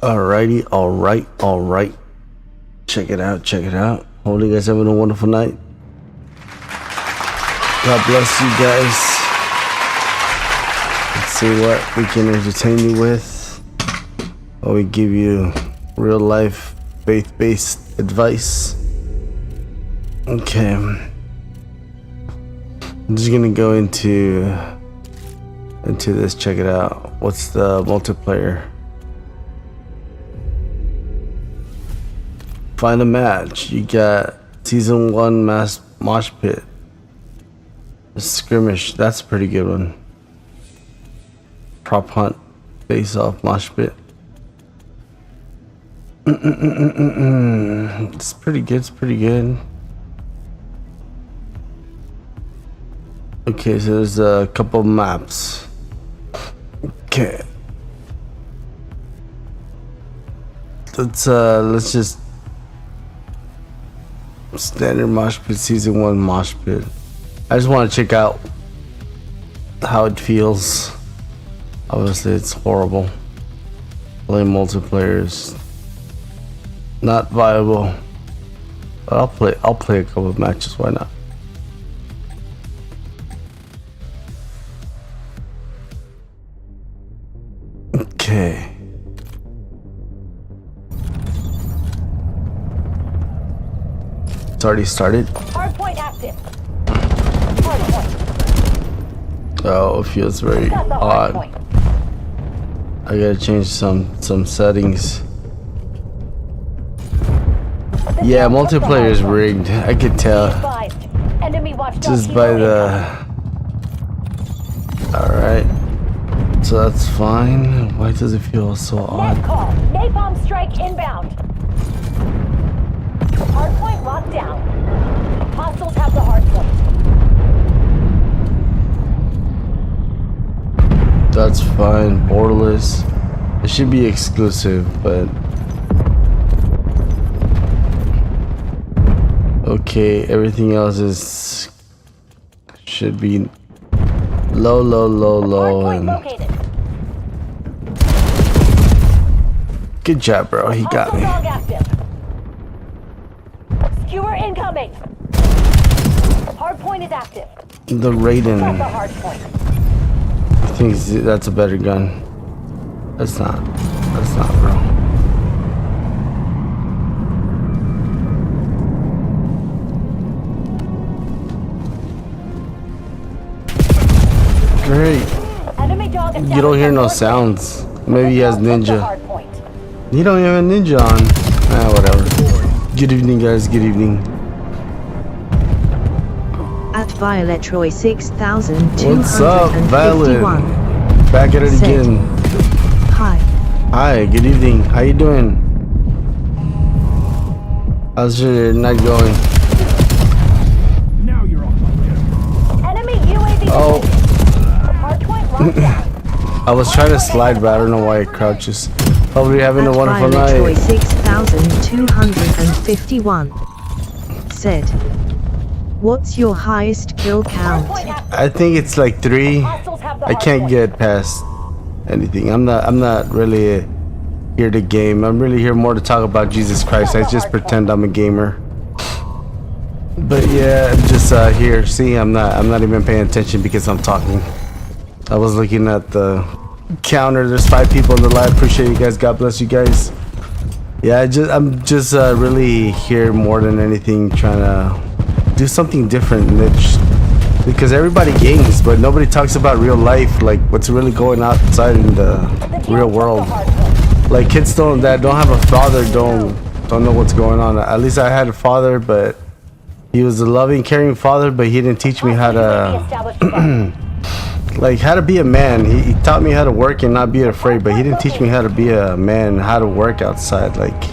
Alrighty, alright. Check it out. Hope you guys having a wonderful night. God bless you guys. Let's see what we can entertain you with. Or we give you real life, faith-based advice. Okay. I'm just gonna go into this, check it out. What's the multiplayer? Find a match. You got season 1 mosh pit. Skirmish, that's a pretty good one. Prop hunt, face off, mosh pit. It's pretty good. Okay, so there's a couple maps. Okay. Let's just standard mosh pit, season 1 mosh pit. I just want to check out how it feels. Obviously it's horrible. Playing multiplayer is not viable. But I'll play a couple of matches, why not? Okay. It's already started. Hardpoint active. Oh, it feels very odd. I gotta change some settings. Yeah, multiplayer is rigged. I could tell just by the. All right, so that's fine. Why does it feel so odd? Napalm strike inbound. Hardpoint locked down. Hostiles have the hardpoint. That's fine. Borderless. It should be exclusive, but okay. Everything else should be low, and good job, bro. He got me. Skewer incoming. Hardpoint is active. The Raiden. I think that's a better gun. That's not, bro. Great. You don't hear no sounds. Maybe he has ninja. You don't have a ninja on. Ah, whatever. Good evening, guys. Good evening. At Violet Roy 6251. What's up, Violet? Back at it again. Hi. Hi. Good evening. How you doing? How's your night going? Now you're on my enemy UAV. Oh. Hardpoint locked down. I was trying to slide, but I don't know why it crouches. Hope you're having a wonderful Violet Roy night. 6251 said, "What's your highest kill count?" I think it's like 3. I can't get past anything. I'm not really here to game. I'm really here more to talk about Jesus Christ. I just pretend I'm a gamer. But yeah, I'm just here. See, I'm not even paying attention because I'm talking. I was looking at the counter. There's 5 people in the live. Appreciate you guys. God bless you guys. Yeah, I'm just really here more than anything, trying to do something different, niche. Because everybody games, but nobody talks about real life, like what's really going outside in the real world. Like kids that don't have a father don't know what's going on. At least I had a father, but he was a loving, caring father, but he didn't teach me how to like how to be a man. He taught me how to work and not be afraid, but he didn't teach me how to be a man, how to work outside, like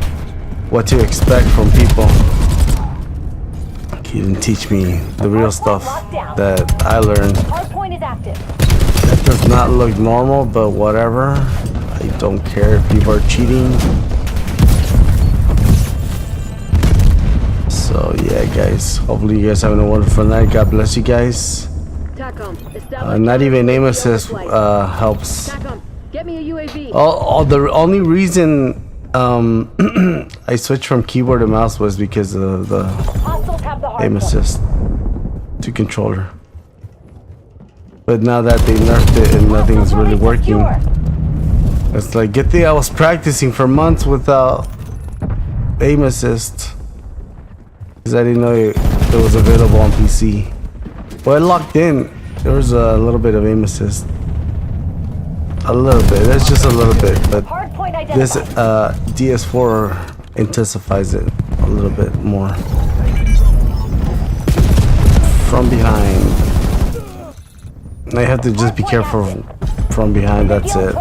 what to expect from people. He didn't teach me the real stuff that I learned. That does not look normal, but whatever. I don't care if people are cheating. So yeah, guys, hopefully you guys having a wonderful night. God bless you guys. Not even name assist helps. Get me a UAV. The only reason I switched from keyboard to mouse was because of the Hostiles have the hard aim point. assist to controller. But now that they nerfed it and nothing's really working, it's like, good thing I was practicing for months without aim assist, because I didn't know it was available on PC. Well, it locked in. There was a little bit of aim assist. A little bit. That's just a little bit, but this DS4 intensifies it a little bit more. From behind. I have to just be careful from behind. That's it.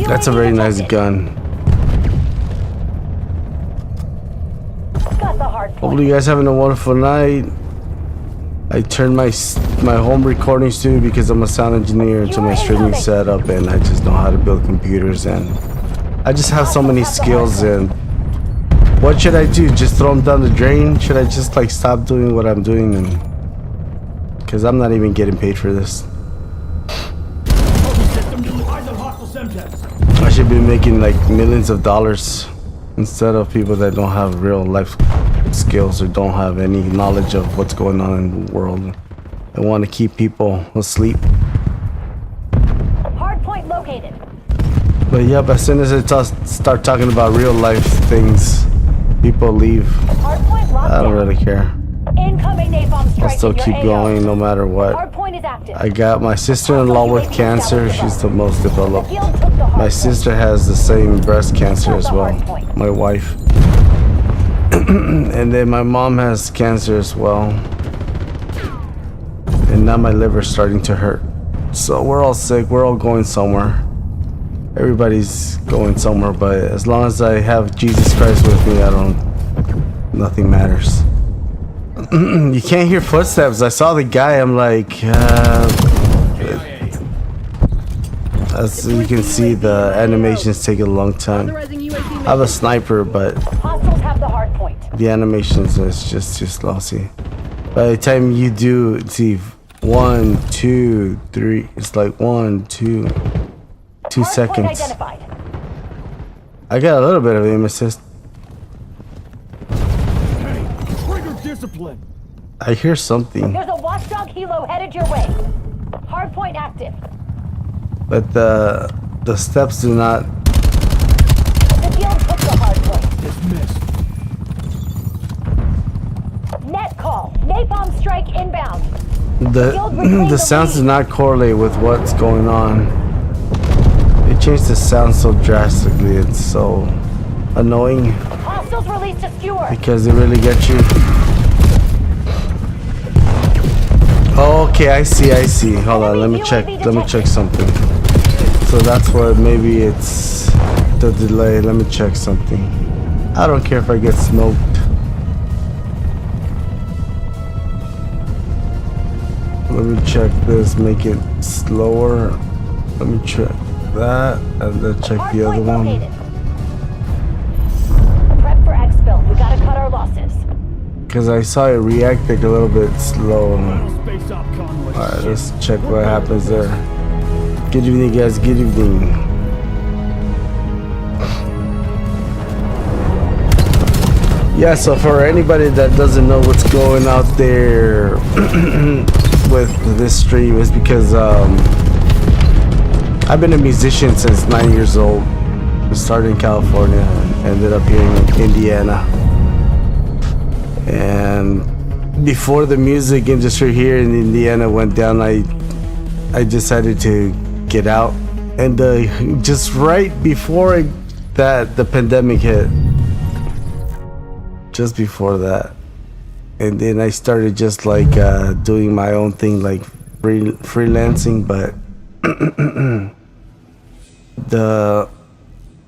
That's a very nice gun. Hopefully you guys having a wonderful night. I turned my home recording studio, because I'm a sound engineer, into my streaming setup, and I just know how to build computers, and I just have so many skills. And what should I do? Just throw them down the drain? Should I just like stop doing what I'm doing? And because I'm not even getting paid for this. I should be making like millions of dollars instead of people that don't have real life skills or don't have any knowledge of what's going on in the world and want to keep people asleep. Hardpoint located. But yep, as soon as I start talking about real life things, people leave. I don't really care. Incoming napalm strike. I'll still keep going no matter what. Hardpoint is active. I got my sister-in-law with cancer. She's the most developed. My sister has the same breast cancer as well. My wife. And then my mom has cancer as well. And now my liver's starting to hurt. So we're all sick. We're all going somewhere. Everybody's going somewhere. But as long as I have Jesus Christ with me, nothing matters. You can't hear footsteps. I saw the guy. I'm like, as you can see, the animations take a long time. I have a sniper, but the animations is just too slow. See, by the time you do, see, 1, 2, 3, it's like 1, 2 seconds. I got a little bit of aim assist. I hear something. There's a watchdog helo headed your way. Hardpoint active. But the steps do not. The field took the hardpoint. Dismissed. Net call. Napalm strike inbound. The sounds do not correlate with what's going on. They changed the sound so drastically. It's so annoying. Hostiles released a skewer. Because they really get you. Oh, okay, I see. Hold on, let me check something. So that's what, maybe it's the delay. Let me check something. I don't care if I get smoked. Let me check this, make it slower. Let me check that, and then check the other one. Prep for exfil. We gotta cut our losses. Because I saw it react like a little bit slow. Alright, let's check what happens there. Good evening, guys. Good evening. Yeah, so for anybody that doesn't know what's going out there with this stream, is because I've been a musician since 9 years old. I started in California, ended up here in Indiana. And before the music industry here in Indiana went down, I decided to get out. And just right before the pandemic hit, just before that, and then I started just like doing my own thing, like freelancing. But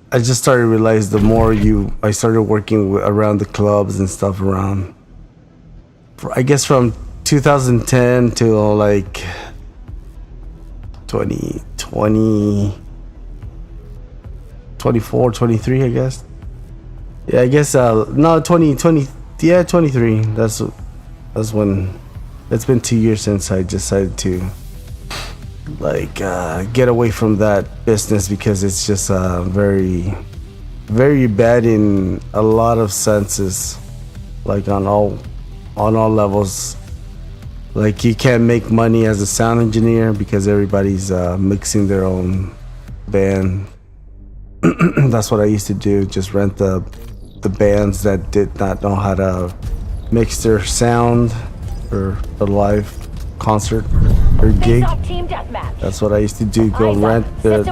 I just started to realize the more I started working around the clubs and stuff around, I guess from 2010 to like 2020, 24, 23, I guess. Yeah, I guess, no, 2020, yeah, 23. That's when, it's been 2 years since I decided to like get away from that business because it's just very, very bad in a lot of senses, like on all levels. Like you can't make money as a sound engineer because everybody's mixing their own band. That's what I used to do, just rent the bands that did not know how to mix their sound for a live concert or gig. That's what I used to do, go rent the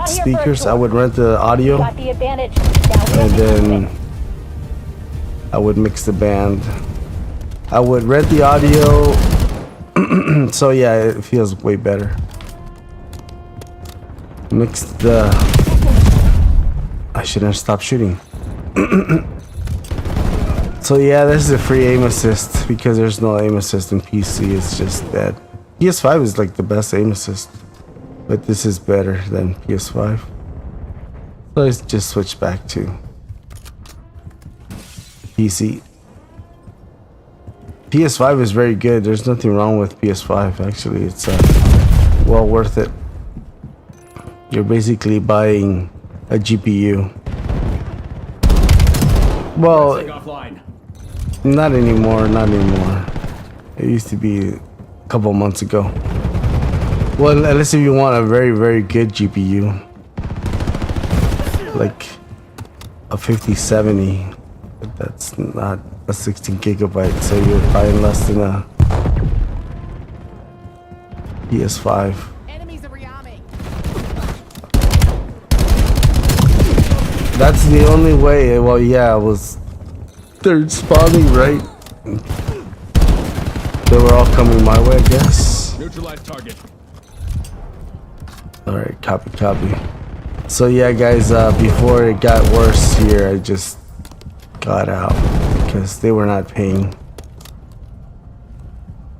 speakers. I would rent the audio and then I would mix the band. I would rent the audio. So yeah, it feels way better. Mix the... I shouldn't have stopped shooting. So yeah, this is a free aim assist because there's no aim assist in PC. It's just that PS5 is like the best aim assist, but this is better than PS5. So let's just switch back to PC. PS5 is very good. There's nothing wrong with PS5. Actually, it's well worth it. You're basically buying a GPU. Well, not anymore, not anymore. It used to be a couple months ago. Well, unless if you want a very, very good GPU, like a 5070, but that's not a 16 gigabyte, so you're buying less than a PS5. That's the only way. Well, yeah, it was third spawning, right? They were all coming my way, I guess. Neutralize target. Alright, copy. So yeah, guys, before it got worse here, I just got out because they were not paying.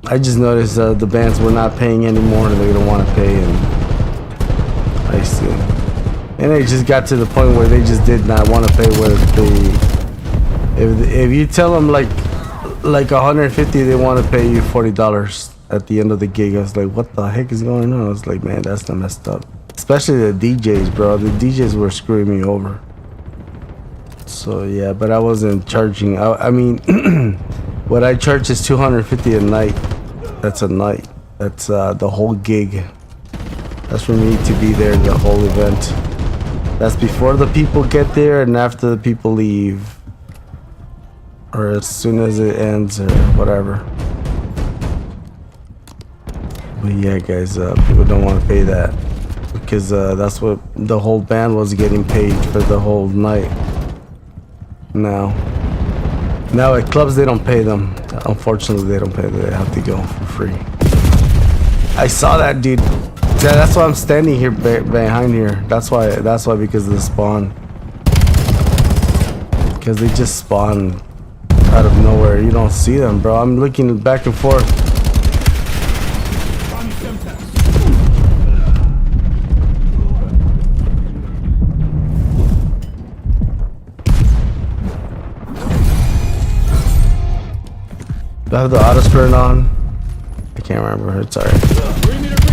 I just noticed the bands were not paying anymore. They don't want to pay, and I see. And it just got to the point where they just did not want to pay. Where if you tell them like 150, they want to pay you $40 at the end of the gig. I was like, what the heck is going on? I was like, man, that's not messed up. Especially the DJs, bro. The DJs were screwing me over. So yeah, but I wasn't charging. I mean, what I charge is $250 a night. That's a night. That's the whole gig. That's for me to be there the whole event. That's before the people get there and after the people leave, or as soon as it ends or whatever. But yeah, guys, people don't want to pay that because that's what the whole band was getting paid for the whole night. Now at clubs they don't pay them. Unfortunately, they don't pay them. They have to go for free. I saw that dude. Yeah, that's why I'm standing here behind here. That's why because of the spawn. Because they just spawn out of nowhere. You don't see them, bro. I'm looking back and forth. Do I have the auto sprint on? I can't remember. It's alright.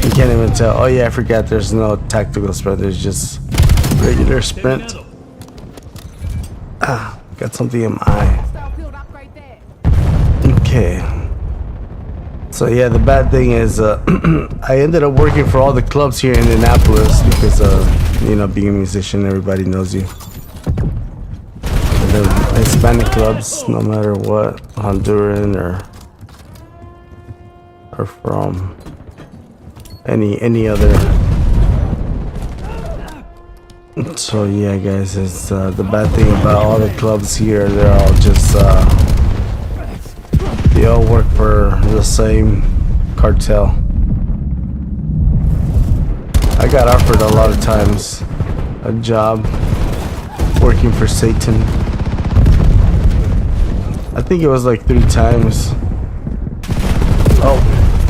You can't even tell. Oh yeah, I forgot. There's no tactical sprint. There's just regular sprint. Ah, got something in my eye. Okay. So yeah, the bad thing is I ended up working for all the clubs here in Indianapolis because you know, being a musician, everybody knows you. The Hispanic clubs, no matter what, Honduran or from any other. So yeah, guys, it's the bad thing about all the clubs here. They're all just they all work for the same cartel. I got offered a lot of times a job working for Satan. I think it was like 3 times. Oh,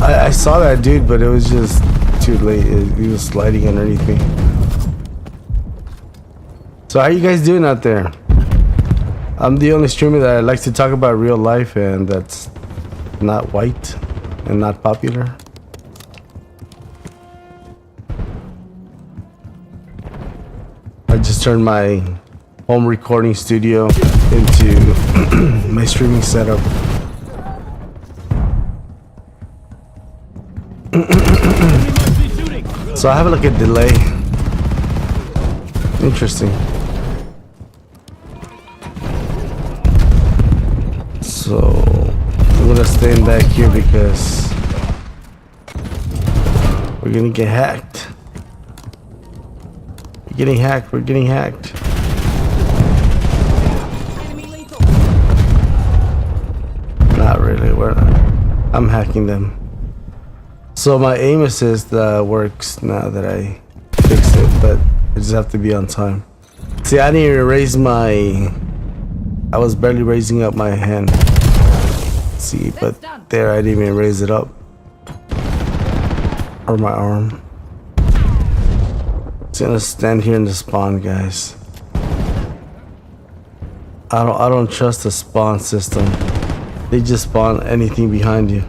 I saw that dude, but it was just too late. He was sliding underneath me. So how you guys doing out there? I'm the only streamer that likes to talk about real life and that's not white and not popular. just turned my home recording studio into my streaming setup. So I have like a delay. Interesting. So I'm gonna stay back here because we're gonna get hacked. We're getting hacked. We're getting hacked. Not really. We're not. I'm hacking them. So my aim assist works now that I fixed it, but I just have to be on time. See, I didn't even raise my... I was barely raising up my hand. See, but there I didn't even raise it up. Or my arm. Just gonna stand here in the spawn, guys. I don't trust the spawn system. They just spawn anything behind you.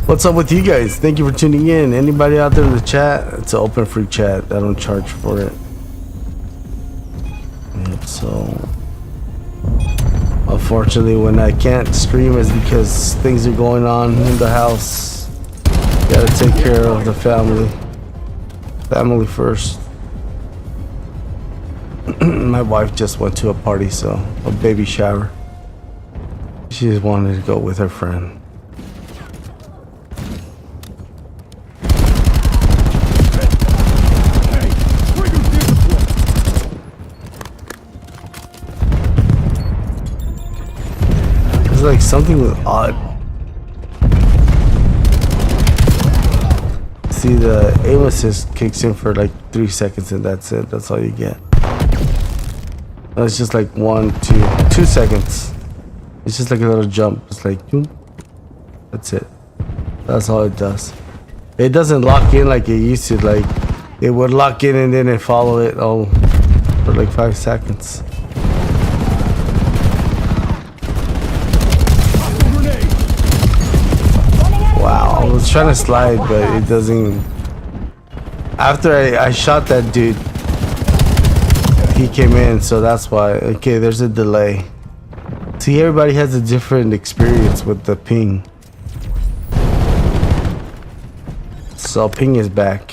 What's up with you guys? Thank you for tuning in. Anybody out there in the chat? It's an open free chat. I don't charge for it. And so unfortunately when I can't stream is because things are going on in the house. Gotta take care of the family. Family first. My wife just went to a party, so a baby shower. She just wanted to go with her friend. It's like something was odd. See, the aim assist kicks in for like 3 seconds and that's it. That's all you get. It's just like 2 seconds. It's just like a little jump. It's like, that's it. That's all it does. It doesn't lock in like it used to. Like, it would lock in and then it follow it all for like 5 seconds. Wow, I was trying to slide, but it doesn't. After I shot that dude, he came in, so that's why. Okay, there's a delay. See, everybody has a different experience with the ping. So ping is back.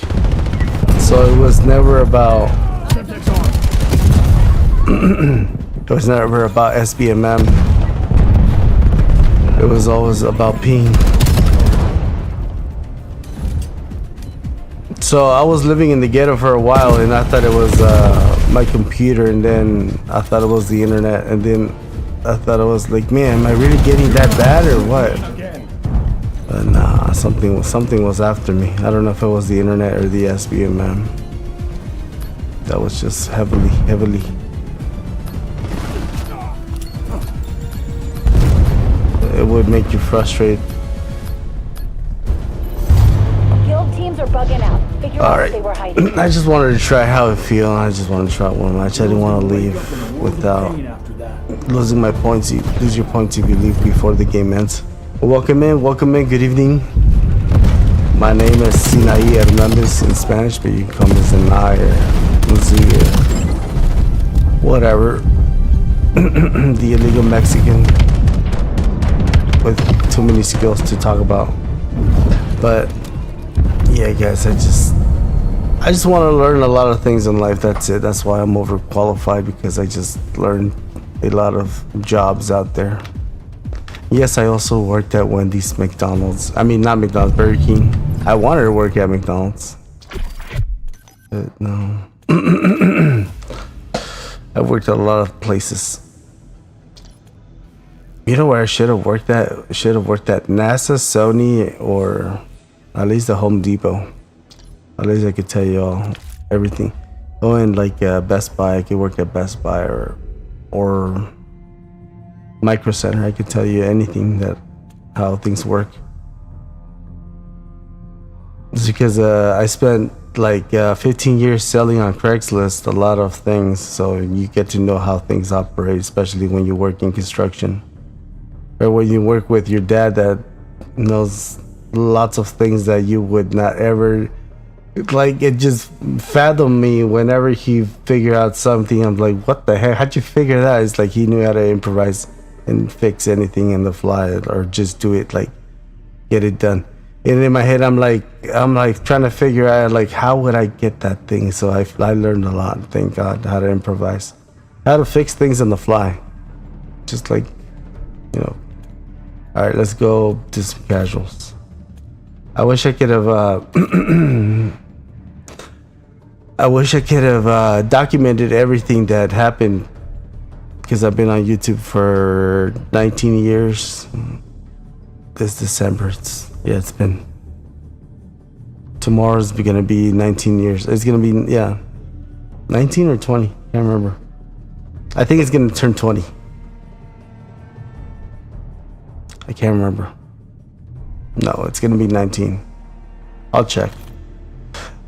So it was never about it was never about SBMM. It was always about ping. So I was living in the ghetto for a while and I thought it was my computer, and then I thought it was the internet, and then I thought it was like, man, am I really getting that bad or what? But nah, something was after me. I don't know if it was the internet or the SBMM. That was just heavily. It would make you frustrated. Guild teams are bugging out. Figure out Alright, if they were hiding. I just wanted to try how it feels. I just wanted to try one match. I didn't want to leave without losing my points. You lose your points if you leave before the game ends. Welcome in, good evening. My name is Sinai Hernandez in Spanish, but you can call me Sinai or Lucia. Whatever. The illegal Mexican with too many skills to talk about. But yeah, guys, I just want to learn a lot of things in life. That's it. That's why I'm overqualified, because I just learned a lot of jobs out there. Yes, I also worked at Wendy's, McDonald's. I mean, not McDonald's, Burger King. I wanted to work at McDonald's, but no. I've worked at a lot of places. You know where I should have worked at? Should have worked at NASA, Sony, or at least the Home Depot. At least I could tell you all everything. Oh, and like Best Buy, I could work at Best Buy or Micro Center. I could tell you anything that how things work. It's because I spent like 15 years selling on Craigslist a lot of things, so you get to know how things operate, especially when you work in construction or when you work with your dad that knows lots of things that you would not ever Like it just fathomed me whenever he figured out something. I'm like, what the heck? How'd you figure that? It's like he knew how to improvise and fix anything in the fly, or just do it, like get it done. And in my head, I'm like trying to figure out like how would I get that thing. So I learned a lot. Thank God, how to improvise, how to fix things on the fly. Just like, you know. All right, let's go to some casuals. I wish I could have. I wish I could have documented everything that happened, because I've been on YouTube for 19 years. This December, it's been. Tomorrow's gonna be 19 years. It's gonna be 19 or 20. Can't remember. I think it's gonna turn 20. I can't remember. No, it's gonna be 19. I'll check.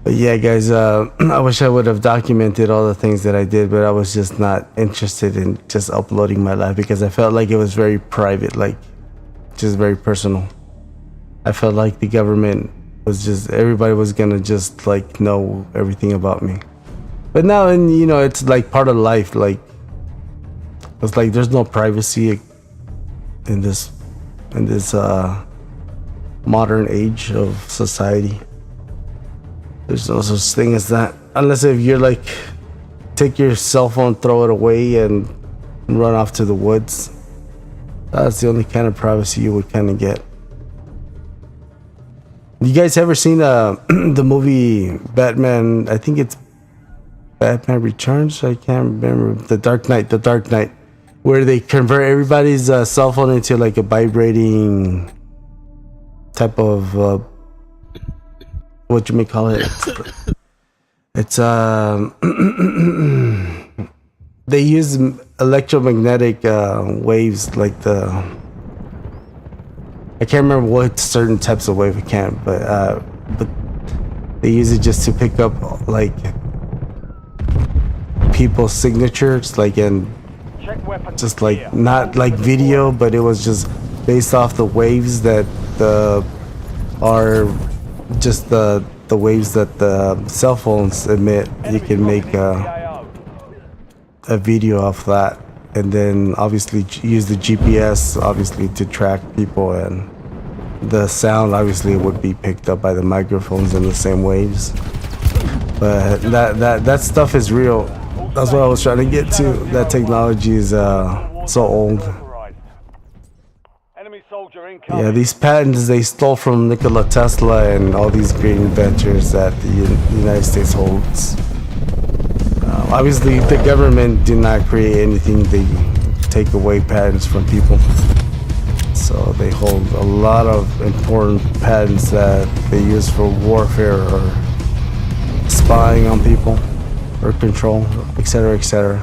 But yeah, guys, I wish I would have documented all the things that I did, but I was just not interested in just uploading my life, because I felt like it was very private, like just very personal. I felt like the government was just, everybody was gonna just like know everything about me. But now, and you know, it's like part of life. Like it's like there's no privacy in this modern age of society. There's no such thing as that, unless if you're like take your cell phone, throw it away, and run off to the woods. That's the only kind of privacy you would kind of get. You guys ever seen the movie Batman? I think it's Batman Returns. I can't remember. The Dark Knight, where they convert everybody's cell phone into like a vibrating type of what you may call it. It's they use electromagnetic waves, like I can't remember what certain types of wave it can, but they use it just to pick up like people's signatures, like, and just like not like video, but it was just based off the waves that are just the waves that the cell phones emit. You can make a video off that, and then obviously use the GPS obviously to track people, and the sound obviously would be picked up by the microphones in the same waves. But that stuff is real. That's what I was trying to get to. That technology is so old. Yeah, these patents they stole from Nikola Tesla and all these great inventors that the United States holds. Obviously, the government did not create anything. They take away patents from people. So they hold a lot of important patents that they use for warfare or spying on people or control, etc., etc.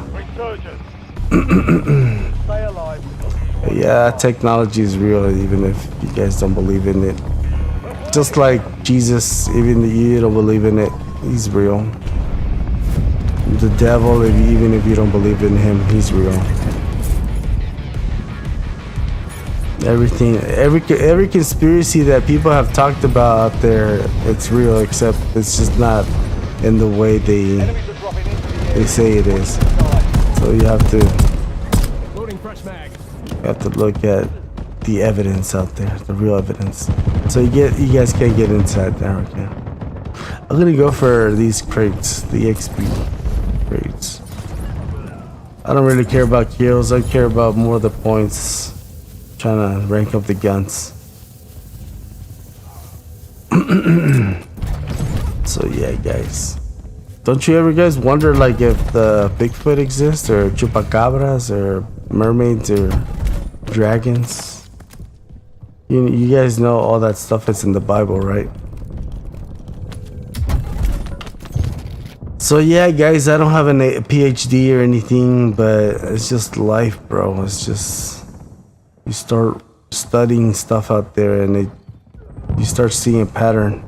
Yeah, technology is real, even if you guys don't believe in it. Just like Jesus, even if you don't believe in it, he's real. The devil, even if you don't believe in him, he's real. Everything, every conspiracy that people have talked about out there, it's real, except it's just not in the way they say it is. So you have to look at the evidence out there, the real evidence. So you guys can't get inside there. Okay. I'm gonna go for these crates, the XP crates. I don't really care about kills. I care about more the points. Trying to rank up the guns. So yeah, guys. Don't you ever guys wonder like if the Bigfoot exists, or chupacabras, or mermaids, or dragons? You guys know all that stuff is in the Bible, right? So yeah, guys, I don't have a PhD or anything, but it's just life, bro. It's just you start studying stuff out there, and you start seeing a pattern.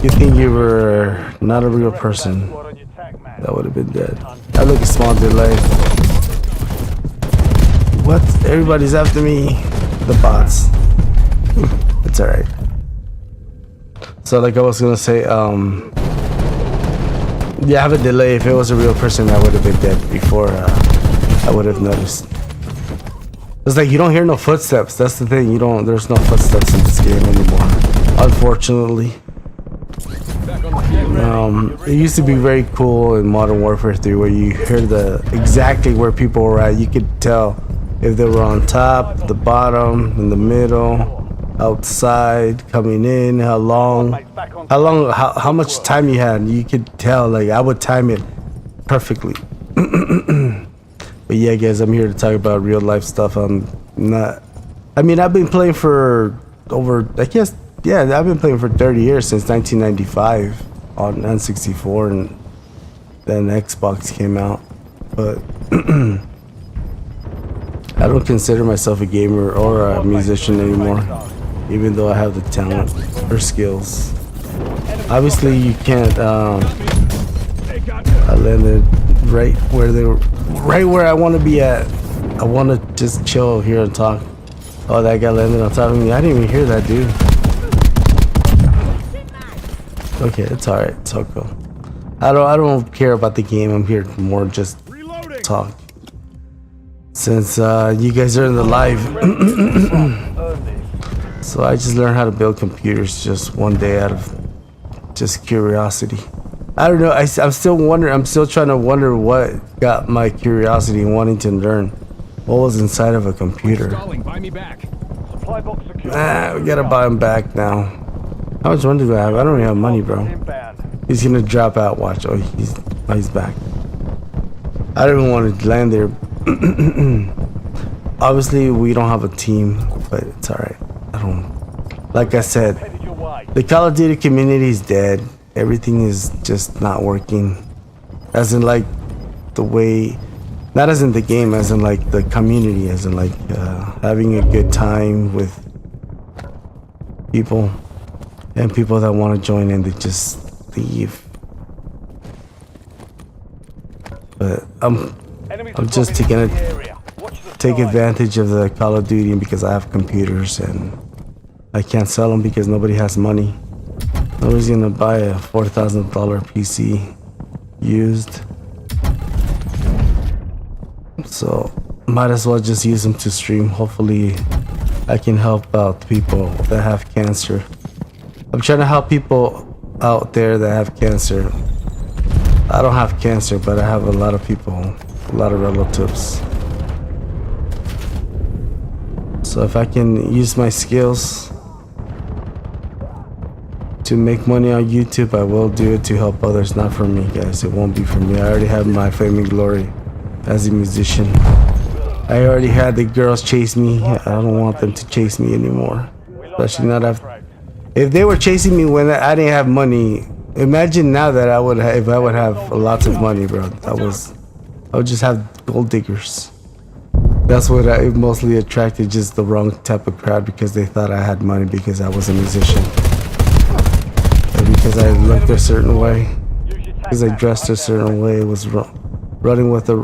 You think you were not a real person, that would have been dead. I look a small delay. What? Everybody's after me. The bots. It's alright. So like I was gonna say, yeah, I have a delay. If it was a real person, I would have been dead before I would have noticed. It's like you don't hear no footsteps. That's the thing. There's no footsteps in this game anymore, unfortunately. It used to be very cool in Modern Warfare 3 where you hear exactly where people were at. You could tell if they were on top, the bottom, in the middle, outside, coming in, how much time you had. You could tell. Like I would time it perfectly. But yeah, guys, I'm here to talk about real life stuff. I've been playing for over, I guess, yeah, I've been playing for 30 years, since 1995 on N64, and then Xbox came out. But I don't consider myself a gamer or a musician anymore, even though I have the talent or skills. Obviously, you can't. I landed right where I want to be at. I want to just chill here and talk. Oh, that guy landed on top of me. I didn't even hear that dude. Okay, it's alright. It's all cool. I don't care about the game. I'm here more just talk. Since you guys are in the live. So I just learned how to build computers just one day out of just curiosity. I don't know. I'm still wondering. I'm still trying to wonder what got my curiosity and wanting to learn what was inside of a computer. Buy me back. We gotta buy him back now. How much money do I have? I don't even have money, bro. He's gonna drop out. Watch. Oh, he's back. I don't even want to land there. Obviously, we don't have a team, but it's alright. Like I said, the Call of Duty community is dead. Everything is just not working. As in like the way, not as in the game, as in like the community, as in like having a good time with people, and people that want to join and they just leave. But I'm just take advantage of the Call of Duty because I have computers and I can't sell them because nobody has money. Nobody's gonna buy a $4,000 PC used. So might as well just use them to stream. Hopefully I can help out people that have cancer. I'm trying to help people out there that have cancer. I don't have cancer, but I have a lot of people, a lot of relatives. So if I can use my skills to make money on YouTube, I will do it to help others, not for me, guys. It won't be for me. I already have my fame and glory as a musician. I already had the girls chase me. I don't want them to chase me anymore. Especially not after. If they were chasing me when I didn't have money, imagine now that if I would have lots of money, bro. I would just have gold diggers. That's what I mostly attracted, just the wrong type of crowd because they thought I had money because I was a musician. And because I looked a certain way, because I dressed a certain way, was running with the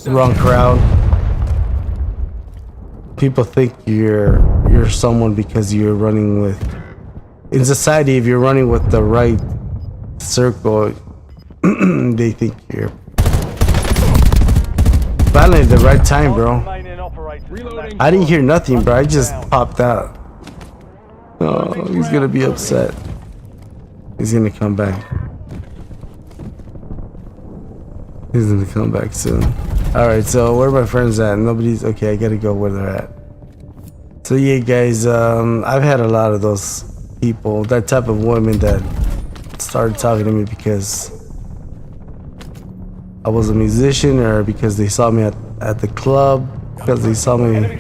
wrong crowd. People think you're someone because you're running with, in society, if you're running with the right circle, they think you're finally at the right time, bro. I didn't hear nothing, bro. I just popped out. Oh, he's gonna be upset. He's gonna come back. He's gonna come back soon. Alright, so where are my friends at? Nobody's okay. I gotta go where they're at. So yeah, guys, I've had a lot of those people, that type of women that started talking to me because I was a musician, or because they saw me at the club, because they saw me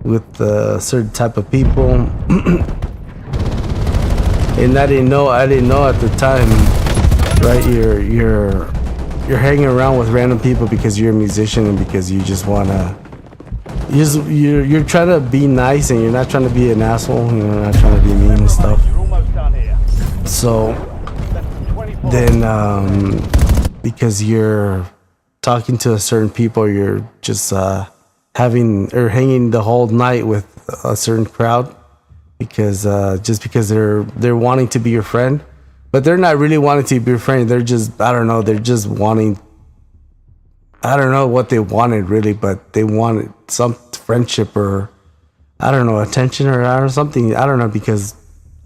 with a certain type of people. And I didn't know at the time, right? You're hanging around with random people because you're a musician and because you just wanna, you're trying to be nice and you're not trying to be an asshole. You're not trying to be mean and stuff. So then, because you're talking to a certain people, you're just having or hanging the whole night with a certain crowd because just because they're wanting to be your friend, but they're not really wanting to be your friend. They're just, I don't know, they're just wanting, I don't know what they wanted really, but they wanted some friendship or I don't know, attention or something. I don't know, because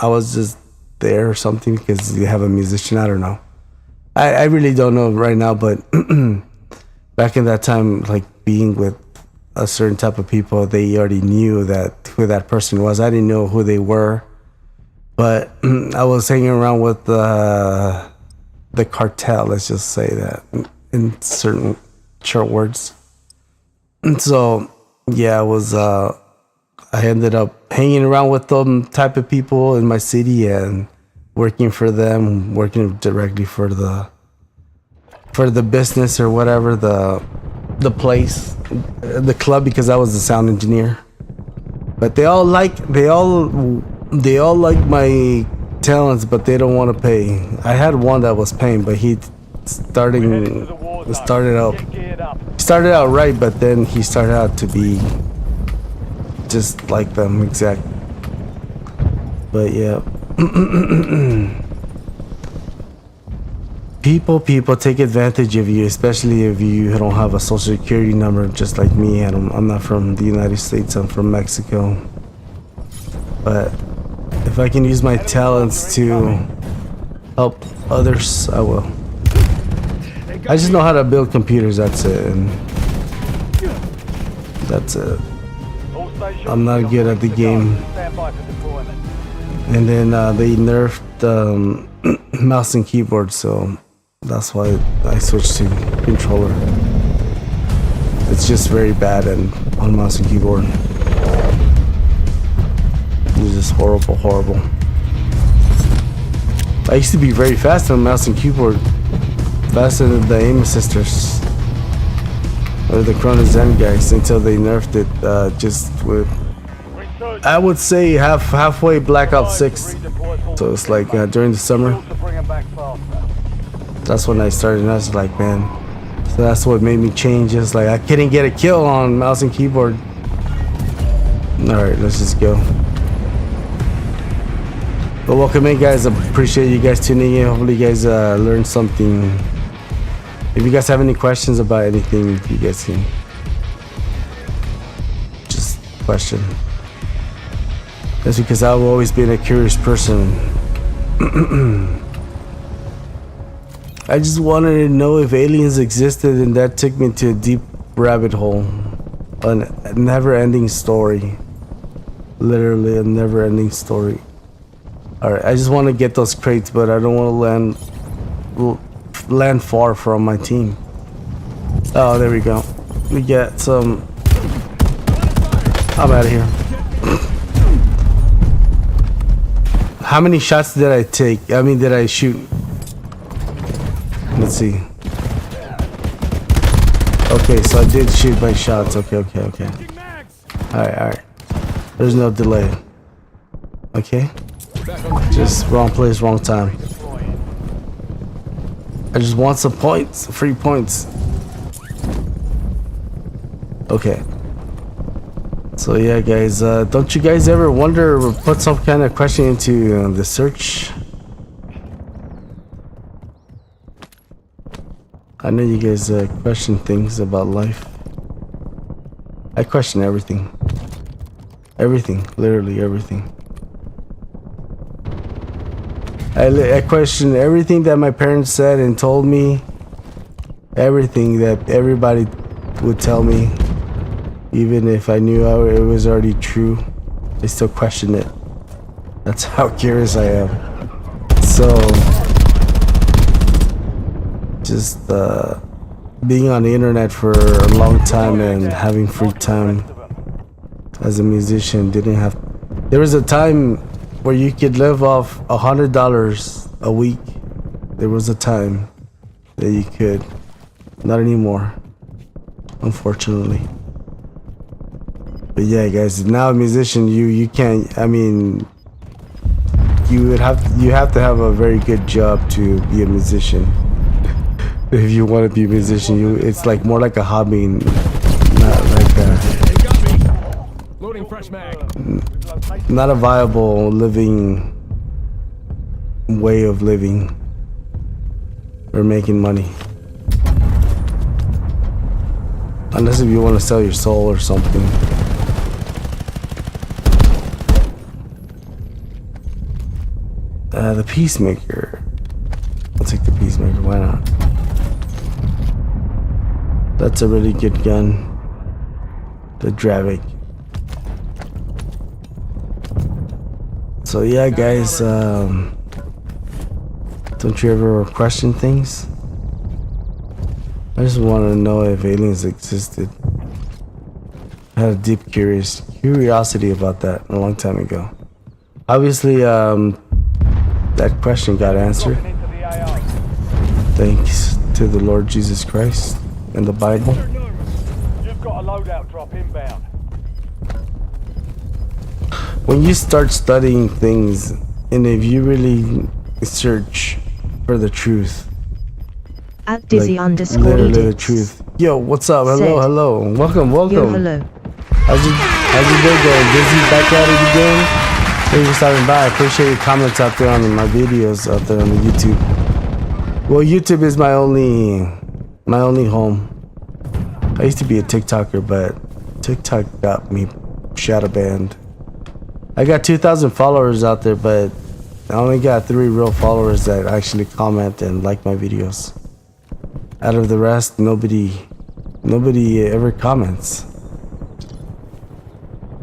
I was just there or something because you have a musician. I don't know. I really don't know right now, but back in that time, like being with a certain type of people, they already knew who that person was. I didn't know who they were, but I was hanging around with the cartel. Let's just say that in certain short words. And so, yeah, I ended up hanging around with them type of people in my city and working for them, working directly for the business or whatever, the place, the club, because I was the sound engineer. But they all like my talents, but they don't want to pay. I had one that was paying, but he started out right, but then he started out to be just like them exact. But yeah. People take advantage of you, especially if you don't have a social security number, just like me. I'm not from the United States, I'm from Mexico. But if I can use my talents to help others, I will. I just know how to build computers, that's it. And that's it. I'm not good at the game. And then they nerfed mouse and keyboard, so that's why I switched to controller. It's just very bad and on mouse and keyboard. It's just horrible. I used to be very fast on mouse and keyboard, faster than the aim assisters or the Chrono Zen guys, until they nerfed it just with, I would say halfway Black Ops 6. So it's like during the summer. That's when I started, and I was like, man. So that's what made me change. It's like I couldn't get a kill on mouse and keyboard. Alright, let's just go. But welcome in, guys. I appreciate you guys tuning in. Hopefully you guys learned something. If you guys have any questions about anything, you guys can just question. That's because I've always been a curious person. I just wanted to know if aliens existed, and that took me to a deep rabbit hole. A never-ending story. Literally a never-ending story. Alright, I just want to get those crates, but I don't want to land far from my team. Oh, there we go. We get some. I'm out of here. How many shots did I take? I mean, did I shoot? Let's see. Okay, so I did shoot my shots. Okay. Alright. There's no delay. Okay. Just wrong place, wrong time. I just want some points, free points. Okay. So yeah, guys, don't you guys ever wonder or put some kind of question into the search? I know you guys question things about life. I question everything. Everything, literally everything. I question everything that my parents said and told me. Everything that everybody would tell me. Even if I knew it was already true, I still question it. That's how curious I am. So, just being on the internet for a long time and having free time as a musician, there was a time where you could live off $100 a week. There was a time that you could. Not anymore, unfortunately. But yeah, guys, now a musician, you can't. I mean, you have to have a very good job to be a musician. If you want to be a musician, it's like more like a hobby, not like a Loading fresh mag. not a viable living way of living or making money. Unless if you want to sell your soul or something. The Peacemaker. I'll take the Peacemaker, why not? That's a really good gun. The Dravik. So yeah guys, don't you ever question things? I just want to know if aliens existed. I had a deep curiosity about that a long time ago. Obviously, that question got answered. Thanks to the Lord Jesus Christ and the Bible. You've got a loadout drop inbound. When you start studying things, and if you really search for the truth, At Dizzy like, underscore literally the edits. truth. Yo, what's up? Hello, Said. hello. Welcome, welcome. Yo, hello. How's your day going? Dizzy back at it again? Thank you for stopping by. I appreciate your comments out there on my videos out there on the YouTube. Well, YouTube is my only home. I used to be a TikToker, but TikTok got me shadow banned. I got 2,000 followers out there, but I only got 3 real followers that actually comment and like my videos. Out of the rest, nobody ever comments.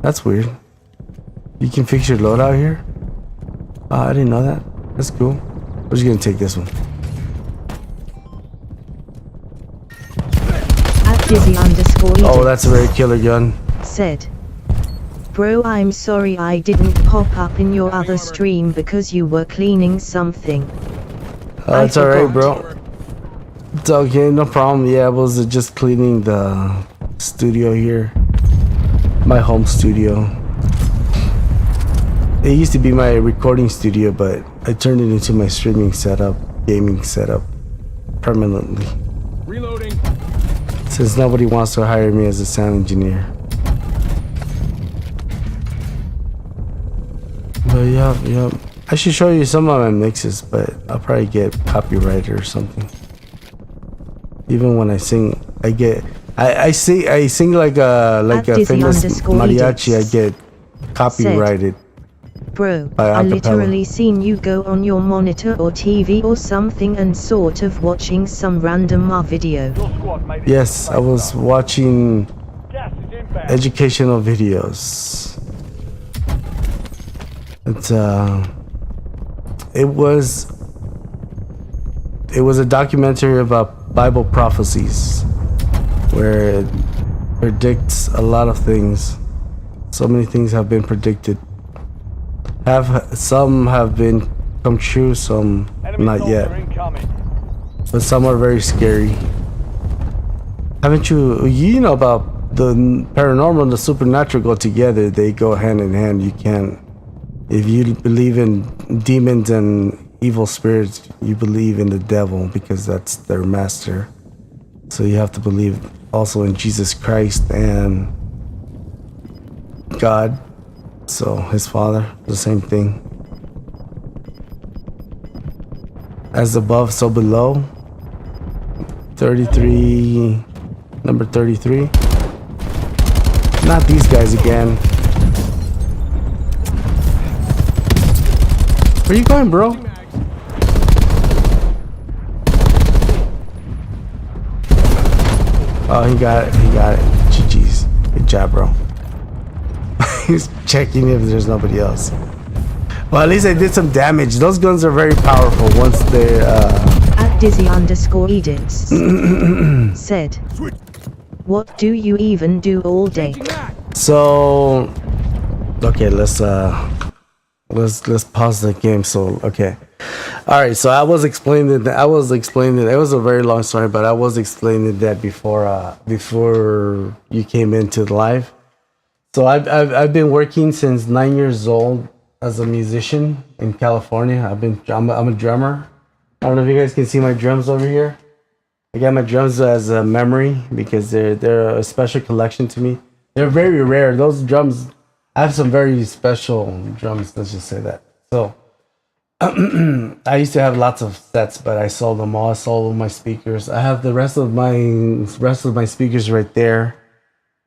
That's weird. You can fix your loadout here? Oh, I didn't know that. That's cool. We're just gonna take this one. At Dizzy underscore edits. Oh, that's a very killer gun. Said. Bro, I'm sorry I didn't pop up in your other stream because you were cleaning something. That's alright, forgot. bro. It's okay, no problem. Yeah, I was just cleaning the studio here. My home studio. It used to be my recording studio, but I turned it into my streaming setup, gaming setup, permanently. Reloading. Since nobody wants to hire me as a sound engineer. But yeah. I should show you some of my mixes, but I'll probably get copyrighted or something. Even when I sing, I sing like a Dizzy famous underscore mariachi. I edits. get copyrighted. Bro, By I acapella. literally seen you go on your monitor or TV or something and sort of watching some random video. Your squad made it. Yes, I was watching Gas is inbound. educational videos. It was a documentary about Bible prophecies where it predicts a lot of things. So many things have been predicted. Some have been come true, some Enemy not soldier yet. incoming. But some are very scary. Haven't you know about the paranormal and the supernatural go together, they go hand in hand. You can't, if you believe in demons and evil spirits, you believe in the devil because that's their master. So you have to believe also in Jesus Christ and God, so his father, the same thing. As above, so below. 33, number 33. Not these guys again. Where you going, bro? Oh, he got it. GG's. Good job, bro. He's checking if there's nobody else. Well, at least I did some damage. Those guns are very powerful once they're At Dizzy underscore edits. Said. What do you even do all day? So okay, let's pause the game. So okay. Alright, so I was explaining it. It was a very long story, but I was explaining that before you came into the live. So I've been working since 9 years old as a musician in California. I'm a drummer. I don't know if you guys can see my drums over here. I got my drums as a memory because they're a special collection to me. They're very rare. Those drums I have some very special drums. Let's just say that. So I used to have lots of sets, but I sold them all. I sold all my speakers. I have the rest of my speakers right there.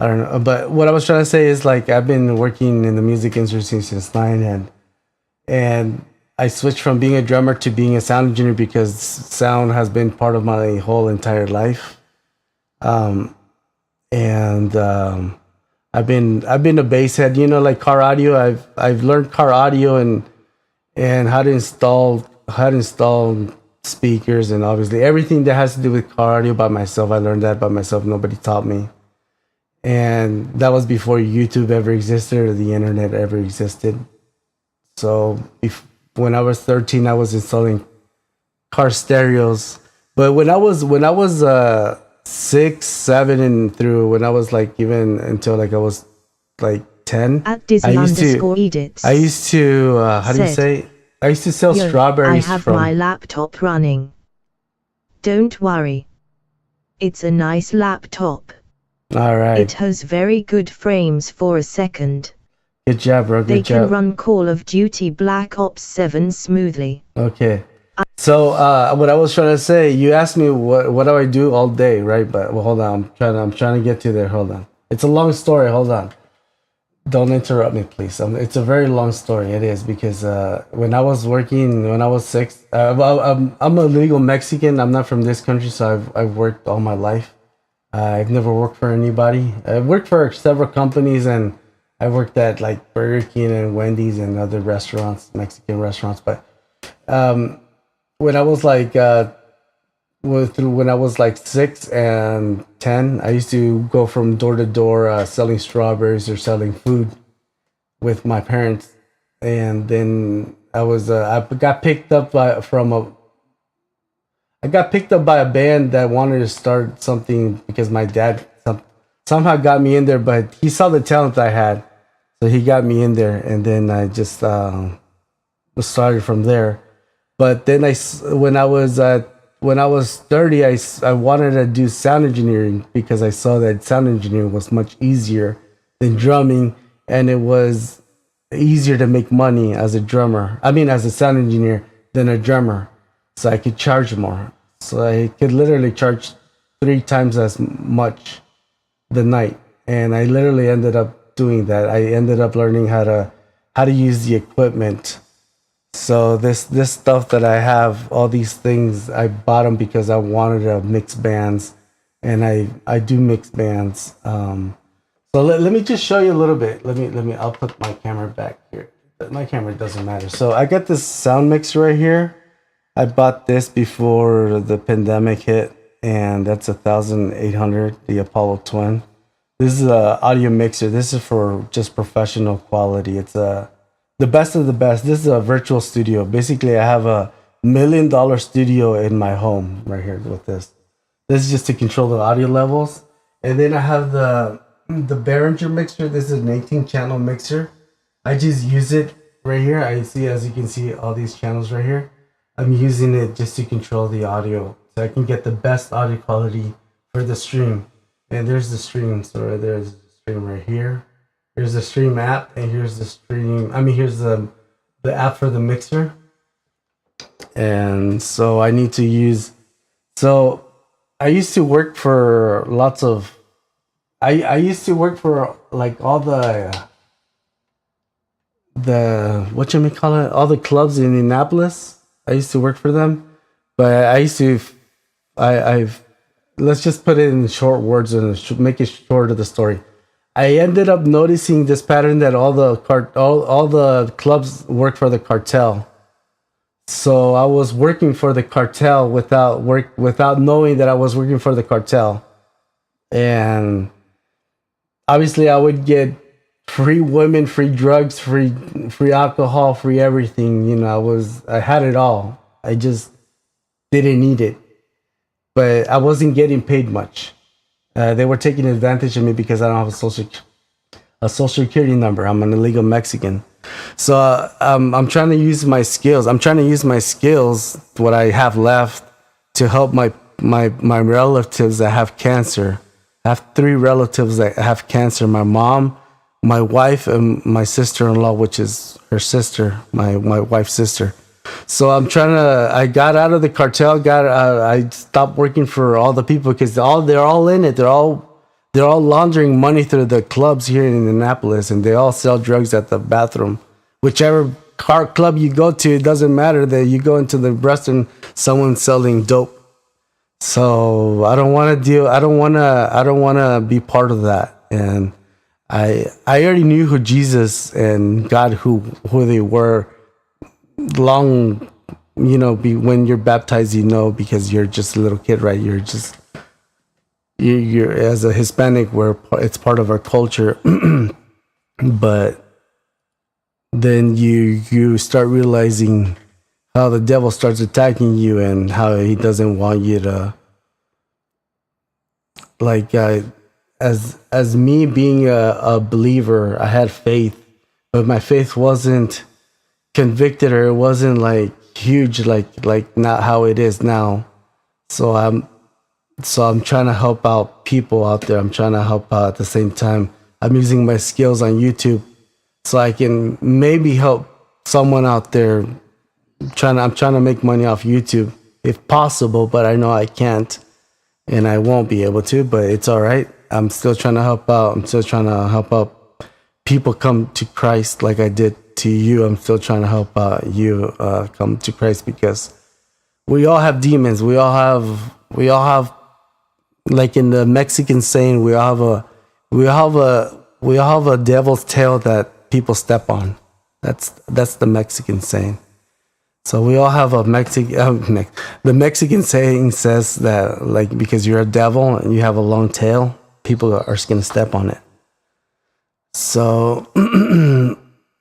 I don't know, but what I was trying to say is like I've been working in the music industry since 9, and I switched from being a drummer to being a sound engineer because sound has been part of my whole entire life. And I've been a bass head, like car audio. I've learned car audio and how to install speakers, and obviously everything that has to do with car audio by myself. I learned that by myself. Nobody taught me. And that was before YouTube ever existed or the internet ever existed. So when I was 13, I was installing car stereos. But when I was 6, 7, and through, when I was like even until like I was like 10, At Disney _edits. I used to how do you say? I used to sell Yo, strawberries. I have my laptop running. Don't worry. It's a nice laptop. All right. It has very good frames for a second. Good job, bro. Good They job. can run Call of Duty Black Ops 7 smoothly. Okay. So what I was trying to say, you asked me what do I do all day, right? But well, hold on, I'm trying to get to there. Hold on. It's a long story. Hold on. Don't interrupt me, please. It's a very long story. It is because when I was 6, I'm a legal Mexican. I'm not from this country, so I've worked all my life. I've never worked for anybody. I've worked for several companies, and I worked at like Burger King and Wendy's and other restaurants, Mexican restaurants. But when I was like when I was like 6 and 10, I used to go from door to door selling strawberries or selling food with my parents, and then I got picked up by a band that wanted to start something because my dad somehow got me in there, but he saw the talent I had, so he got me in there, and then I just started from there. But then when I was 30, I wanted to do sound engineering because I saw that sound engineering was much easier than drumming, and it was easier to make money as a drummer. I mean, as a sound engineer than a drummer. So I could charge more. So I could literally charge 3 times as much the night. And I literally ended up doing that. I ended up learning how to use the equipment. So this stuff that I have, all these things, I bought them because I wanted to mix bands, and I do mix bands. So let me just show you a little bit. I'll put my camera back here. My camera doesn't matter. So I got this sound mixer right here. I bought this before the pandemic hit, and that's 1,800, the Apollo Twin. This is a audio mixer. This is for just professional quality. It's the best of the best. This is a virtual studio. Basically, I have a $1 million studio in my home right here with this. This is just to control the audio levels. And then I have the Behringer mixer. This is an 18-channel mixer. I just use it right here. As you can see, all these channels right here. I'm using it just to control the audio, so I can get the best audio quality for the stream. And there's the stream. So there's the stream right here. Here's the stream app, and here's the stream. Here's the app for the mixer. And so I need to use. So I used to work for lots of. I used to work for like all the all the clubs in Indianapolis. I used to work for them, but I've let's just put it in short words and make it short of the story. I ended up noticing this pattern that all the clubs work for the cartel. So I was working for the cartel without knowing that I was working for the cartel. And obviously I would get free women, free drugs, free alcohol, free everything. I had it all. I just didn't need it. But I wasn't getting paid much. They were taking advantage of me because I don't have a social security number. I'm an illegal Mexican. So I'm trying to use my skills. What I have left, to help my relatives that have cancer. I have 3 relatives that have cancer. My mom, my wife and my sister-in-law, which is her sister, my wife's sister. So I got out of the cartel, I stopped working for all the people because they're all in it. They're all laundering money through the clubs here in Indianapolis, and they all sell drugs at the bathroom. Whichever car club you go to, it doesn't matter that you go into the restroom, someone's selling dope. So I don't want to be part of that. And I already knew who Jesus and God, who they were long, when you're baptized, because you're just a little kid, right? You're as a Hispanic, it's part of our culture. But then you start realizing how the devil starts attacking you and how he doesn't want you to, as me being a believer, I had faith, but my faith wasn't convicted, or it wasn't like huge, like not how it is now. So I'm trying to help out people out there. I'm trying to help out at the same time. I'm using my skills on YouTube so I can maybe help someone out there. I'm trying to make money off YouTube if possible, but I know I can't and I won't be able to, but it's all right. I'm still trying to help out. I'm still trying to help out people come to Christ like I did to you. I'm still trying to help you come to Christ, because we all have demons. We all have, like in the Mexican saying, we all have a devil's tail that people step on. That's the Mexican saying. So we all have a the Mexican saying says that, like, because you're a devil and you have a long tail, people are just gonna step on it. So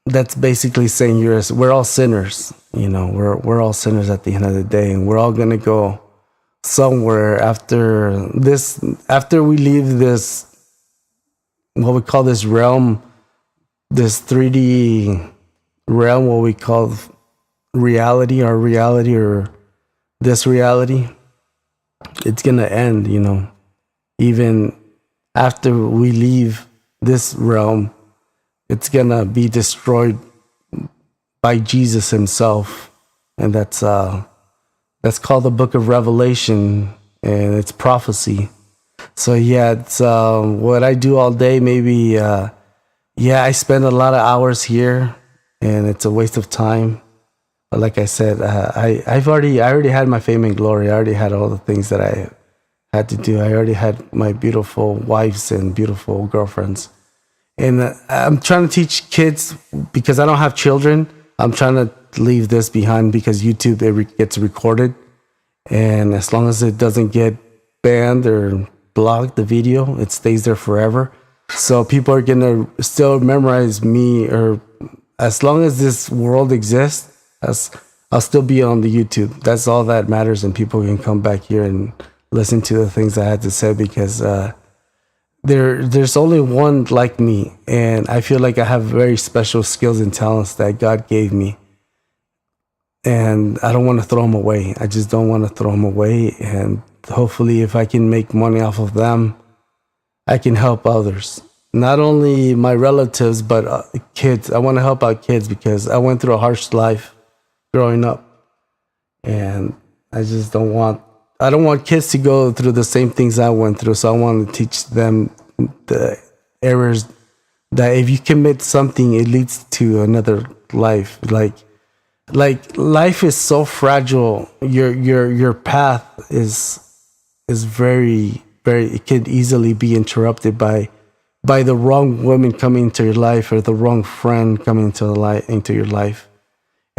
that's basically saying we're all sinners. We're all sinners at the end of the day, and we're all gonna go somewhere after we leave this, what we call this realm, this 3D realm, what we call reality, or this reality. It's gonna end, even after we leave this realm, it's gonna be destroyed by Jesus himself. And that's called the book of Revelation, and it's prophecy. So yeah, it's what I do all day. Maybe I spend a lot of hours here, and it's a waste of time. But like I said, I already had my fame and glory. I already had all the things that I had to do. I already had my beautiful wives and beautiful girlfriends. And I'm trying to teach kids, because I don't have children. I'm trying to leave this behind, because YouTube, it gets recorded. And as long as it doesn't get banned or blocked, the video, it stays there forever. So people are going to still memorize me, or as long as this world exists, I'll still be on the YouTube. That's all that matters, and people can come back here and listen to the things I had to say, because there's only one like me, and I feel like I have very special skills and talents that God gave me, and I don't want to throw them away. I just don't want to throw them away, and hopefully if I can make money off of them, I can help others. Not only my relatives, but kids. I want to help out kids, because I went through a harsh life growing up, and I don't want kids to go through the same things I went through. So I want to teach them the errors, that if you commit something, it leads to another life. Like life is so fragile. Your path is very, very, it could easily be interrupted by the wrong woman coming into your life, or the wrong friend coming into your life.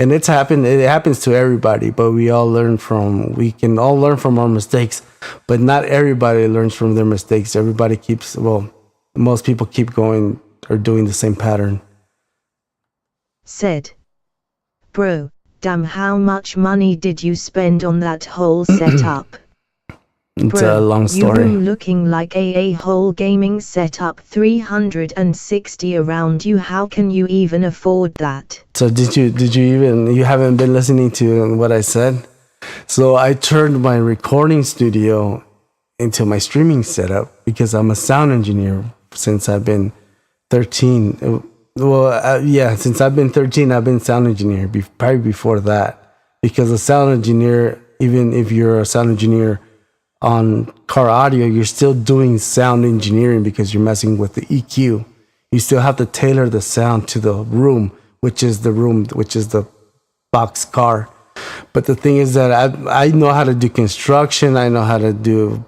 And it happens to everybody, but we can all learn from our mistakes, but not everybody learns from their mistakes. Most people keep going or doing the same pattern. Said. Bro, damn, how much money did you spend on that whole setup? It's a long story. You room looking like a whole gaming setup, 360 around you. How can you even afford that? So you haven't been listening to what I said? So I turned my recording studio into my streaming setup, because I'm a sound engineer since I've been 13. Well, yeah, since I've been 13, I've been sound engineer. Probably before that, because a sound engineer, even if you're a sound engineer on car audio, you're still doing sound engineering because you're messing with the EQ. You still have to tailor the sound to the room, which is the box car. But the thing is that I know how to do construction. I know how to do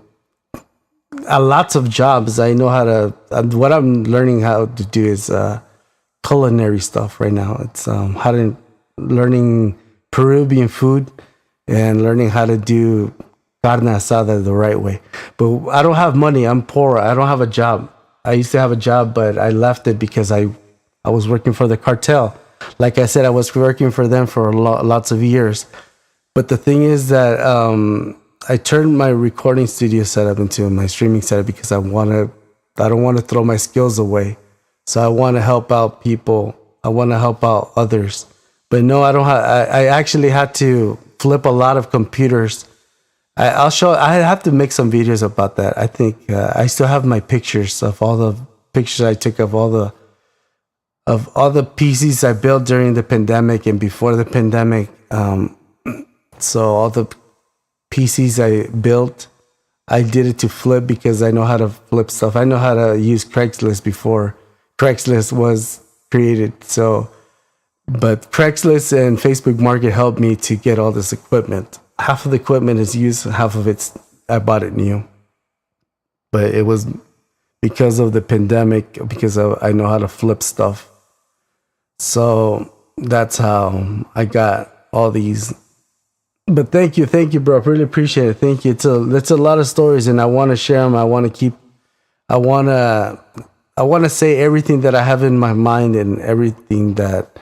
lots of jobs. I know how to. What I'm learning how to do is culinary stuff right now. It's learning Peruvian food and learning how to do carne asada the right way. But I don't have money. I'm poor. I don't have a job. I used to have a job, but I left it because I was working for the cartel. Like I said, I was working for them for lots of years. But the thing is that I turned my recording studio setup into my streaming setup because I don't want to throw my skills away. So I want to help out people. I want to help out others. But no, I don't have. I actually had to flip a lot of computers. I'll show. I have to make some videos about that. I think I still have my pictures of all the pictures I took of all the PCs I built during the pandemic and before the pandemic. So all the PCs I built, I did it to flip because I know how to flip stuff. I know how to use Craigslist before Craigslist was created. So, but Craigslist and Facebook Market helped me to get all this equipment. Half of the equipment is used, half of I bought it new. But it was because of the pandemic, because I know how to flip stuff. So that's how I got all these. But thank you, bro. I really appreciate it. Thank you. It's a lot of stories, and I want to share them. I want to say everything that I have in my mind and everything that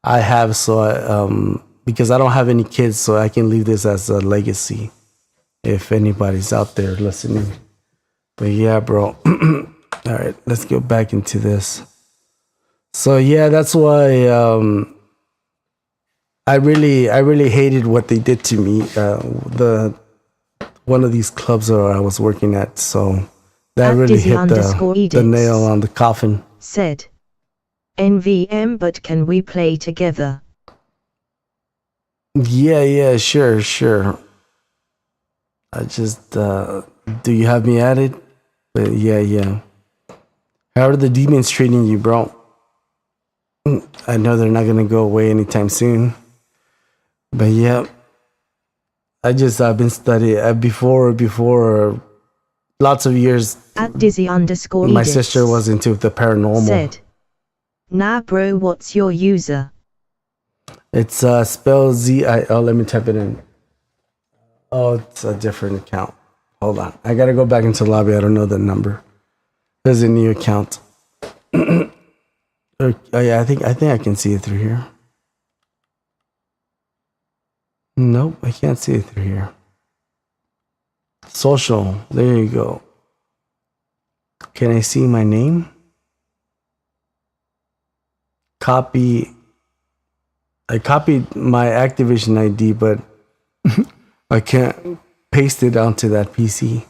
I have. So because I don't have any kids, so I can leave this as a legacy if anybody's out there listening. But yeah, bro. All right, let's go back into this. So yeah, that's why I really hated what they did to me. One of these clubs that I was working at, so that really hit the nail on the coffin. Said, NVM, but can we play together? Yeah, sure. I just do you have me at it? But yeah. How are the demons treating you, bro? I know they're not gonna go away anytime soon. But yeah, I've been studying before lots of years. At Dizzy_Edits. My sister was into the paranormal. Said, nah, bro, what's your user? It's spelled ZIL. Let me type it in. Oh, it's a different account. Hold on, I gotta go back into the lobby. I don't know the number. There's a new account. Oh yeah, I think I can see it through here. Nope, I can't see it through here. Social, there you go. Can I see my name? Copy. I copied my Activision ID, but I can't paste it onto that PC.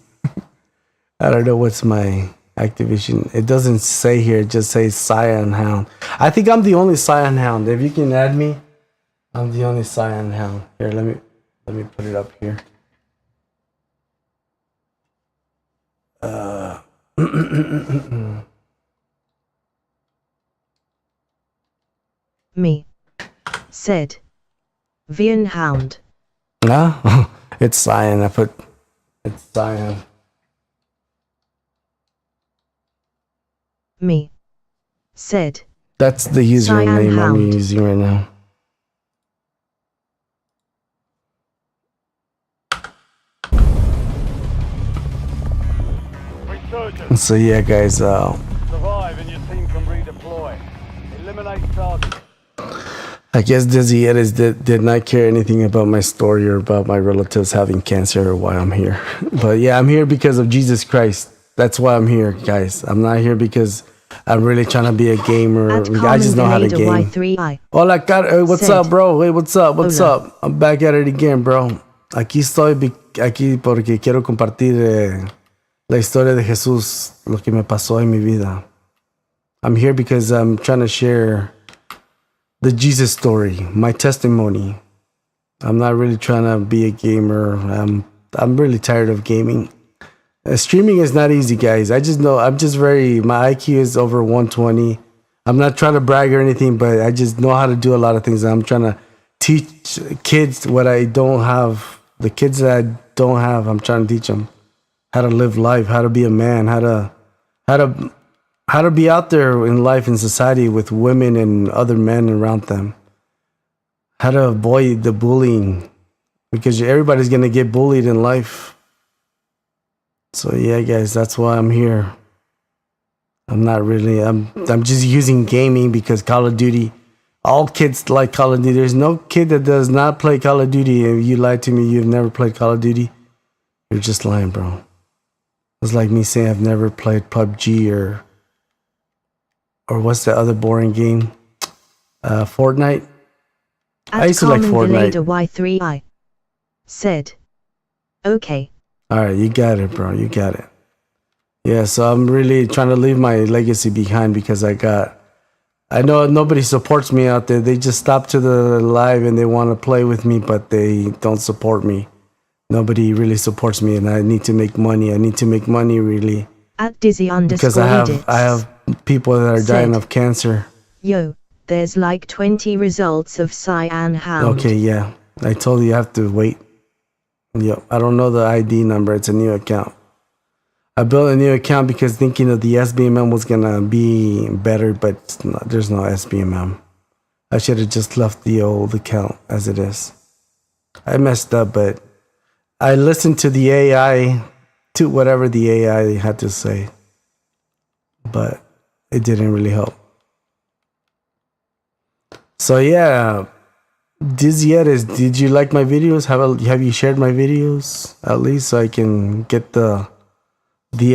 I don't know what's my Activision. It doesn't say here, it just says Cyan Hound. I think I'm the only Cyan Hound. If you can add me, I'm the only Cyan Hound. Here, let me put it up here. Me. Said, Vian Hound. No, it's Cyan. It's Cyan. Me. Said. That's the username I'm using right now. Resurgence. So yeah, guys. Survive and your team can redeploy. Eliminate targets. I guess Dizzy Edits did not care anything about my story or about my relatives having cancer or why I'm here. But yeah, I'm here because of Jesus Christ. That's why I'm here, guys. I'm not here because I'm really trying to be a gamer. I just know how to game. Hola, hey, what's up, bro? Hey, what's up? I'm back at it again, bro. Aquí estoy aquí porque quiero compartir la historia de Jesús, lo que me pasó en mi vida. I'm here because I'm trying to share the Jesus story, my testimony. I'm not really trying to be a gamer. I'm really tired of gaming. Streaming is not easy, guys. I just know my IQ is over 120. I'm not trying to brag or anything, but I just know how to do a lot of things. I'm trying to teach kids what I don't have. The kids that I don't have, I'm trying to teach them how to live life, how to be a man, how to be out there in life in society with women and other men around them. How to avoid the bullying, because everybody's gonna get bullied in life. So yeah, guys, that's why I'm here. I'm just using gaming because Call of Duty, all kids like Call of Duty. There's no kid that does not play Call of Duty. If you lied to me, you've never played Call of Duty, you're just lying, bro. It's like me saying I've never played PUBG or what's the other boring game? Fortnite. I used to like Fortnite. Y3I said, okay. Alright, you got it, bro. You got it. Yeah, so I'm really trying to leave my legacy behind because I know nobody supports me out there. They just stop to the live and they want to play with me, but they don't support me. Nobody really supports me, and I need to make money. I need to make money, really. At Dizzy because I have people that are dying of cancer. Yo, there's like 20 results of Cyan Hound. Okay, yeah. I told you have to wait. Yep, I don't know the ID number. It's a new account. I built a new account because thinking that the SBMM was gonna be better, but there's no SBMM. I should have just left the old account as it is. I messed up, but I listened to the AI, to whatever the AI had to say, but it didn't really help. So yeah, did you like my videos? Have you shared my videos at least, so I can get the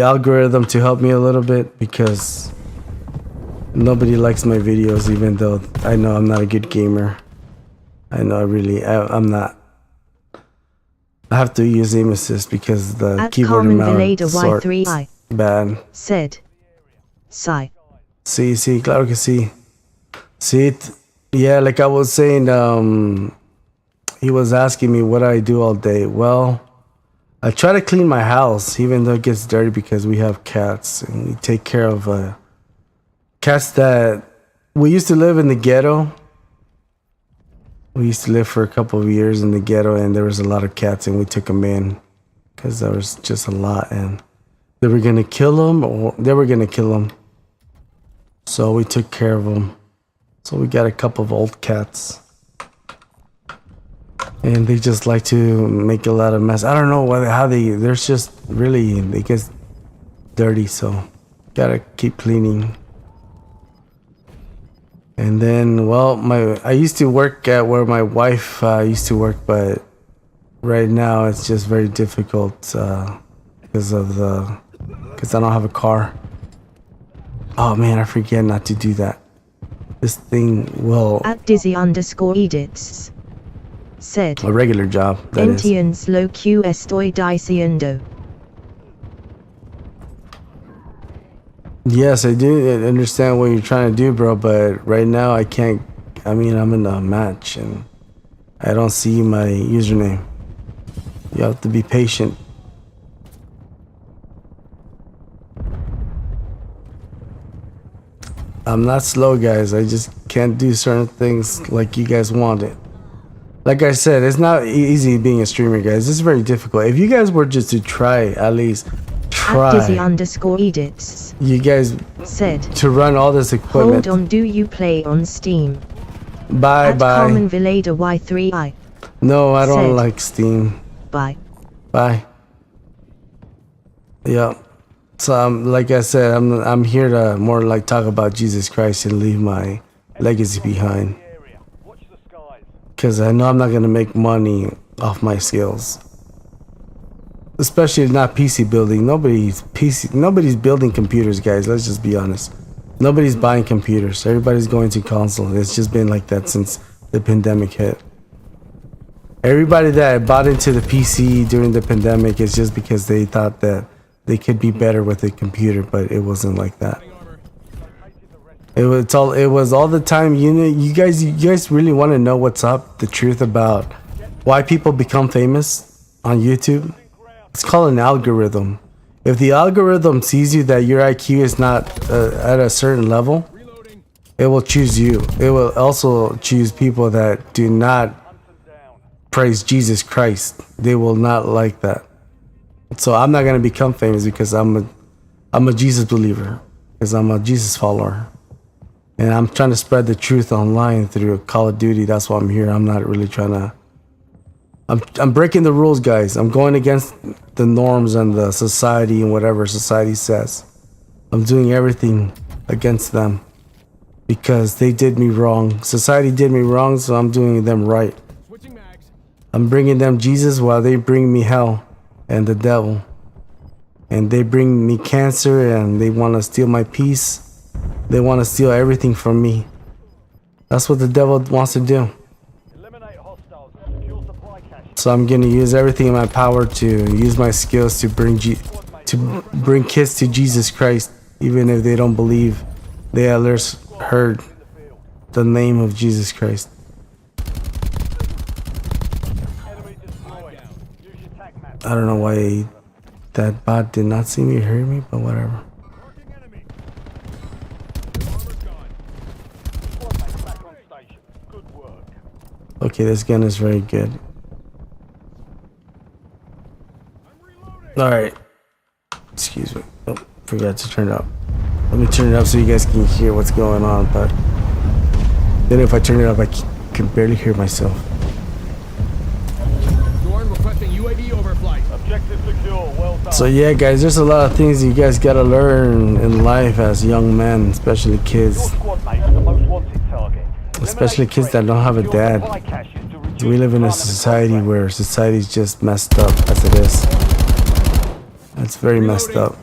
algorithm to help me a little bit, because nobody likes my videos, even though I know I'm not a good gamer. I know I'm not. I have to use aim assist because the keyboard and mouse sorts bad. Said, sigh. Sí, claro que sí. See, yeah, like I was saying, he was asking me what I do all day. Well, I try to clean my house, even though it gets dirty, because we have cats and we take care of cats that we used to live in the ghetto. We used to live for a couple of years in the ghetto, and there was a lot of cats, and we took them in because there was just a lot, and they were gonna kill them, so we took care of them. So we got a couple of old cats, and they just like to make a lot of mess. I don't know they're just really, they get dirty, so gotta keep cleaning. And then, well, I used to work at where my wife used to work, but right now it's just very difficult because I don't have a car. Oh man, I forget not to do that. This thing will... At Dizzy_edits said, a regular job, that is. Entians lo que estoy diciendo. Yes, I do understand what you're trying to do, bro, but right now I can't. I mean, I'm in a match and I don't see my username. You have to be patient. I'm not slow, guys. I just can't do certain things like you guys want it. Like I said, it's not easy being a streamer, guys. It's very difficult. If you guys were just to try, at least try. Dizzy_edits. You guys said to run all this equipment. Hold on, do you play on Steam? Bye. Common Villader Y3I. No, I don't like Steam. Bye. Yeah. So like I said, I'm here to more like talk about Jesus Christ and leave my legacy behind. Because I know I'm not gonna make money off my skills. Especially not PC building. Nobody's building computers, guys. Let's just be honest. Nobody's buying computers. Everybody's going to console. It's just been like that since the pandemic hit. Everybody that bought into the PC during the pandemic is just because they thought that they could be better with a computer, but it wasn't like that. It was all the time. You know, you guys really want to know what's up, the truth about why people become famous on YouTube? It's called an algorithm. If the algorithm sees you that your IQ is not at a certain level, it will choose you. It will also choose people that do not praise Jesus Christ. They will not like that. So I'm not gonna become famous because I'm a Jesus believer, because I'm a Jesus follower, and I'm trying to spread the truth online through Call of Duty. That's why I'm here. I'm not really trying to. I'm breaking the rules, guys. I'm going against the norms and the society and whatever society says. I'm doing everything against them because they did me wrong. Society did me wrong, so I'm doing them right. I'm bringing them Jesus while they bring me hell and the devil. And they bring me cancer and they want to steal my peace. They want to steal everything from me. That's what the devil wants to do. So I'm gonna use everything in my power to use my skills to bring kids to Jesus Christ, even if they don't believe they at least heard the name of Jesus Christ. I don't know why that bot did not see me or hear me, but whatever. Okay, this gun is very good. Alright. Excuse me. Oh, forgot to turn it up. Let me turn it up so you guys can hear what's going on, but then if I turn it up, I can barely hear myself. So yeah, guys, there's a lot of things you guys gotta learn in life as young men, especially kids. Especially kids that don't have a dad. We live in a society where society's just messed up as it is. It's very messed up.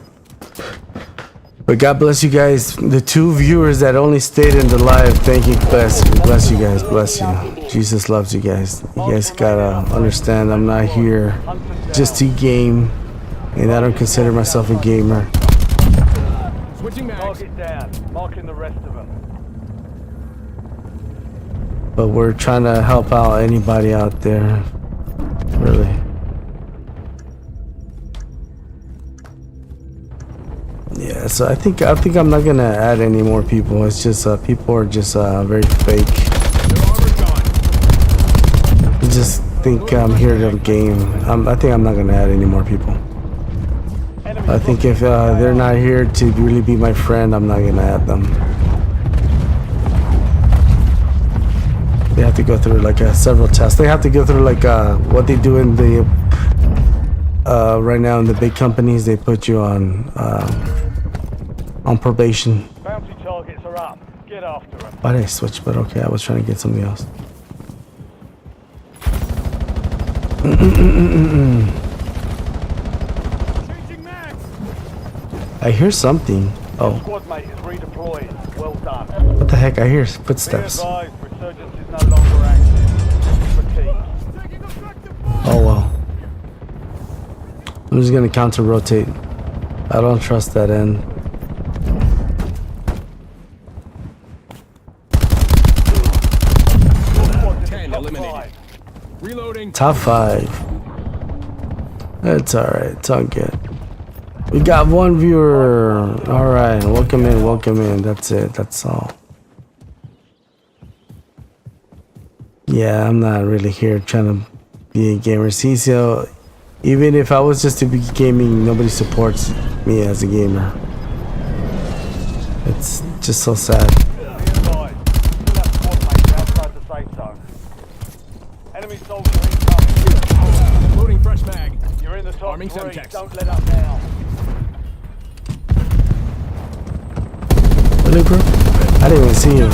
But God bless you guys. The 2 viewers that only stayed in the live, thank you. Bless you guys. Bless you. Jesus loves you guys. You guys gotta understand I'm not here just to game. And I don't consider myself a gamer. Target down. Marking the rest of them. But we're trying to help out anybody out there. Really. Yeah, so I think I'm not gonna add any more people. It's just people are just very fake. They just think I'm here to game. I think I'm not gonna add any more people. I think if they're not here to really be my friend, I'm not gonna add them. They have to go through like several tests. They have to go through like what they do in the right now in the big companies. They put you on probation. Bounty targets are up. Get after them. Why did I switch? But okay, I was trying to get something else. I hear something. Oh. Squad mate is redeployed. Well done. What the heck? I hear footsteps. Resurgence is no longer active. Fatigue. Oh well. I'm just gonna counter rotate. I don't trust that end. Reloading. Top 5. It's alright. It's all good. We got 1 viewer. Alright. Welcome in. Welcome in. That's it. That's all. Yeah, I'm not really here trying to be a gamer. See, so even if I was just to be gaming, nobody supports me as a gamer. It's just so sad. Enemy soldier incoming. Loading fresh mag. You're in the top 3. Don't let up now. Really, bro? I didn't even see you.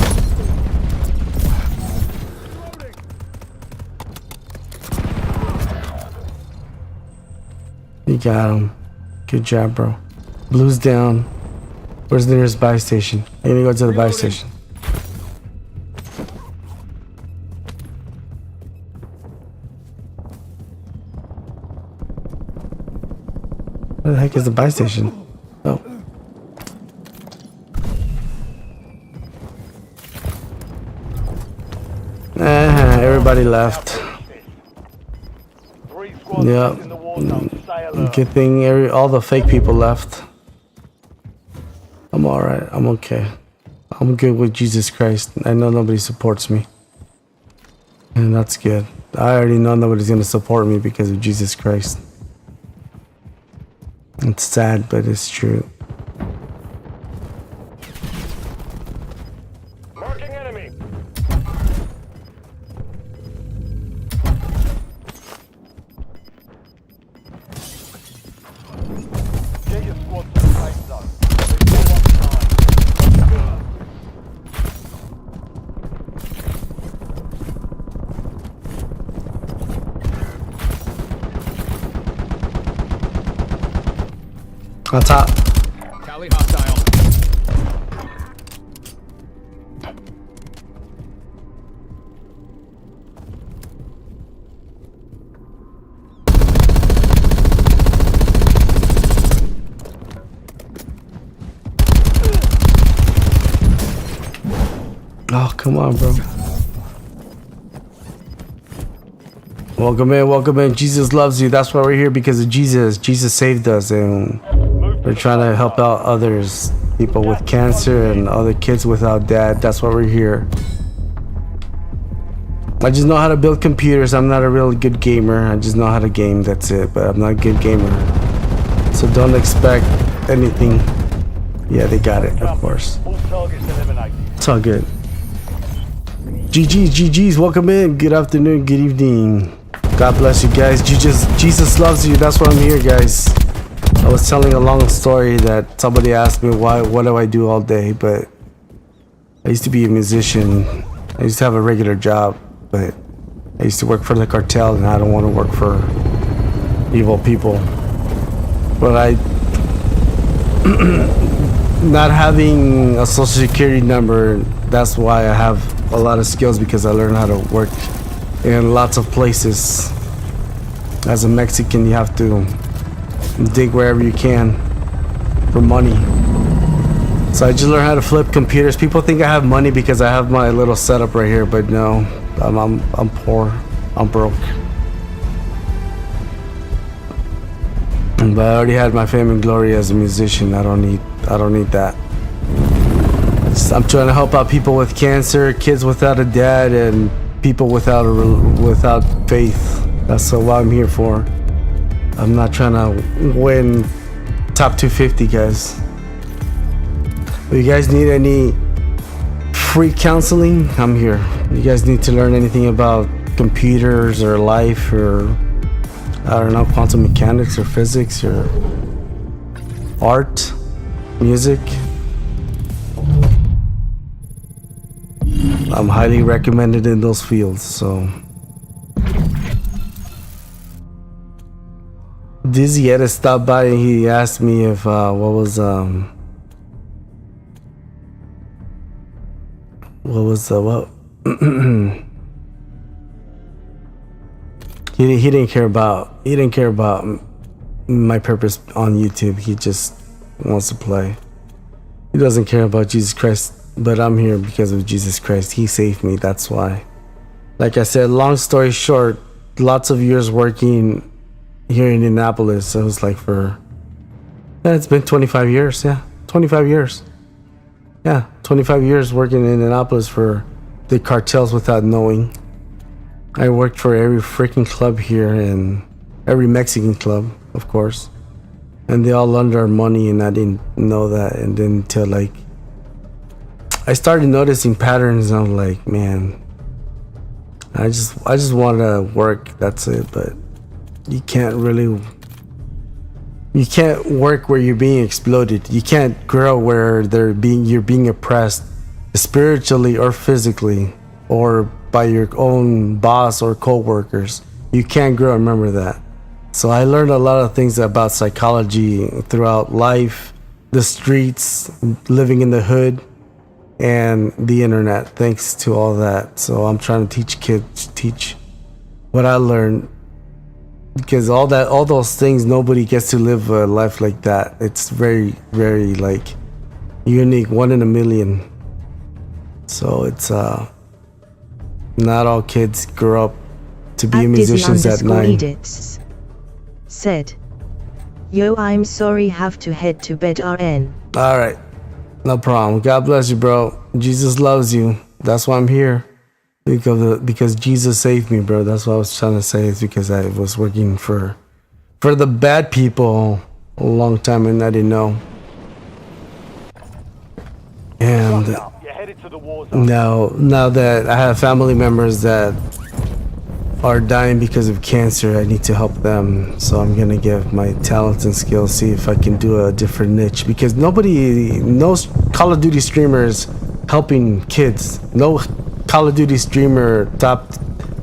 You got him. Good job, bro. Blue's down. Where's the nearest buy station? I'm gonna go to the buy station. Where the heck is the buy station? Oh. Everybody left. Yep. Good thing all the fake people left. I'm alright. I'm okay. I'm good with Jesus Christ. I know nobody supports me. And that's good. I already know nobody's gonna support me because of Jesus Christ. It's sad, but it's true. Marking enemy. Get your squad to the safe zone. There's no time. On top. Cali hostile. Oh, come on, bro. Welcome in, welcome in. Jesus loves you. That's why we're here, because of Jesus. Jesus saved us, and we're trying to help out others, people with cancer and other kids without dad. That's why we're here. I just know how to build computers. I'm not a real good gamer. I just know how to game, that's it. But I'm not a good gamer. So don't expect anything. Yeah, they got it, of course. All targets eliminated. It's all good. GG's, welcome in. Good afternoon, good evening. God bless you guys. Jesus loves you. That's why I'm here, guys. I was telling a long story that somebody asked me what do I do all day, but I used to be a musician. I used to have a regular job, but I used to work for the cartel, and I don't want to work for evil people. But not having a social security number, that's why I have a lot of skills, because I learned how to work in lots of places. As a Mexican, you have to dig wherever you can for money. So I just learned how to flip computers. People think I have money because I have my little setup right here, but no, I'm poor. I'm broke. But I already had my fame and glory as a musician. I don't need that. I'm trying to help out people with cancer, kids without a dad, and people without faith. That's what I'm here for. I'm not trying to win top 250, guys. If you guys need any free counseling, I'm here. You guys need to learn anything about computers or life, or I don't know, quantum mechanics or physics or art, music, I'm highly recommended in those fields. So Dizzy had to stop by, and he asked me if he didn't care about my purpose on YouTube. He just wants to play. He doesn't care about Jesus Christ, but I'm here because of Jesus Christ. He saved me, that's why. Like I said, long story short, lots of years working here in Indianapolis. It was like it's been 25 years. Yeah, 25 years. Yeah, 25 years working in Indianapolis for the cartels without knowing. I worked for every freaking club here, and every Mexican club, of course. And they all launder our money, and I didn't know that. And then until like I started noticing patterns, and I'm like, man, I just want to work, that's it. But you can't work where you're being exploited. You can't grow where you're being oppressed, spiritually or physically, or by your own boss or co-workers. You can't grow, remember that. So I learned a lot of things about psychology throughout life, the streets, living in the hood, and the internet, thanks to all that. So I'm trying to teach what I learned, because all those things, nobody gets to live a life like that. It's very, very like unique, 1 in a million. So it's Not all kids grow up to be At musicians at 9. Edits said, "Yo, I'm sorry, have to head to bed. RN." All right, no problem. God bless you, bro. Jesus loves you. That's why I'm here. Because Jesus saved me, bro. That's what I was trying to say. Is because I was working for the bad people a long time and I didn't know. And now that I have family members that are dying because of cancer, I need to help them. So I'm gonna give my talents and skills, see if I can do a different niche, because nobody knows Call of Duty streamers helping kids. No Call of Duty streamer, top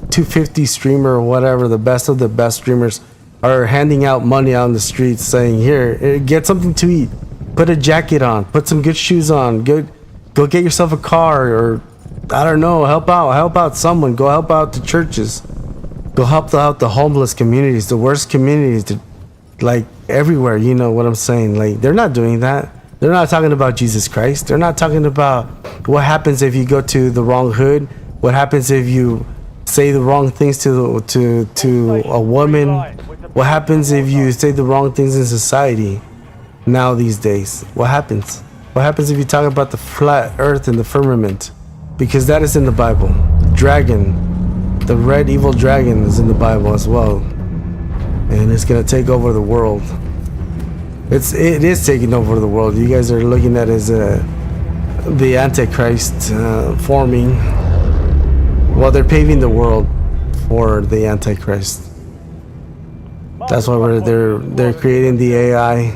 250 streamer or whatever, the best of the best streamers are handing out money out on the streets saying, here, get something to eat, put a jacket on, put some good shoes on, go get yourself a car, or I don't know, help out someone, go help out the churches, go help out the homeless communities, the worst communities, like everywhere. You know what I'm saying? Like, they're not doing that. They're not talking about Jesus Christ. They're not talking about what happens if you go to the wrong hood, what happens if you say the wrong things to a woman, what happens if you say the wrong things in society now these days. What happens if you talk about the flat earth and the firmament? Because that is in the Bible. Dragon, the red evil dragon, is in the Bible as well, and it's gonna take over the world. It is taking over the world. You guys are looking at it as the Antichrist forming. Well, they're paving the world for the Antichrist. That's why they're creating the AI.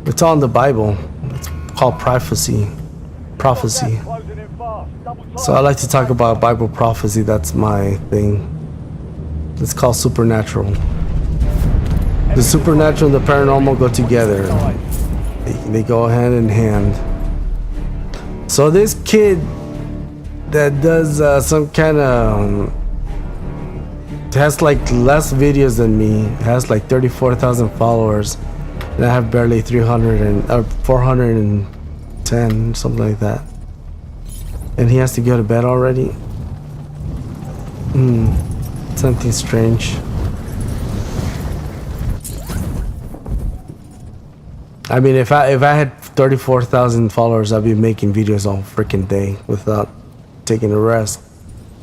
It's all in the Bible. It's called prophecy. So I like to talk about Bible prophecy. That's my thing. It's called supernatural. The supernatural and the paranormal go together. They go hand in hand. So this kid that does some kind of has like less videos than me, has like 34,000 followers, and I have barely 410, something like that. And he has to go to bed already. Something strange. I mean, if I had 34,000 followers, I'd be making videos all freaking day without taking a rest.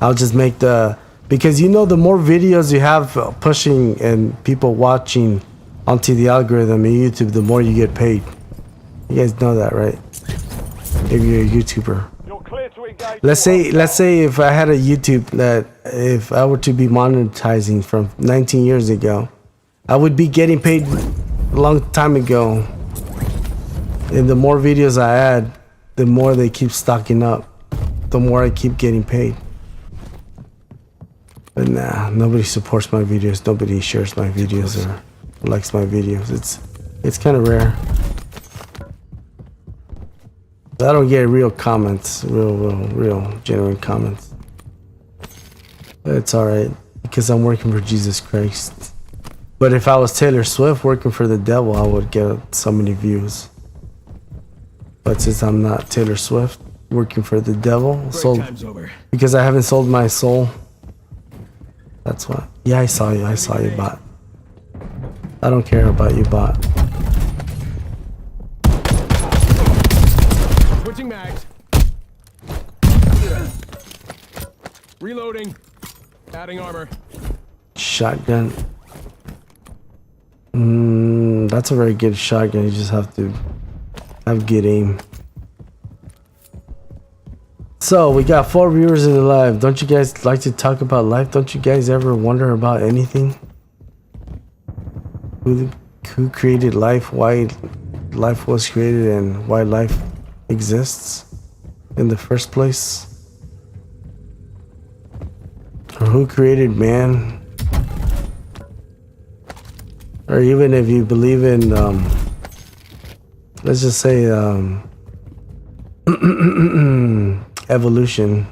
I'll just make because you know, the more videos you have pushing and people watching onto the algorithm in YouTube, the more you get paid. You guys know that, right? If you're a YouTuber. Let's say if I had a YouTube that if I were to be monetizing from 19 years ago, I would be getting paid a long time ago. And the more videos I add, the more they keep stocking up, the more I keep getting paid. But nah, nobody supports my videos, nobody shares my videos or likes my videos. It's kind of rare. I don't get real comments, real genuine comments. But it's alright, because I'm working for Jesus Christ. But if I was Taylor Swift working for the devil, I would get so many views. But since I'm not Taylor Swift working for the devil, because I haven't sold my soul. That's why. Yeah, I saw you, bot. I don't care about you, bot. Switching mags. Reloading. Adding armor. Shotgun. That's a very good shotgun. You just have to have good aim. So we got 4 viewers in the live. Don't you guys like to talk about life? Don't you guys ever wonder about anything? Who created life? Why life was created and why life exists in the first place? Or who created man? Or even if you believe in let's just say evolution,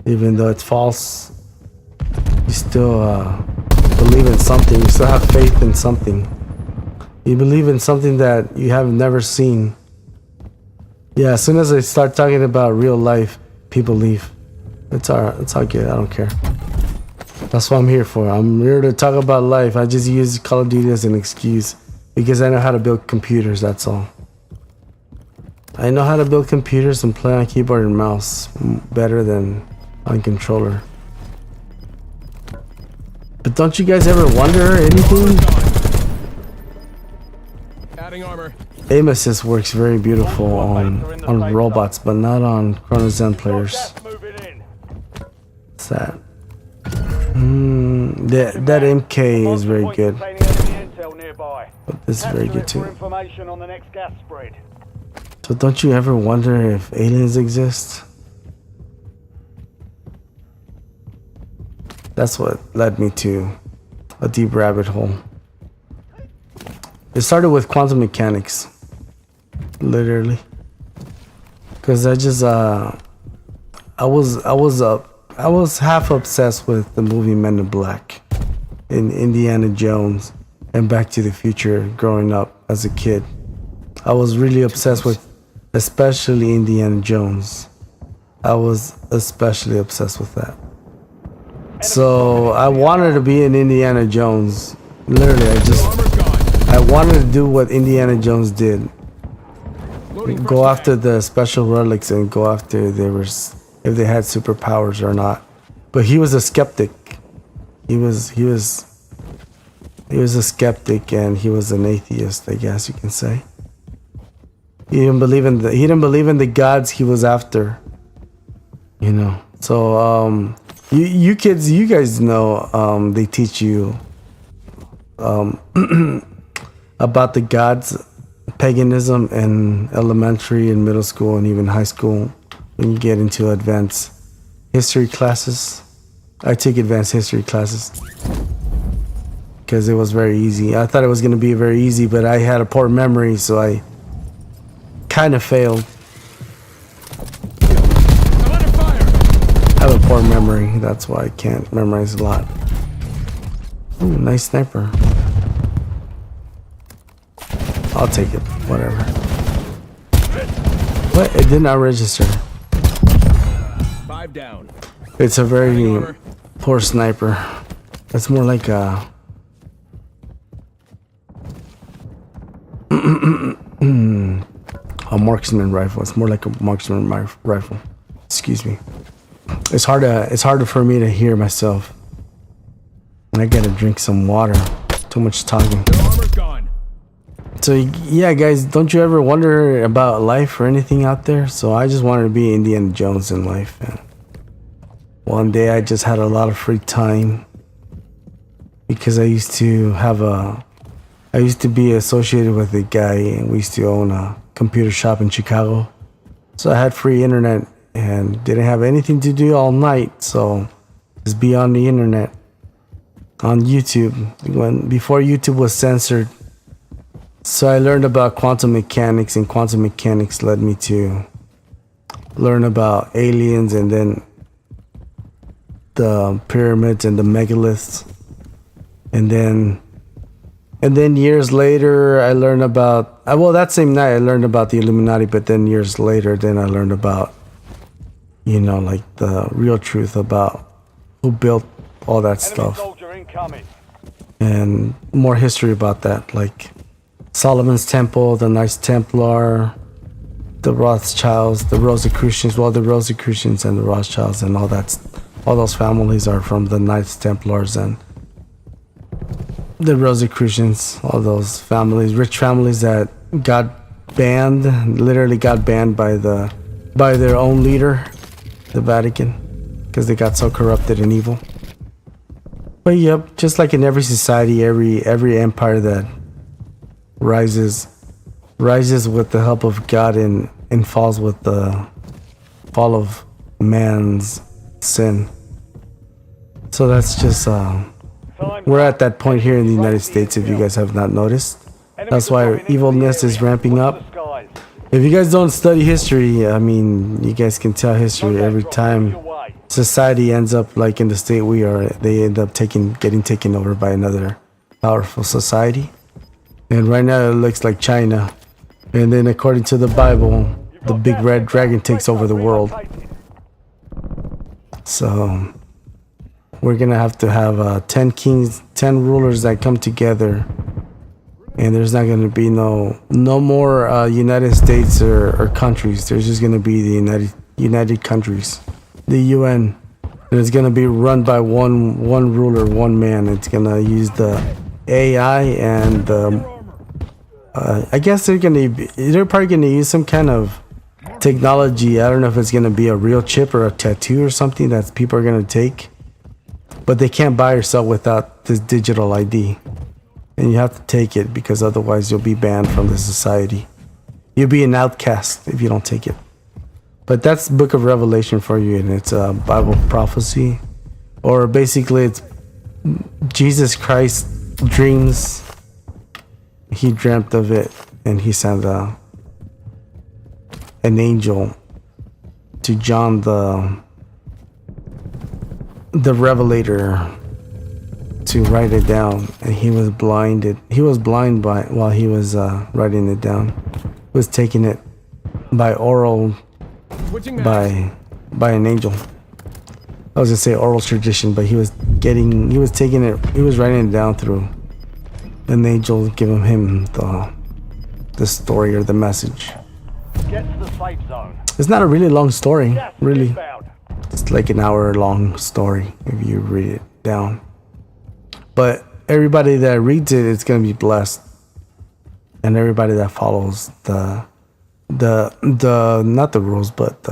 even though it's false, you still believe in something. You still have faith in something. You believe in something that you have never seen. Yeah, as soon as I start talking about real life, people leave. It's all good. I don't care. That's what I'm here for. I'm here to talk about life. I just use Call of Duty as an excuse because I know how to build computers. That's all. I know how to build computers and play on keyboard and mouse better than on controller. But don't you guys ever wonder anything? Adding armor. Aim assist works very beautiful on robots, but not on Chronozen players. What's that? That MK is very good. But this is very good too. So don't you ever wonder if aliens exist? That's what led me to a deep rabbit hole. It started with quantum mechanics, literally, because I was half obsessed with the movie Men in Black, in Indiana Jones, and Back to the Future. Growing up as a kid, I was really obsessed with, especially Indiana Jones. I was especially obsessed with that. So I wanted to be in Indiana Jones. Literally, I wanted to do what Indiana Jones did. Go after the special relics and go after if they had superpowers or not. But he was a skeptic. He was a skeptic and he was an atheist, I guess you can say. He didn't believe in the gods he was after. You know. So you kids, you guys know they teach you about the gods, paganism in elementary and middle school and even high school when you get into advanced history classes. I took advanced history classes because it was very easy. I thought it was going to be very easy, but I had a poor memory, so I kind of failed. I have a poor memory, that's why I can't memorize a lot. Ooh, nice sniper. I'll take it, whatever. What? It did not register. 5 down. It's a very poor sniper. It's more like a marksman rifle. It's more like a marksman rifle. Excuse me. It's harder for me to hear myself. And I gotta drink some water. Too much talking. So yeah, guys, don't you ever wonder about life or anything out there? So I just wanted to be Indiana Jones in life. And one day I just had a lot of free time because I used to be associated with a guy and we used to own a computer shop in Chicago. So I had free internet and didn't have anything to do all night. So just be on the internet, on YouTube, before YouTube was censored. So I learned about quantum mechanics, and quantum mechanics led me to learn about aliens and then the pyramids and the megaliths. And then years later I learned about, that same night I learned about the Illuminati, but then years later then I learned about, like the real truth about who built all that stuff. And more history about that, like Solomon's Temple, the Knights Templar, the Rothschilds, the Rosicrucians. Well, the Rosicrucians and the Rothschilds and all those families are from the Knights Templars and the Rosicrucians. All those families, rich families that got banned, literally got banned by their own leader, the Vatican, because they got so corrupted and evil. But yep, just like in every society, every empire that rises with the help of God and falls with the fall of man's sin. So that's just we're at that point here in the United States, if you guys have not noticed. That's why evilness is ramping up. If you guys don't study history, I mean, you guys can tell history every time society ends up like in the state we are, they end up getting taken over by another powerful society. And right now it looks like China. And then according to the Bible, the big red dragon takes over the world. So we're gonna have to have 10 kings, 10 rulers that come together, and there's not gonna be no more United States or countries. There's just gonna be the United Countries, the UN, and it's gonna be run by one ruler, one man. It's gonna use the AI and I guess they're probably gonna use some kind of technology. I don't know if it's gonna be a real chip or a tattoo or something that people are gonna take, but they can't buy or sell without this digital ID, and you have to take it because otherwise you'll be banned from the society. You'll be an outcast if you don't take it. But that's Book of Revelation for you, and it's a Bible prophecy, or basically it's Jesus Christ's dreams. He dreamt of it, and he sent an angel to John the Revelator to write it down, and he was blinded. He was blind while he was writing it down. He was taking it by oral, by an angel. I was gonna say oral tradition, but he was writing it down through an angel giving him the story or the message. Get to the safe zone. It's not a really long story, Yes, really. inbound. It's like an hour-long story if you read it down. But everybody that reads it, it's gonna be blessed, and everybody that follows the not the rules, but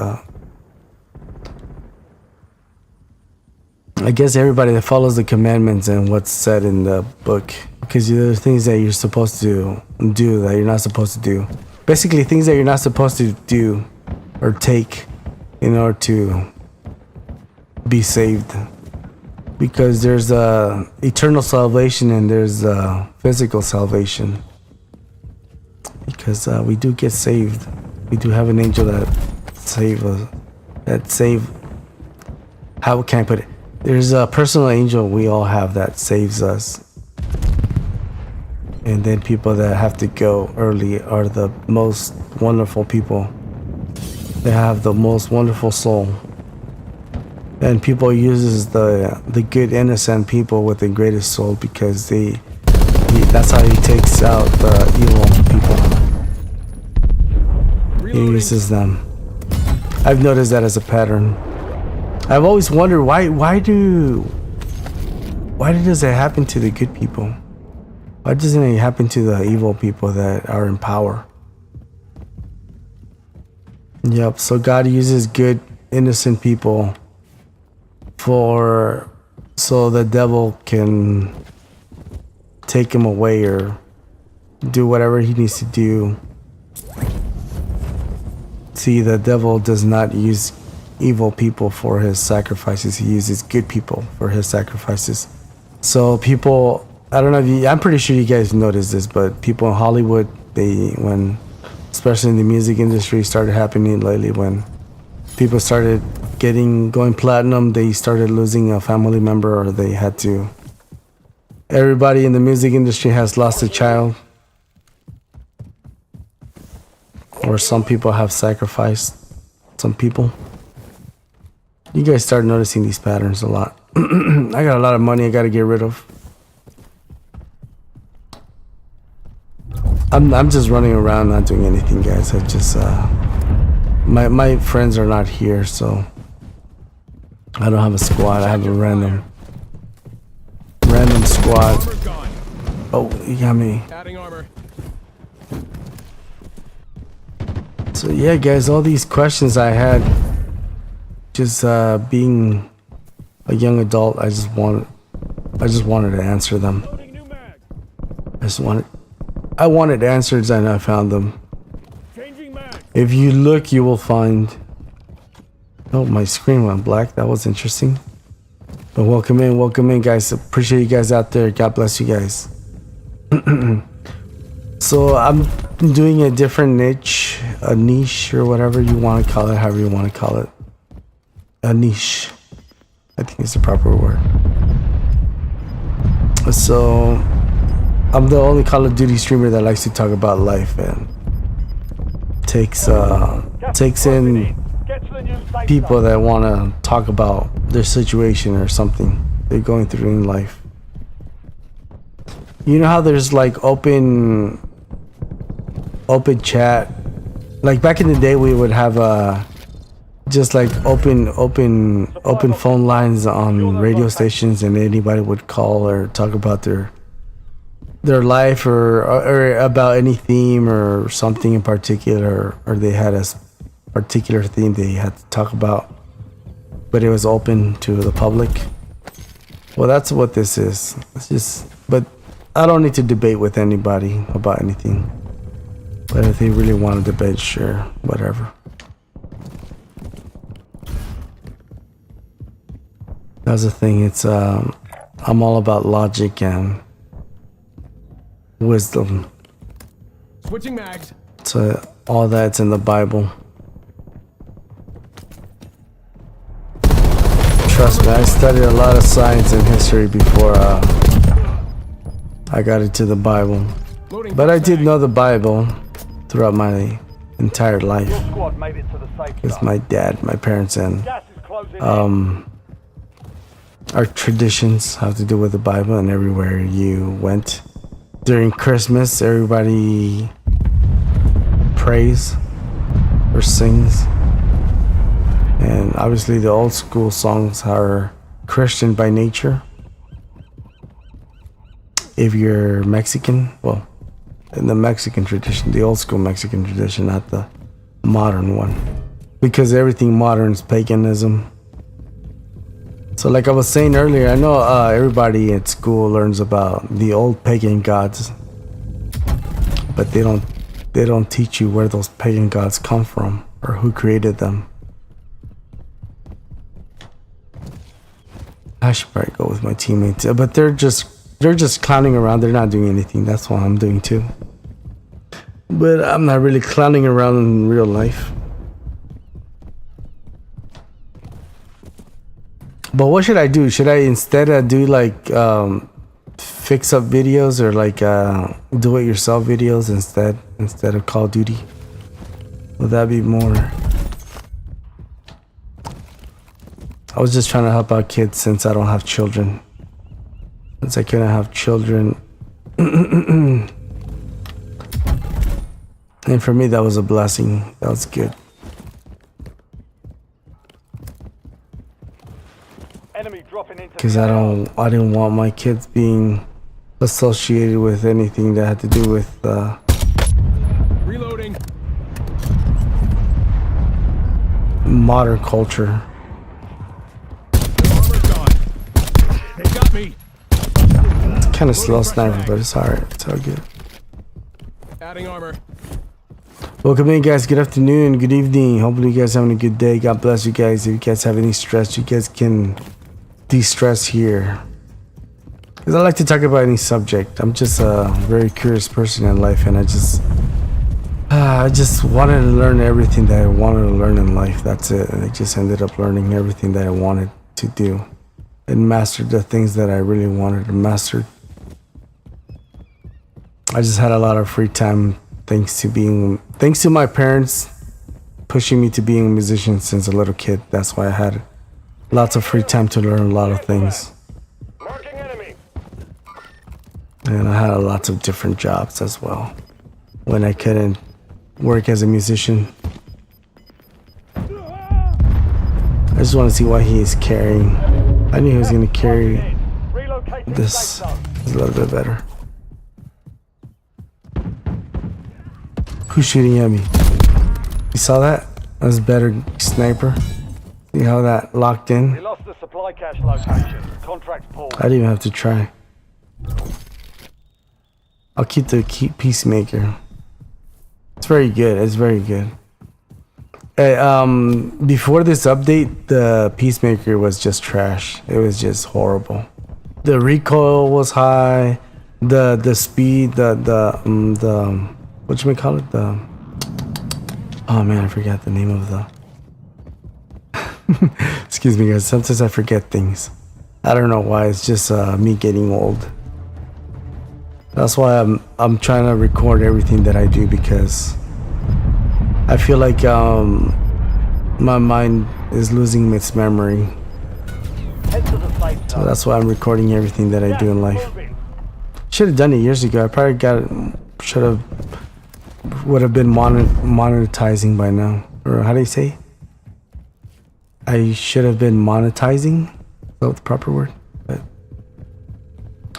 I guess everybody that follows the commandments and what's said in the book, because there are things that you're supposed to do that you're not supposed to do. Basically, things that you're not supposed to do or take in order to be saved. Because there's eternal salvation and there's physical salvation. Because we do get saved. We do have an angel that save us. How can I put it? There's a personal angel we all have that saves us. And then people that have to go early are the most wonderful people. They have the most wonderful soul. And people uses the good innocent people with the greatest soul because that's how he takes out the evil people. He uses them. I've noticed that as a pattern. I've always wondered why does it happen to the good people? Why doesn't it happen to the evil people that are in power? Yep, so God uses good, innocent people so the devil can take him away or do whatever he needs to do. See, the devil does not use evil people for his sacrifices. He uses good people for his sacrifices. So people, I don't know I'm pretty sure you guys noticed this, but people in Hollywood, especially in the music industry, started happening lately when people started going platinum, they started losing a family member, or they had to. Everybody in the music industry has lost a child, or some people have sacrificed some people. You guys start noticing these patterns a lot. I got a lot of money I gotta get rid of. I'm just running around not doing anything, guys. I just my friends are not here, so I don't have a squad. I have a random squad. Oh, you got me. Adding armor. So yeah, guys, all these questions I had, just being a young adult, I just wanted to answer them. I wanted answers, and I found them. If you look, you will find. Oh, my screen went black. That was interesting. But welcome in, guys. Appreciate you guys out there. God bless you guys. So I'm doing a different niche, a niche, or whatever you want to call it, however you want to call it. A niche, I think is the proper word. So I'm the only Call of Duty streamer that likes to talk about life and takes in people that want to talk about their situation or something they're going through in life. You know how there's like open chat, like back in the day we would have just like open phone lines on radio stations, and anybody would call or talk about their life or about any theme or something in particular, or they had a particular theme they had to talk about, but it was open to the public. Well, that's what this is. It's just, but I don't need to debate with anybody about anything. But if they really want to debate, sure, whatever. That's the thing. It's I'm all about logic and wisdom. Switching mags. So all that's in the Bible. Trust me, I studied a lot of science and history before I got into the Bible. But I did know the Bible throughout my entire life. Your squad made it to the safe With zone. my dad, my parents, and Gas is closing in. our traditions have to do with the Bible, and everywhere you went. During Christmas, everybody prays or sings. And obviously the old school songs are Christian by nature. If you're Mexican, well, in the Mexican tradition, the old school Mexican tradition, not the modern one. Because everything modern is paganism. So like I was saying earlier, I know everybody at school learns about the old pagan gods, but they don't teach you where those pagan gods come from or who created them. I should probably go with my teammates, but they're just clowning around. They're not doing anything. That's what I'm doing too. But I'm not really clowning around in real life. But what should I do? Should I instead do like fix up videos or like do it yourself videos instead of Call of Duty? Would that be more? I was just trying to help out kids since I don't have children. Since I couldn't have children. And for me that was a blessing. That was good. Enemy dropping into Because the I didn't want my kids being associated with anything that had to do with Reloading. modern culture. Armor's gone. They got me. It's kind of slow sniper, but it's alright. It's all good. Adding armor. Welcome in, guys. Good afternoon, good evening. Hopefully you guys having a good day. God bless you guys. If you guys have any stress, you guys can de-stress here. Because I like to talk about any subject. I'm just a very curious person in life, and I just wanted to learn everything that I wanted to learn in life. That's it. And I just ended up learning everything that I wanted to do and mastered the things that I really wanted to master. I just had a lot of free time thanks to my parents pushing me to being a musician since a little kid. That's why I had lots of free time to learn a lot of things. marking enemy. And I had lots of different jobs as well when I couldn't work as a musician. I just want to see what he is carrying. I knew he was going to carry Relocating this. safe zone. It's a little bit better. Who's shooting at me? You saw that? That was better, sniper. See how that locked We in? lost the supply cache location. Contract pulled. I didn't even have to try. I'll keep the peacemaker. It's very good. It's very good. Before this update, the peacemaker was just trash. It was just horrible. The recoil was high. The speed. The whatchamacallit? Oh man, I forgot the name of the. Excuse me, guys. Sometimes I forget things. I don't know why. It's just me getting old. That's why I'm trying to record everything that I do, because I feel like my mind is losing its memory. safe So zone. that's why I'm recording everything that I Gas do in is life. moving. Should have done it years ago. I probably would have been monetizing by now. Or how do you say? I should have been monetizing. Is that the proper word? But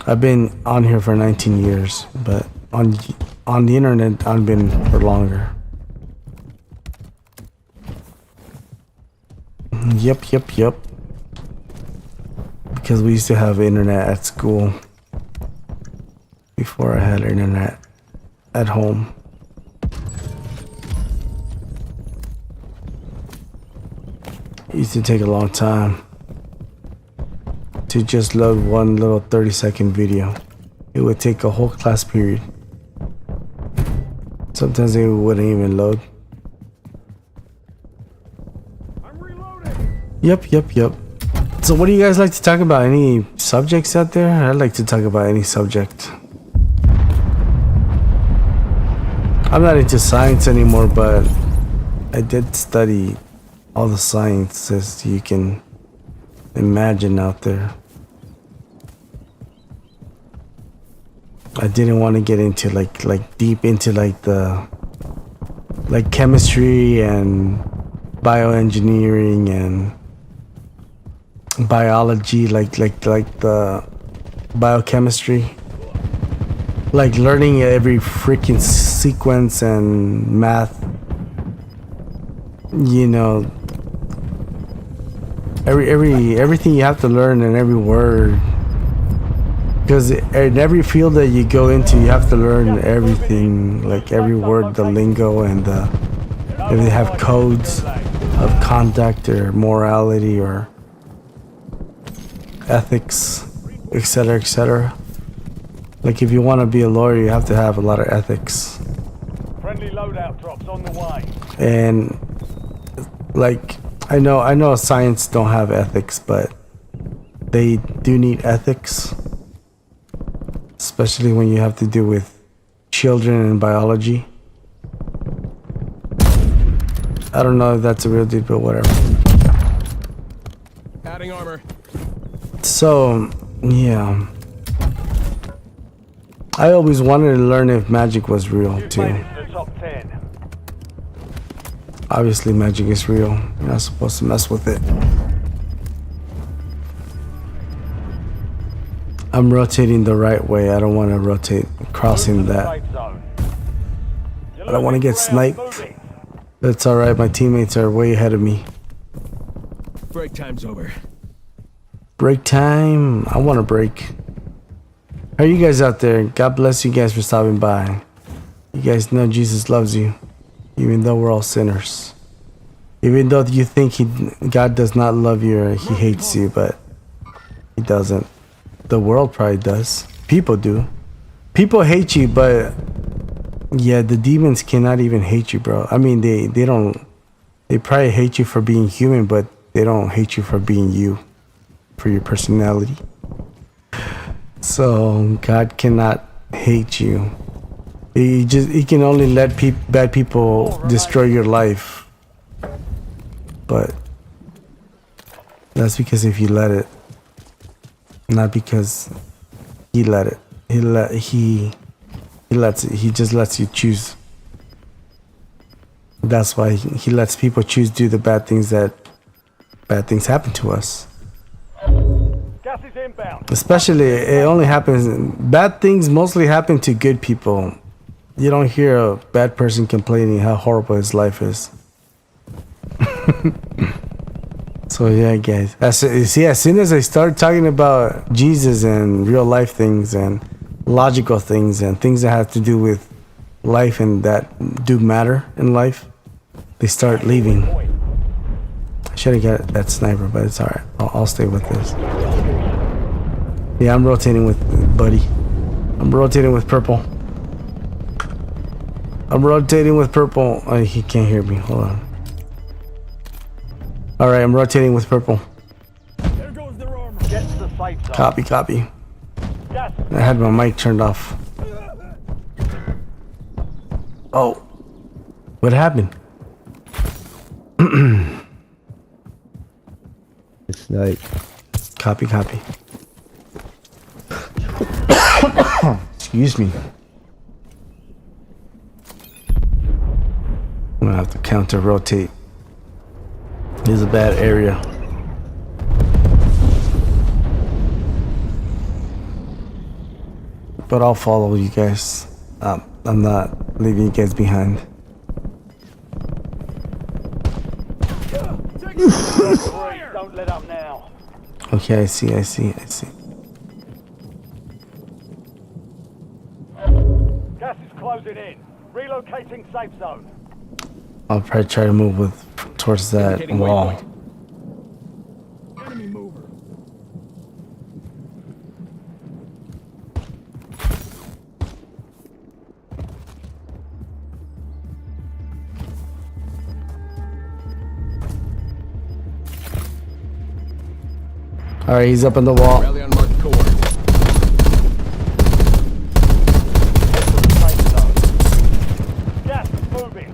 I've been on here for 19 years, but on the internet I've been for longer. Yep. Because we used to have internet at school before I had internet at home. It used to take a long time to just load one little 30-second video. It would take a whole class period. Sometimes it wouldn't even load. I'm reloading. Yep. So what do you guys like to talk about? Any subjects out there? I'd like to talk about any subject. I'm not into science anymore, but I did study all the sciences you can imagine out there. I didn't want to get into like deep into like chemistry and bioengineering and biology, like the biochemistry, like learning every freaking sequence and math, you know, everything you have to learn and every word, because in every field that you go into you have to learn everything, like every word, the lingo, and if they have codes of conduct or morality or ethics, etc. Like if you want to be a lawyer, you have to have a lot of ethics. Friendly loadout drops on the way. And like I know science don't have ethics, but they do need ethics, especially when you have to do with children and biology. I don't know if that's a real deal, but whatever. Adding armor. So, yeah. I always wanted to learn if magic was real, You've too. made it to the top 10. Obviously, magic is real. You're not supposed to mess with it. I'm rotating the right way. I don't want to rotate crossing Move to the that. safe zone. You're I don't want to losing get ground. sniped. Moving. That's alright. My teammates are way ahead of me. Break time's over. Break time. I want to break. How are you guys out there? God bless you guys for stopping by. You guys know Jesus loves you, even though we're all sinners. Even though you think God does not love you or he hates you, but he doesn't. The world probably does. People do. People hate you, but yeah, the demons cannot even hate you, bro. I mean, they don't. They probably hate you for being human, but they don't hate you for being you, for your personality. So God cannot hate you. He can only let bad people destroy your life. But that's because if you let it, not because he let it. He lets it. He just lets you choose. That's why he lets people choose to do the bad things happen to us. Gas is inbound. Especially, it only happens. Bad things mostly happen to good people. You don't hear a bad person complaining how horrible his life is. So yeah, guys. As soon as I start talking about Jesus and real life things and logical things and things that have to do with life and that do matter in life, they start leaving. I should have got that sniper, but it's alright. I'll stay with this. Yeah, I'm rotating with buddy. I'm rotating with purple. Oh, he can't hear me. Hold on. Alright, I'm rotating with purple. There goes their armor. Get to the safe zone. Copy. Gas. I had my mic turned off. Oh. What happened? It's like Copy. Excuse me. I'm gonna have to counter rotate. This is a bad area. But I'll follow you guys. I'm not leaving you guys behind. Don't let up now. Okay, I see. Gas is closing in. Relocating safe zone. I'll probably try to move towards that Indicating wall. waypoint. Enemy mover. Alright, he's up on the wall. Rally on marked coordinates. Safe zone. Gas is moving.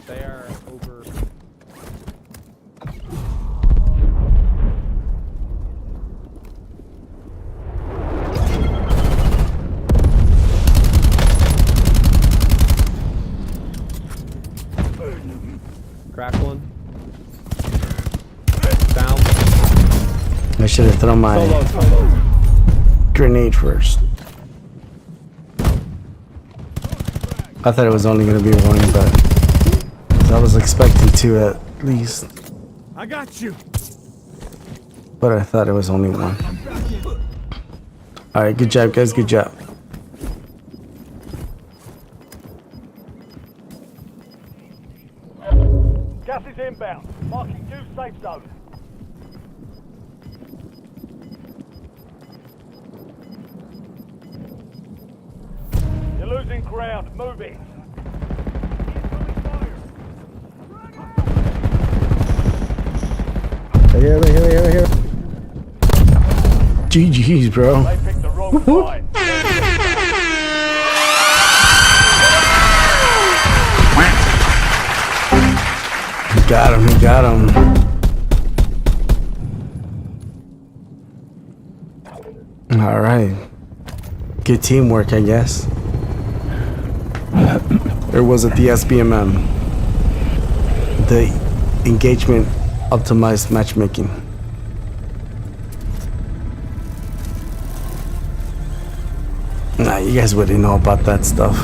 They are over. Crack one. Down. I should have thrown my Solo. grenade first. I thought it was only gonna be one, but I was expecting two at least. I got you. But I thought it was only one. Alright, good job guys, good job. Gas is inbound. Marking new safe zone. You're losing ground. Moving. Right here. GG's, bro. They picked the wrong side. He got him. Alright. Good teamwork, I guess. Or was it the SBMM? The engagement optimized matchmaking. Nah, you guys wouldn't know about that stuff.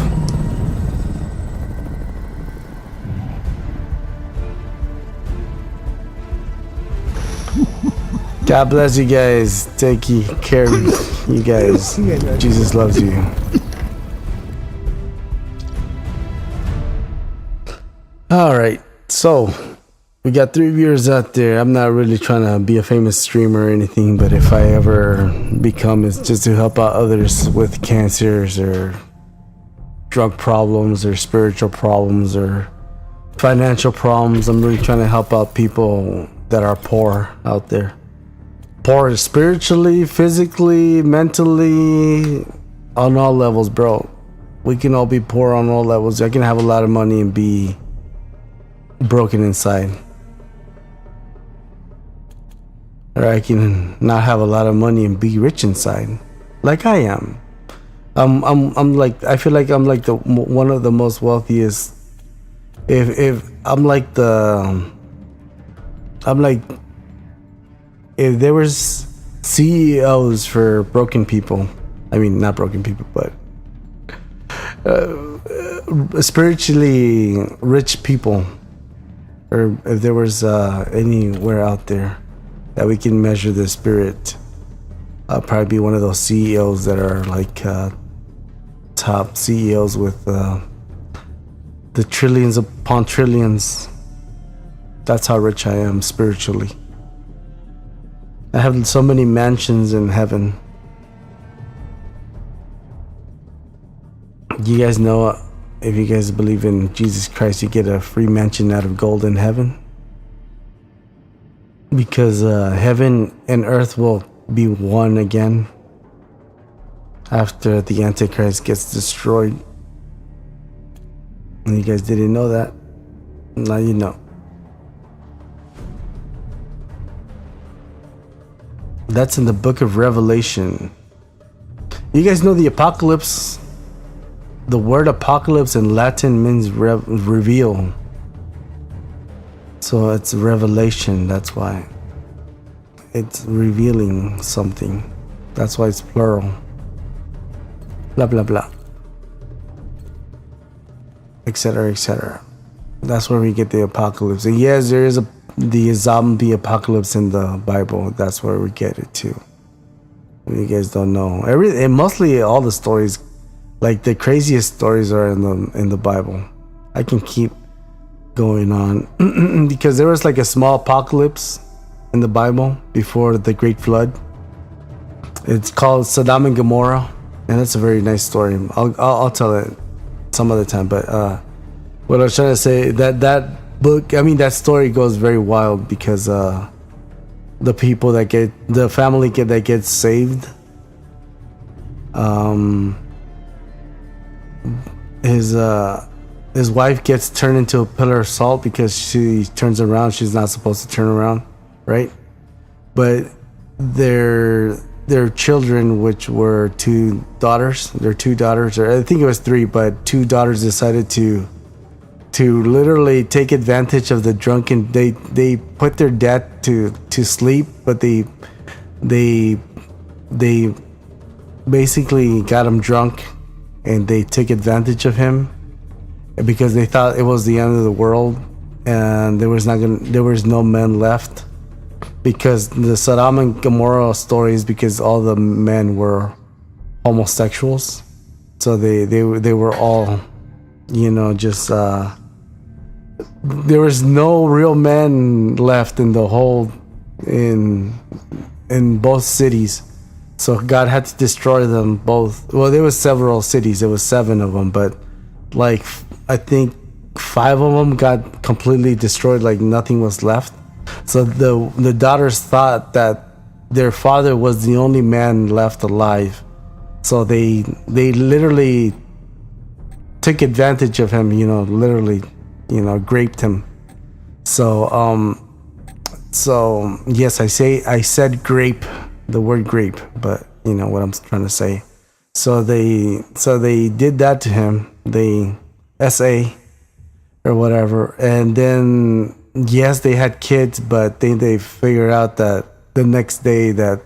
God bless you guys. Take care of you guys. Jesus loves you. Alright, so we got 3 viewers out there. I'm not really trying to be a famous streamer or anything, but if I ever become, it's just to help out others with cancers or drug problems or spiritual problems or financial problems. I'm really trying to help out people that are poor out there. Poor spiritually, physically, mentally, on all levels, bro. We can all be poor on all levels. I can have a lot of money and be broken inside. Or I can not have a lot of money and be rich inside, like I am. I'm like, I feel like I'm like the one of the most wealthiest. If I'm like if there was CEOs for broken people, I mean not broken people, but spiritually rich people, or if there was anywhere out there that we can measure the spirit, I'll probably be one of those CEOs that are like top CEOs with the trillions upon trillions. That's how rich I am spiritually. I have so many mansions in heaven. You guys know, if you guys believe in Jesus Christ, you get a free mansion out of gold in heaven. Because heaven and earth will be one again after the Antichrist gets destroyed. And you guys didn't know that. Now you know. That's in the book of Revelation. You guys know the apocalypse? The word apocalypse in Latin means reveal. So it's revelation, that's why. It's revealing something. That's why it's plural. Blah, blah, blah. Etc., etc. That's where we get the apocalypse. And yes, there is the zombie apocalypse in the Bible. That's where we get it too. You guys don't know. And mostly all the stories, like the craziest stories, are in the Bible. I can keep going on because there was like a small apocalypse in the Bible before the Great Flood. It's called Sodom and Gomorrah, and it's a very nice story. I'll tell it some other time. But what I was trying to say, that book, I mean, that story goes very wild because the family that gets saved, his wife gets turned into a pillar of salt because she turns around. She's not supposed to turn around, right? But their children, which were two daughters, or I think it was three, but two daughters decided to literally take advantage of the drunken. They put their dad to sleep, but they basically got him drunk, and they took advantage of him because they thought it was the end of the world, and there was no men left. Because the Sodom and Gomorrah story is because all the men were homosexuals, so they were all, just there was no real men left in the whole in both cities, so God had to destroy them both. Well, there was several cities, there was 7 of them, but like I think 5 of them got completely destroyed, like nothing was left. So the daughters thought that their father was the only man left alive, so they literally took advantage of him, literally, raped him. So yes, I said grape, the word grape, but you know what I'm trying to say. So they did that to him. They SA or whatever, and then yes, they had kids, but then they figured out that the next day that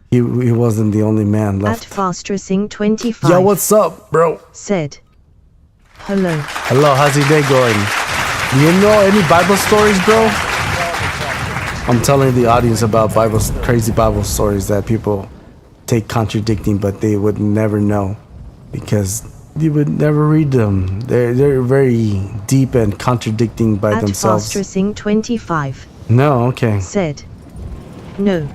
he wasn't the only man left. At Fastressing 25. Yo, what's up, bro? Said. Hello. Hello, how's your day going? Do you know any Bible stories, bro? I'm telling the audience about crazy Bible stories that people take contradicting, but they would never know because you would never read them. They're very deep and contradicting by themselves. At Fastressing 25. No, okay. Said. No.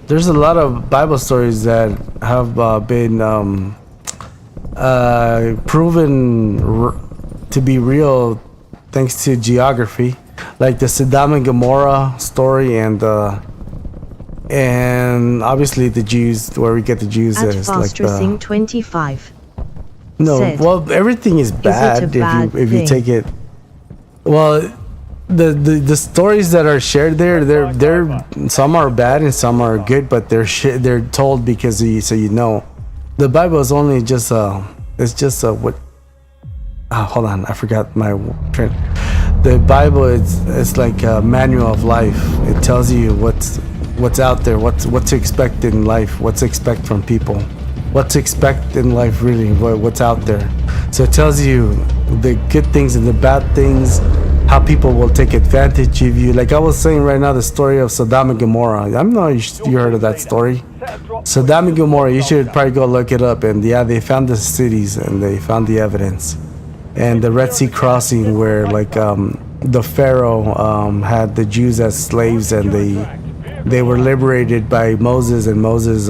There's a lot of Bible stories that have been proven to be real thanks to geography, like the Sodom and Gomorrah story, and obviously the Jews, where we get the Jews At as like Fastressing 25. No, Said, well, everything is bad if you take it. Well, the stories that are shared there, they're some are bad and some are good, but they're told because so you know, the Bible is only just what. Hold on, I forgot my print. The Bible is like a manual of life. It tells you what's out there, what to expect in life, what to expect from people. What to expect in life, really, what's out there. So it tells you the good things and the bad things, how people will take advantage of you. Like I was saying right now, the story of Sodom and Gomorrah. I know you heard of that story. Sodom and Gomorrah, you should probably go look it up. And yeah, they found the cities and they found the evidence. And the Red Sea crossing, where like the Pharaoh had the Jews as slaves, and they were liberated by Moses, and Moses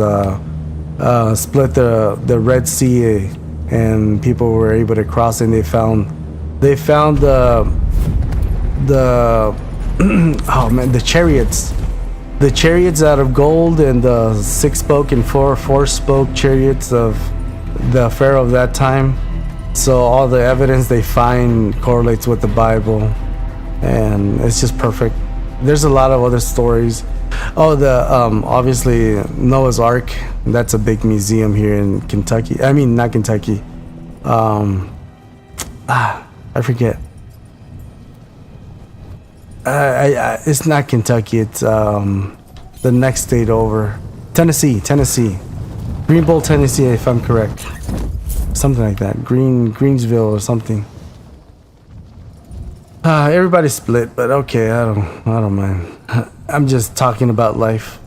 split the Red Sea, and people were able to cross, and they found the oh man, the chariots out of gold, and the 6-spoke and 4-spoke chariots of the Pharaoh of that time. So all the evidence they find correlates with the Bible, and it's just perfect. There's a lot of other stories. Oh, the obviously Noah's Ark. That's a big museum here in Kentucky. I mean, not Kentucky. I forget. It's not Kentucky. It's the next state over. Tennessee. Greenville, Tennessee, if I'm correct. Something like that. Greensville or something. Everybody's split, but okay, I don't mind. I'm just talking about life.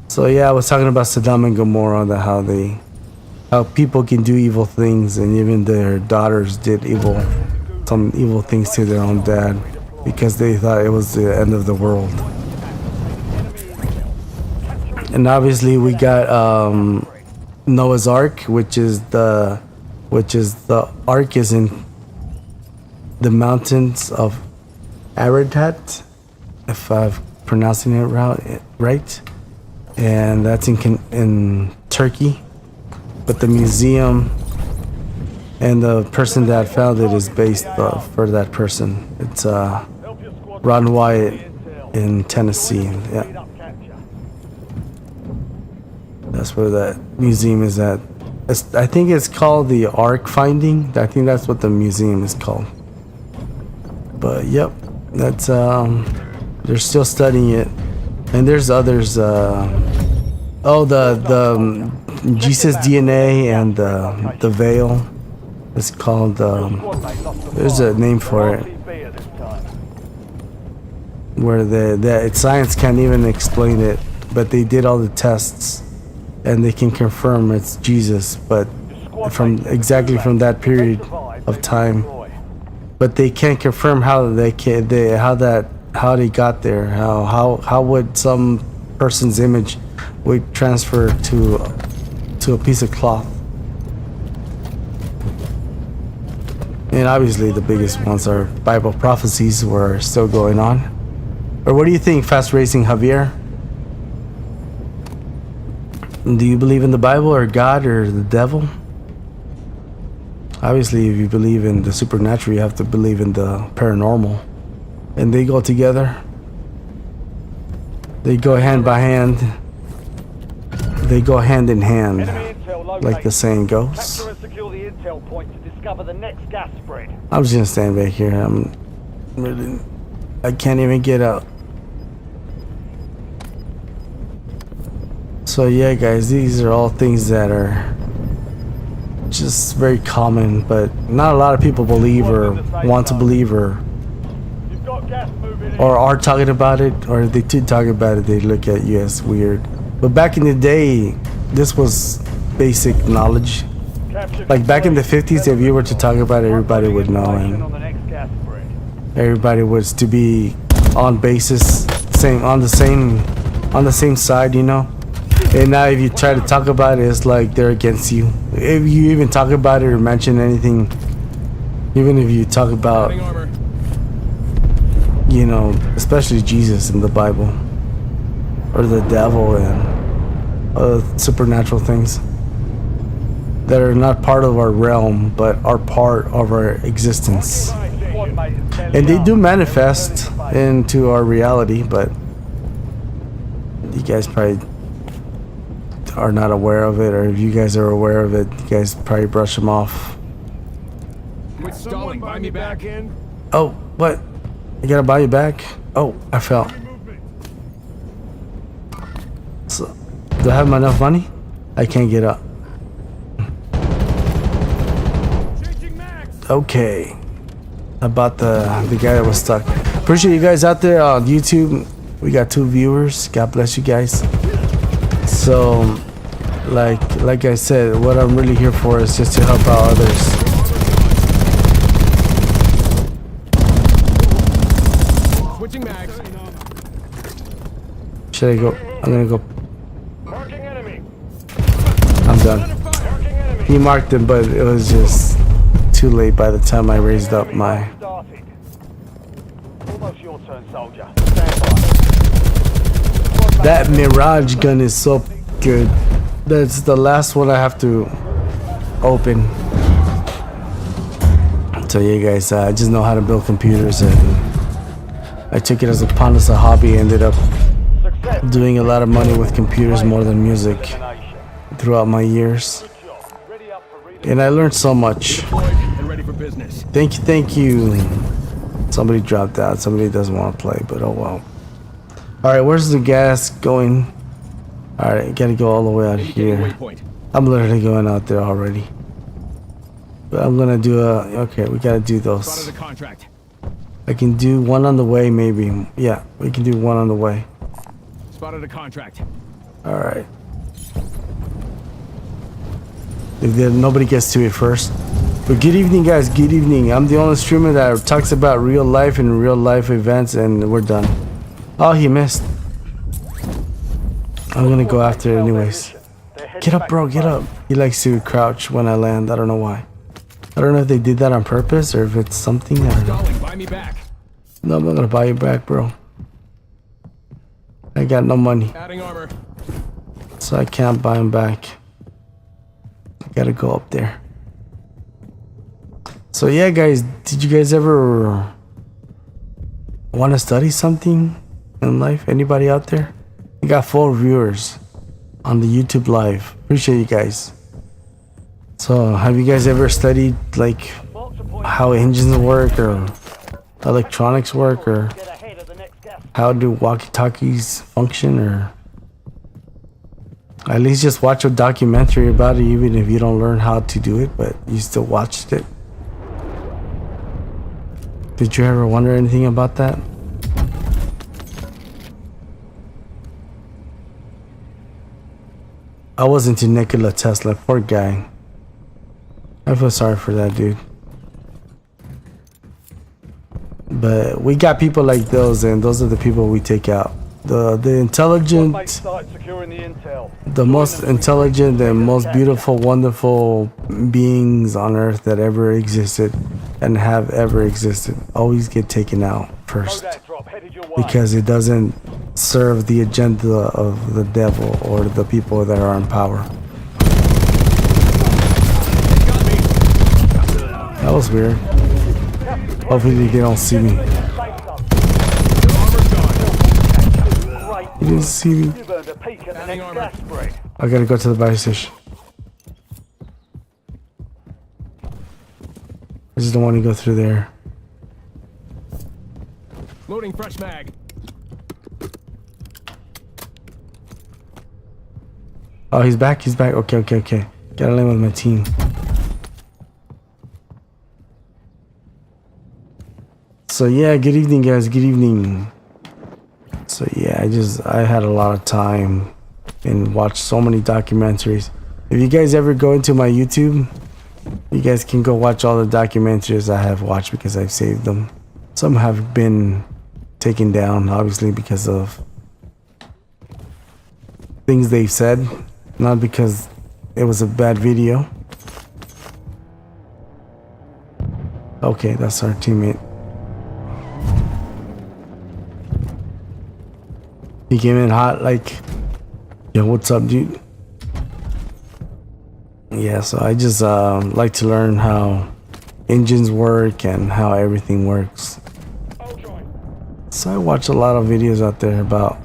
So yeah, I was talking about Sodom and Gomorrah, how people can do evil things, and even their daughters did some evil things to their own dad because they thought it was the end of the world. And obviously we got Noah's Ark, which is the ark is in the mountains of Ararat, if I'm pronouncing it right, and that's in Turkey. But the museum and the person that found it is based for that person. It's Ron Wyatt in Tennessee. Yeah, that's where that museum is at. I think it's called the Ark Finding. I think that's what the museum is called. But yep, that's they're still studying it, and there's others. Oh, the Jesus DNA and the veil. It's called. There's a name for it. Where science can't even explain it, but they did all the tests, and they can confirm it's Jesus, but from that period of time. But they can't confirm how they got there. How would some person's image would transfer to a piece of cloth? And obviously the biggest ones are Bible prophecies were still going on. Or what do you think, Fast Racing Javier? Do you believe in the Bible or God or the devil? Obviously, if you believe in the supernatural, you have to believe in the paranormal. And they go together. They go hand by hand. They go hand in hand, like the saying goes. I'm just gonna stand back here. I can't even get out. So yeah, guys, these are all things that are just very common, but not a lot of people believe or want to believe or are talking about it, or if they do talk about it, they look at you as weird. But back in the day, this was basic knowledge. Like back in the 50s, if you were to talk about it, everybody would know, and everybody was to be on basis, on the same side, you know. And now if you try to talk about it, it's like they're against you. If you even talk about it or mention anything, even if you talk about, you know, especially Jesus in the Bible, or the devil and other supernatural things that are not part of our realm, but are part of our existence. And they do manifest into our reality, but you guys probably are not aware of it, or if you guys are aware of it, you guys probably brush them off. Quit stalling, buy me back in. Oh, what? I gotta buy you back? Oh, I fell. So, do I have enough money? I can't get up. Okay. I bought the guy that was stuck. Appreciate you guys out there on YouTube. We got 2 viewers. God bless you guys. So, like I said, what I'm really here for is just to help out others. Switching mags. Should I go? I'm gonna go. I'm done. He marked him, but it was just too late by the time I raised up my. That Mirage gun is so good. That's the last one I have to open. So yeah, guys, I just know how to build computers, and I took it as a hobby. Ended up doing a lot of money with computers more than music throughout my years. And I learned so much. And ready for business. Thank you, thank you. Somebody dropped out. Somebody doesn't want to play, but oh well. Alright, where's the gas going? Alright, gotta go all the way out here. Waypoint. I'm literally going out there already. But I'm gonna do a... Okay, we gotta do Spotted those. a contract. I can do one on the way, maybe. Yeah, we can do one on the way. Spotted a contract. Alright. If nobody gets to it first. But good evening, guys. Good evening. I'm the only streamer that talks about real life and real life events, and we're done. Oh, he missed. I'm gonna go after it anyways. Get up, bro. Get up. He likes to crouch when I land. I don't know why. I don't know if they did that on purpose or if it's something. I don't know. Stalling, buy me back. No, I'm not gonna buy you back, bro. I got no money, Adding armor. so I can't buy him back. I gotta go up there. So yeah, guys, did you guys ever want to study something in life? Anybody out there? We got 4 viewers on the YouTube live. Appreciate you guys. So have you guys ever studied like how engines work or electronics work, or Get ahead of the next gas. how do walkie-talkies function, or at least just watch a documentary about it, even if you don't learn how to do it, but you still watched it? Did you ever wonder anything about that? I was into Nikola Tesla, poor guy. I feel sorry for that dude. But we got people like those, and those are the people we take out. The intelligent, Base site securing the intel. the most intelligent and most beautiful, wonderful beings on earth that ever existed and have ever existed always get taken out first, That drop headed your way. because it doesn't serve the agenda of the devil or the people that are in power. That was weird. Hopefully they don't see me. He didn't see me. You've earned a peek at the Adding next armor. gas spread. I gotta go to the buy station. I just don't want to go through there. Loading fresh mag. Oh, he's back. He's back. Okay, okay, okay. Gotta land with my team. So yeah, good evening, guys. Good evening. So yeah, I had a lot of time and watched so many documentaries. If you guys ever go into my YouTube, you guys can go watch all the documentaries I have watched because I've saved them. Some have been taken down, obviously, because of things they've said, not because it was a bad video. Okay, that's our teammate. He came in hot like, yo, what's up, dude? Yeah, so I just like to learn how engines work and how everything works. So I watch a lot of videos out there about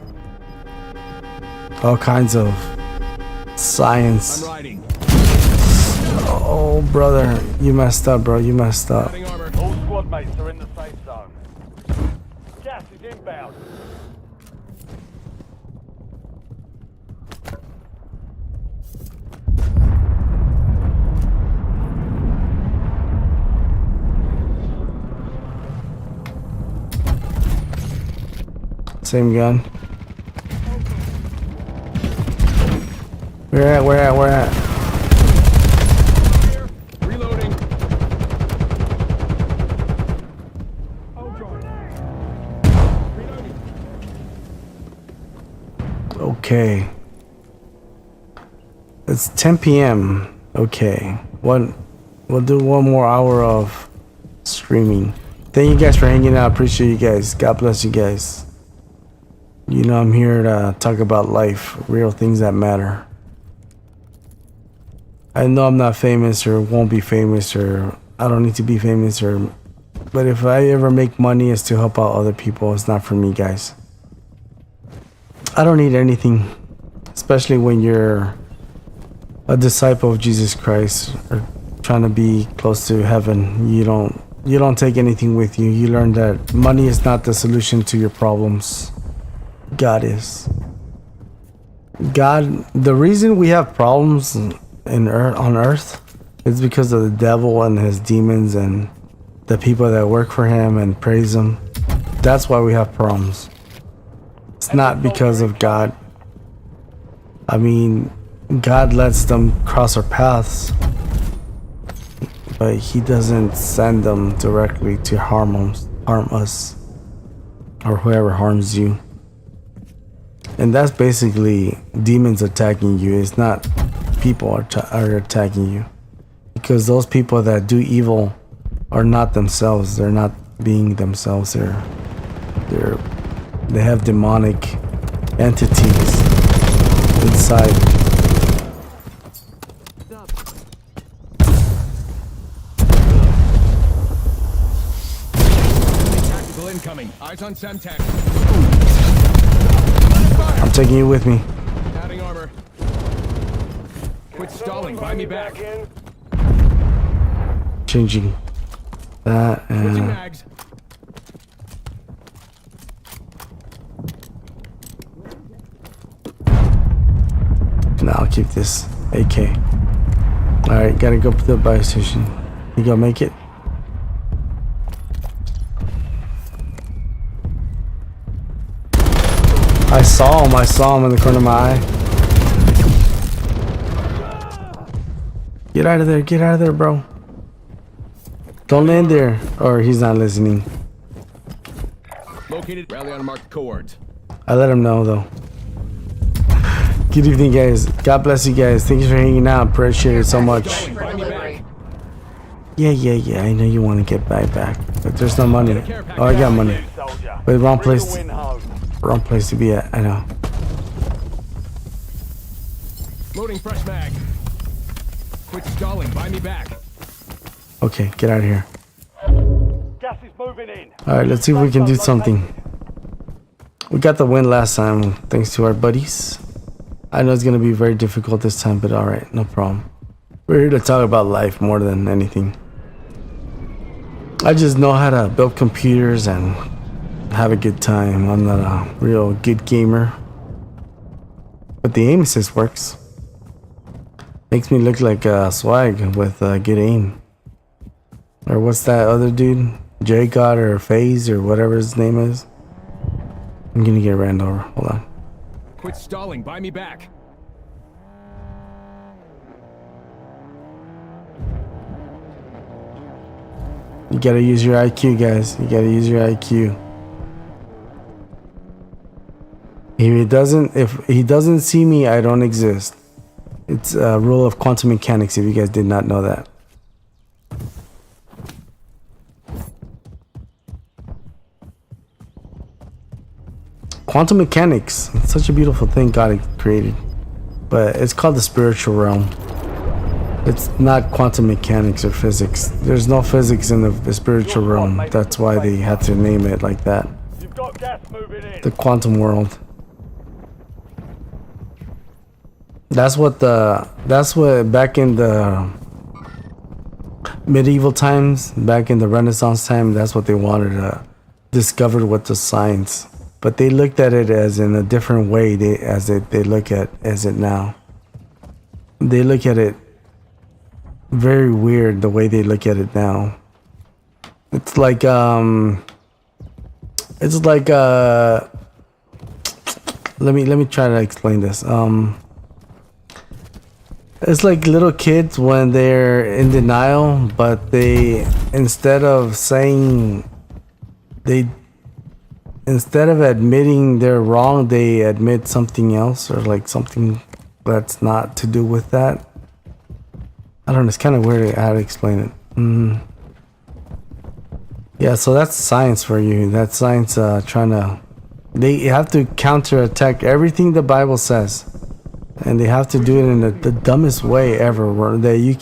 all kinds of science. I'm riding. Oh, brother, you messed up, bro. You messed up. Adding armor. All squad mates are in the safe zone. Gas is inbound. Same gun. Where at? Where at? Where at? Here. Reloading. Reloading. Okay. It's 10 p.m. Okay. We'll do one more hour of streaming. Thank you guys for hanging out. Appreciate you guys. God bless you guys. You know I'm here to talk about life, real things that matter. I know I'm not famous or won't be famous, or I don't need to be famous, but if I ever make money, it's to help out other people. It's not for me, guys. I don't need anything, especially when you're a disciple of Jesus Christ or trying to be close to heaven. You don't take anything with you. You learn that money is not the solution to your problems. God is. God, the reason we have problems on earth is because of the devil and his demons and the people that work for him and praise him. That's why we have problems. It's not because of God. I mean, God lets them cross our paths, but he doesn't send them directly to harm us, or whoever harms you. And that's basically demons attacking you. It's not people are attacking you, because those people that do evil are not themselves. They're not being themselves. They have demonic entities inside. Tactical incoming. Eyes on Semtex. I'm taking you with me. Adding armor. Quit stalling. Buy me back. Changing that Switching and mags. now I'll keep this AK. Alright, gotta go to the buy station. You gonna make it? I saw him in the corner of my eye. Get out of there, bro. Don't land there, or he's not listening. Located. Rally on marked coords. I let him know though. Good evening, guys. God bless you guys. Thank you for hanging out. Appreciate it so much. Buy me back. Yeah. I know you want to get back, but there's no money. Oh, I got money. But wrong place. Wrong place to be at. I know. Loading fresh mag. Quit stalling. Buy me back. Okay, get out of here. Gas is moving in. All right, let's see if we can do something. We got the win last time, thanks to our buddies. I know it's gonna be very difficult this time, but all right, no problem. We're here to talk about life more than anything. I just know how to build computers and have a good time. I'm not a real good gamer, but the aim assist works. Makes me look like Swag with good aim. Or what's that other dude? J-God or FaZe or whatever his name is. I'm gonna get ran over. Hold on. Quit stalling. Buy me back. You gotta use your IQ, guys. You gotta use your IQ. If he doesn't see me, I don't exist. It's a rule of quantum mechanics, if you guys did not know that. Quantum mechanics, it's such a beautiful thing God created, but it's called the spiritual realm. It's not quantum mechanics or physics. There's no physics in the spiritual realm. That's why they had to name it like that. You've got gas moving in. The quantum world. That's what back in the medieval times, back in the Renaissance time, that's what they wanted to discover with the science. But they looked at it as in a different way they look at it now. They look at it very weird the way they look at it now. It's like let me try to explain this. It's like little kids when they're in denial, but they instead of admitting they're wrong, they admit something else, or like something that's not to do with that. I don't know, it's kind of weird how to explain it. Yeah, so that's science for you. That's science they have to counterattack everything the Bible says. And they have to do it in the dumbest way ever, where they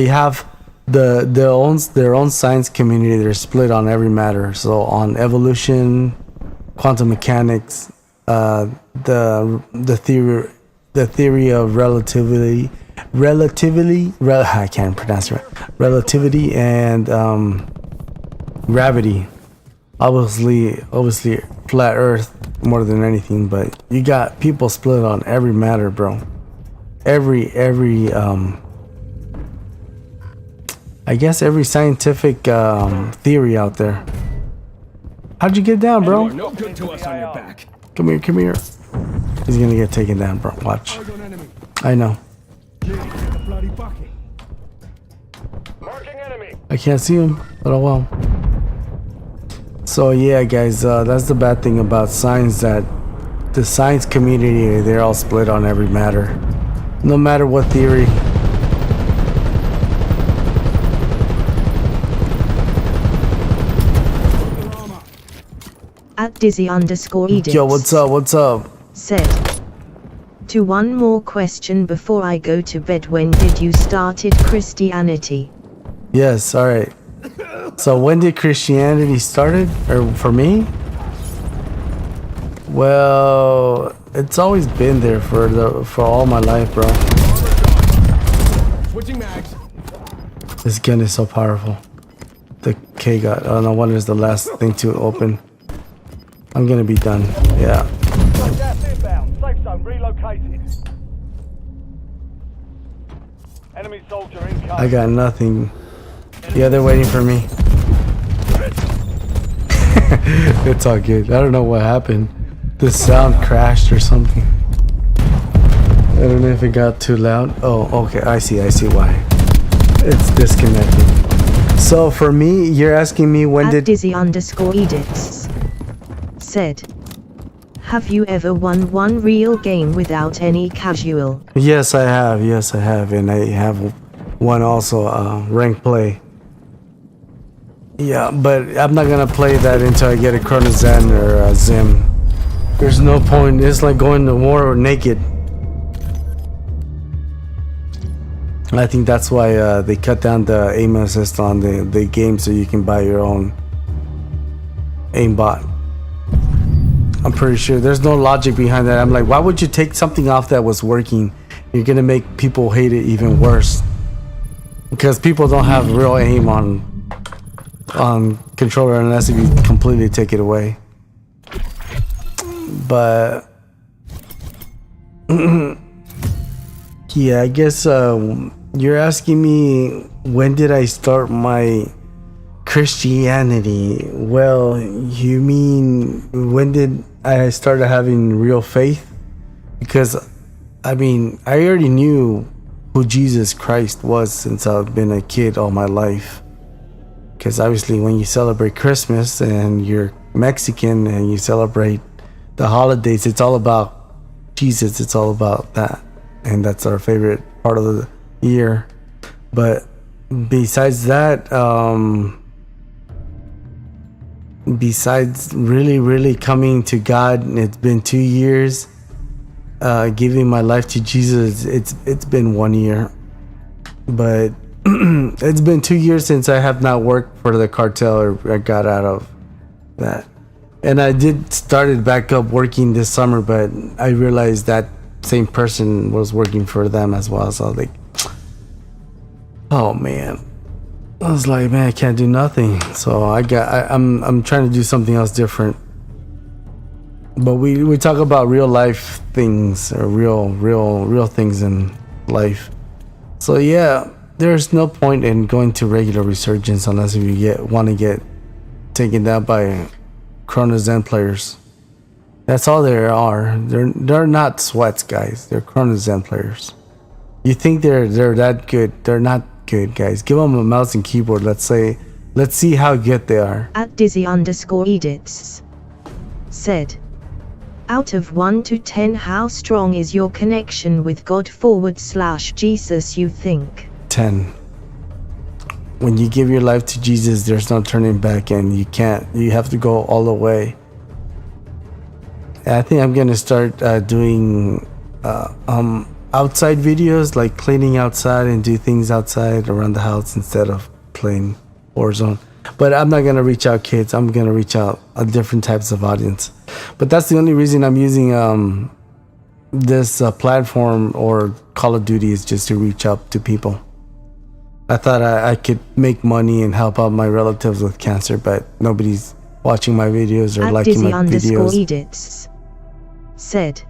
have their own science community. They're split on every matter. So on evolution, quantum mechanics, the theory of I can't pronounce it right. Relativity and gravity. Obviously flat earth more than anything, but you got people split on every matter, bro. Every I guess every scientific theory out there. How'd you get down, bro? You're no good to us on your back. Come here. He's gonna get taken down, bro. Watch. I know. Marking enemy. I can't see him, but oh well. So yeah, guys, that's the bad thing about science, that the science community, they're all split on every matter. No matter what theory. At Dizzy_edits. Yo, what's up? Said. To one more question before I go to bed. When did you started Christianity? Yes, alright. So when did Christianity started? Or for me? Well, it's always been there for all my life, bro. Switching mags. This gun is so powerful. The K got, oh no wonder it's the last thing to open. I'm gonna be done. Yeah. Gas inbound. Safe zone relocated. Enemy soldier incoming. I got nothing. Yeah, they're waiting for me. It's all good. I don't know what happened. The sound crashed or something. I don't know if it got too loud. Oh, okay. I see why. It's disconnected. So for me, you're asking me when did Dizzy_edits said. Have you ever won one real game without any casual? Yes, I have. And I have one also, ranked play. Yeah, but I'm not gonna play that until I get a Chronozen or a Zim. There's no point. It's like going to war naked. I think that's why they cut down the aim assist on the game, so you can buy your own aimbot. I'm pretty sure there's no logic behind that. I'm like, why would you take something off that was working? You're gonna make people hate it even worse, because people don't have real aim on controller unless if you completely take it away. But yeah, I guess you're asking me when did I start my Christianity. Well, you mean when did I started having real faith? Because I mean, I already knew who Jesus Christ was since I've been a kid all my life. Because obviously when you celebrate Christmas and you're Mexican and you celebrate the holidays, it's all about Jesus. It's all about that. And that's our favorite part of the year. But besides that, besides really coming to God, it's been 2 years. Giving my life to Jesus, it's been 1 year. But it's been 2 years since I have not worked for the cartel, or I got out of that. And I did started back up working this summer, but I realized that same person was working for them as well. So I was like, oh man. I was like, man, I can't do nothing. So I'm trying to do something else different. But we talk about real life things, or real things in life. So yeah, there's no point in going to regular resurgence unless if you want to get taken down by Chronozen players. That's all there are. They're not sweats, guys. They're Chronozen players. You think they're that good? They're not good, guys. Give them a mouse and keyboard. Let's see how good they are. At Dizzy_edits said, out of 1 to 10, how strong is your connection with God / Jesus, you think? 10. When you give your life to Jesus, there's no turning back, and you have to go all the way. I think I'm gonna start doing outside videos, like cleaning outside and do things outside around the house instead of playing Warzone. But I'm not gonna reach out kids. I'm gonna reach out a different types of audience. But that's the only reason I'm using this platform or Call of Duty, is just to reach out to people. I thought I could make money and help out my relatives with cancer, but nobody's watching my videos or liking my videos. Edits said,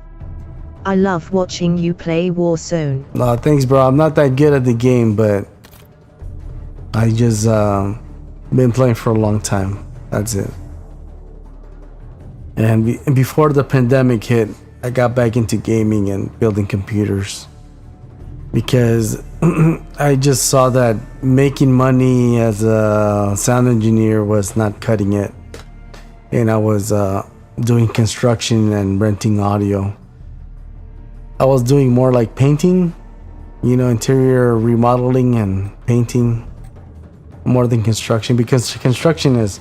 I love watching you play Warzone. No, thanks, bro. I'm not that good at the game, but I just been playing for a long time. That's it. And before the pandemic hit, I got back into gaming and building computers, because I just saw that making money as a sound engineer was not cutting it. And I was doing construction and renting audio. I was doing more like painting, you know, interior remodeling and painting, more than construction, because construction is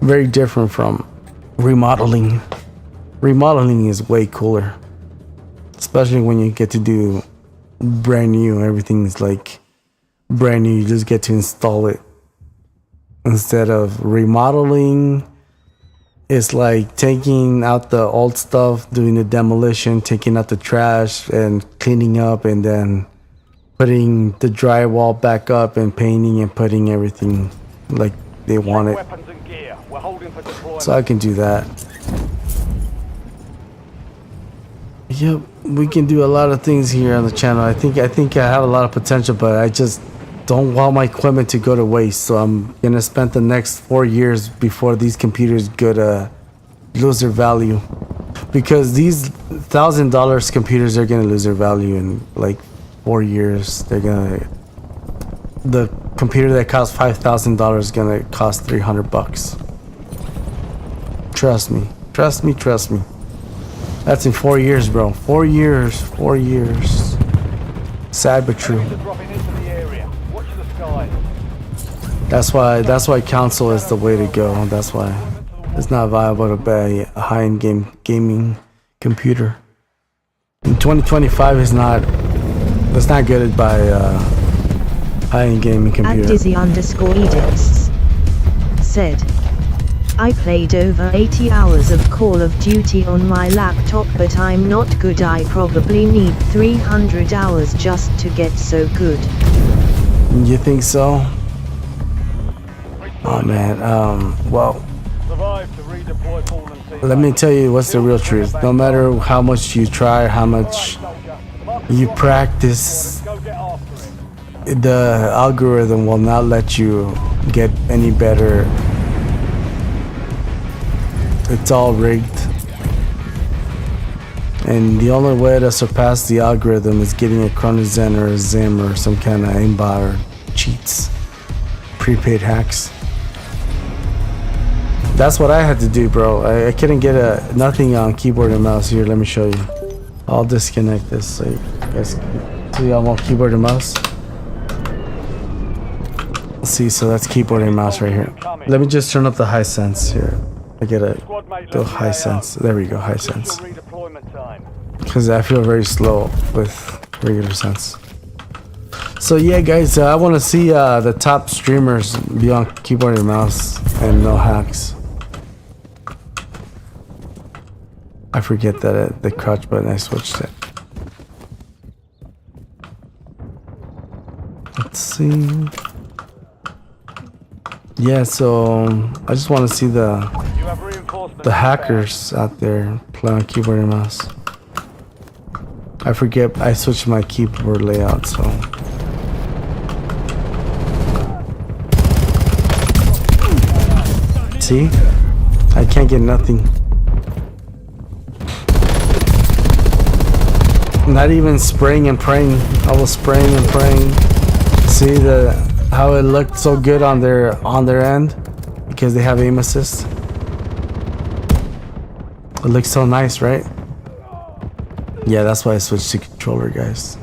very different from remodeling. Remodeling is way cooler, especially when you get to do brand new. Everything is like brand new. You just get to install it. Instead of remodeling, it's like taking out the old stuff, doing the demolition, taking out the trash and cleaning up, and then putting the drywall back up and painting and putting everything like they want it. Weapons and gear. We're holding for deployment. So I can do that. Yep, we can do a lot of things here on the channel. I think I have a lot of potential, but I just don't want my equipment to go to waste. So I'm gonna spend the next 4 years before these computers go to lose their value, because these $1,000 computers are gonna lose their value in like 4 years. The computer that costs $5,000 is gonna cost $300. Trust me. Trust me. That's in 4 years, bro. 4 years. 4 years. Sad but true. Dropping into the area. Watch the skies. That's why console is the way to go. That's why it's not viable to buy a high-end gaming computer. In 2025 it's not good to buy a high-end gaming computer. @Dizzy_edits said, I played over 80 hours of Call of Duty on my laptop, but I'm not good. I probably need 300 hours just to get so good. You think so? Oh man, well, Survive to redeploy fallen teammates. let me tell you what's the real truth. No matter how much you try, how much you practice, Go get after it. the algorithm will not let you get any better. It's all rigged. And the only way to surpass the algorithm is getting a chronozen or a zim or some kind of aimbot or cheats. Prepaid hacks. That's what I had to do, bro. I couldn't get nothing on keyboard and mouse. Here, let me show you. I'll disconnect this so you guys see. I'm on keyboard and mouse. See, so that's keyboard and mouse right here. Let me just turn up the high sense here. I get a go high sense. There we go, high sense. Because I feel very slow with regular sense. So yeah, guys, I want to see the top streamers be on keyboard and mouse and no hacks. I forget that the crouch button, I switched it. Let's see. Yeah, so I just want to see the hackers out there play on keyboard and mouse. I forget, I switched my keyboard layout, so. See? I can't get nothing. Not even spraying and praying. I was spraying and praying. See how it looked so good on their end because they have aim assist. It looks so nice, right? Yeah, that's why I switched to controller, guys.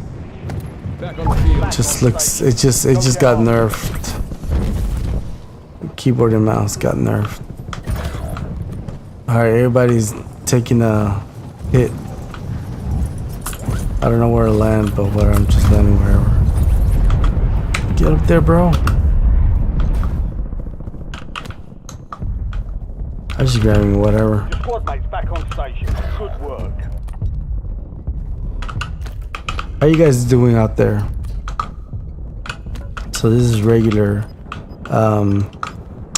It just got nerfed. Keyboard and mouse got nerfed. Alright, everybody's taking a hit. I don't know where to land, but where I'm just landing wherever. Get up there, bro. I just grabbing whatever. back on station. Good work. How you guys doing out there? So this is regular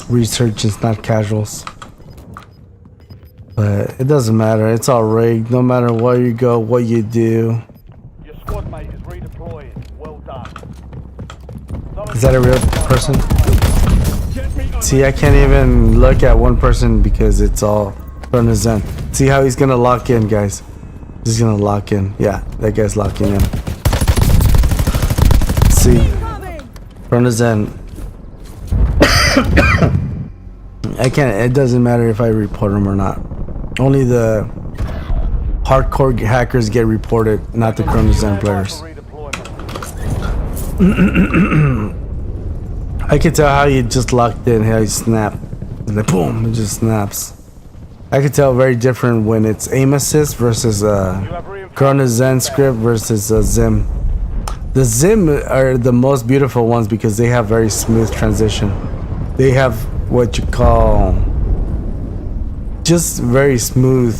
resurgence, not casuals. But it doesn't matter. It's all rigged. No matter where you go, what you do. Your squad mate is redeploying. Well done. Is that a real person? See, I can't even look at one person because it's all from the Zen. See how he's gonna lock in, guys. He's gonna lock in. Yeah, that guy's locking in. See, from the Zen. I can't. It doesn't matter if I report him or not. Only the hardcore hackers get reported, not the Chrono Zen players. I can tell how you just locked in, how you snap. And then boom, it just snaps. I can tell very different when it's aim assist versus Chrono Zen script versus Zim. The Zim are the most beautiful ones because they have very smooth transition. They have what you call just very smooth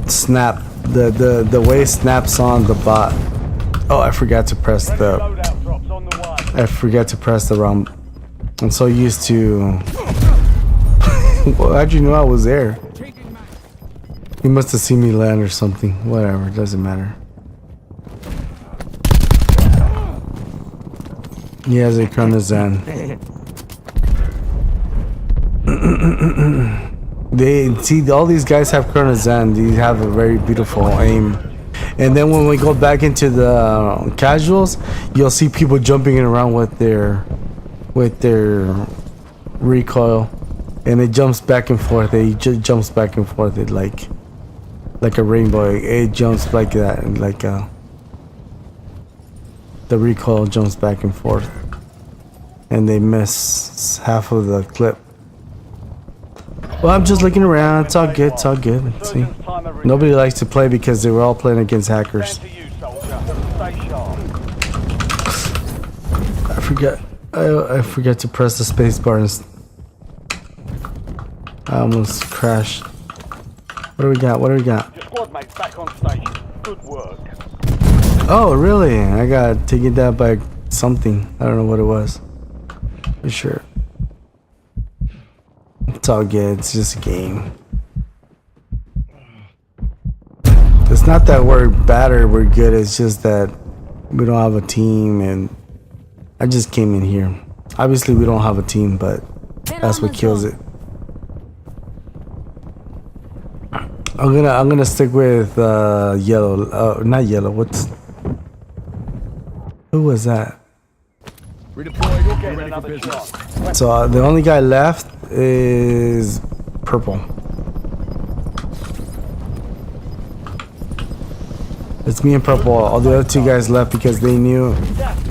snap. The way it snaps on the bot. Oh, I forgot to press the wrong. I'm so used to. Well, how'd you know I was there? He must have seen me land or something. Whatever, it doesn't matter. He has a Chrono Zen. They see all these guys have Chrono Zen. They have a very beautiful aim. And then when we go back into the casuals, you'll see people jumping around with their recoil, and it jumps back and forth. It just jumps back and forth. It like a rainbow. It jumps like that, and like the recoil jumps back and forth, and they miss half of the clip. Well, I'm just looking around. It's all good. It's all good. See, nobody likes to play because they were all playing against hackers. I forgot to press the space bar and I almost crashed. What do we got? What do we got? Your squad mate's back on station. Good work. Oh, really? I got taken down by something. I don't know what it was. For sure. It's all good. It's just a game. It's not that we're bad or we're good. It's just that we don't have a team, and I just came in here. Obviously, we don't have a team, but that's what kills it. I'm gonna stick with yellow. Not yellow. Who was that? Redeployed. Get ready for business. So the only guy left is purple. It's me and purple. All the other two guys left because they knew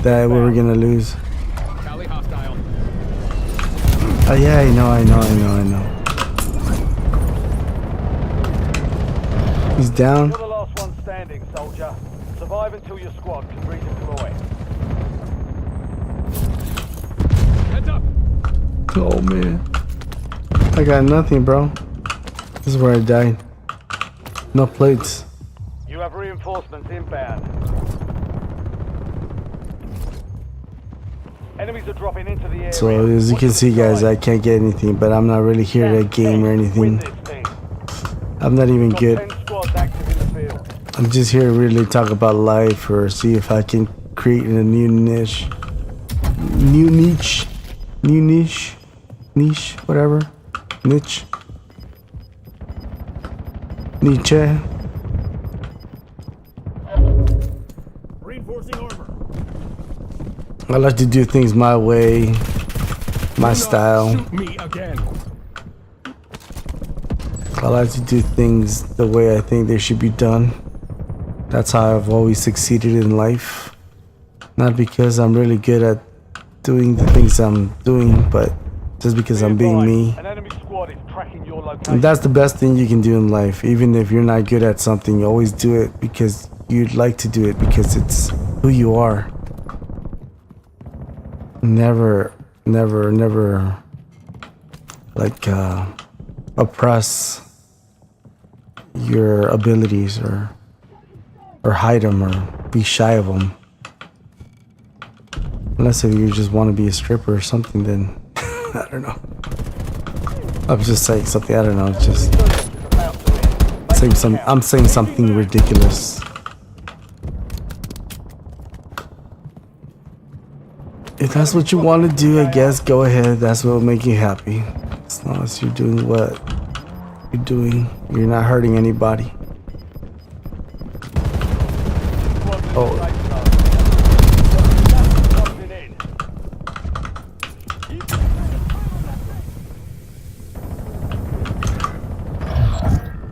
that we were gonna lose. Tally hostile. Oh yeah, I know. He's down. You're the last one standing, soldier. Survive until your squad can redeploy. Heads up. Oh man, I got nothing, bro. This is where I died. No plates. You have reinforcements inbound. Enemies are dropping into the area. So as you can see, guys, I can't get anything, but I'm not really here to game or anything. I'm not even good. 10 squads active in the field. I'm just here to really talk about life or see if I can create a new niche. Niche, whatever. Niche. Nietzsche. Reinforcing armor. I like to do things my way, my style. Shoot me again. I like to do things the way I think they should be done. That's how I've always succeeded in life. Not because I'm really good at doing the things I'm doing, but just because I'm being me. An enemy squad is tracking your location. And that's the best thing you can do in life. Even if you're not good at something, you always do it because you'd like to do it because it's who you are. Never like oppress your abilities or hide them or be shy of them. Unless if you just want to be a stripper or something, then I don't know. I'm just saying something. I don't know. Just saying some. I'm saying something ridiculous. If that's what you want to do, I guess go ahead. That's what will make you happy. As long as you're doing what you're doing, you're not hurting anybody. Oh.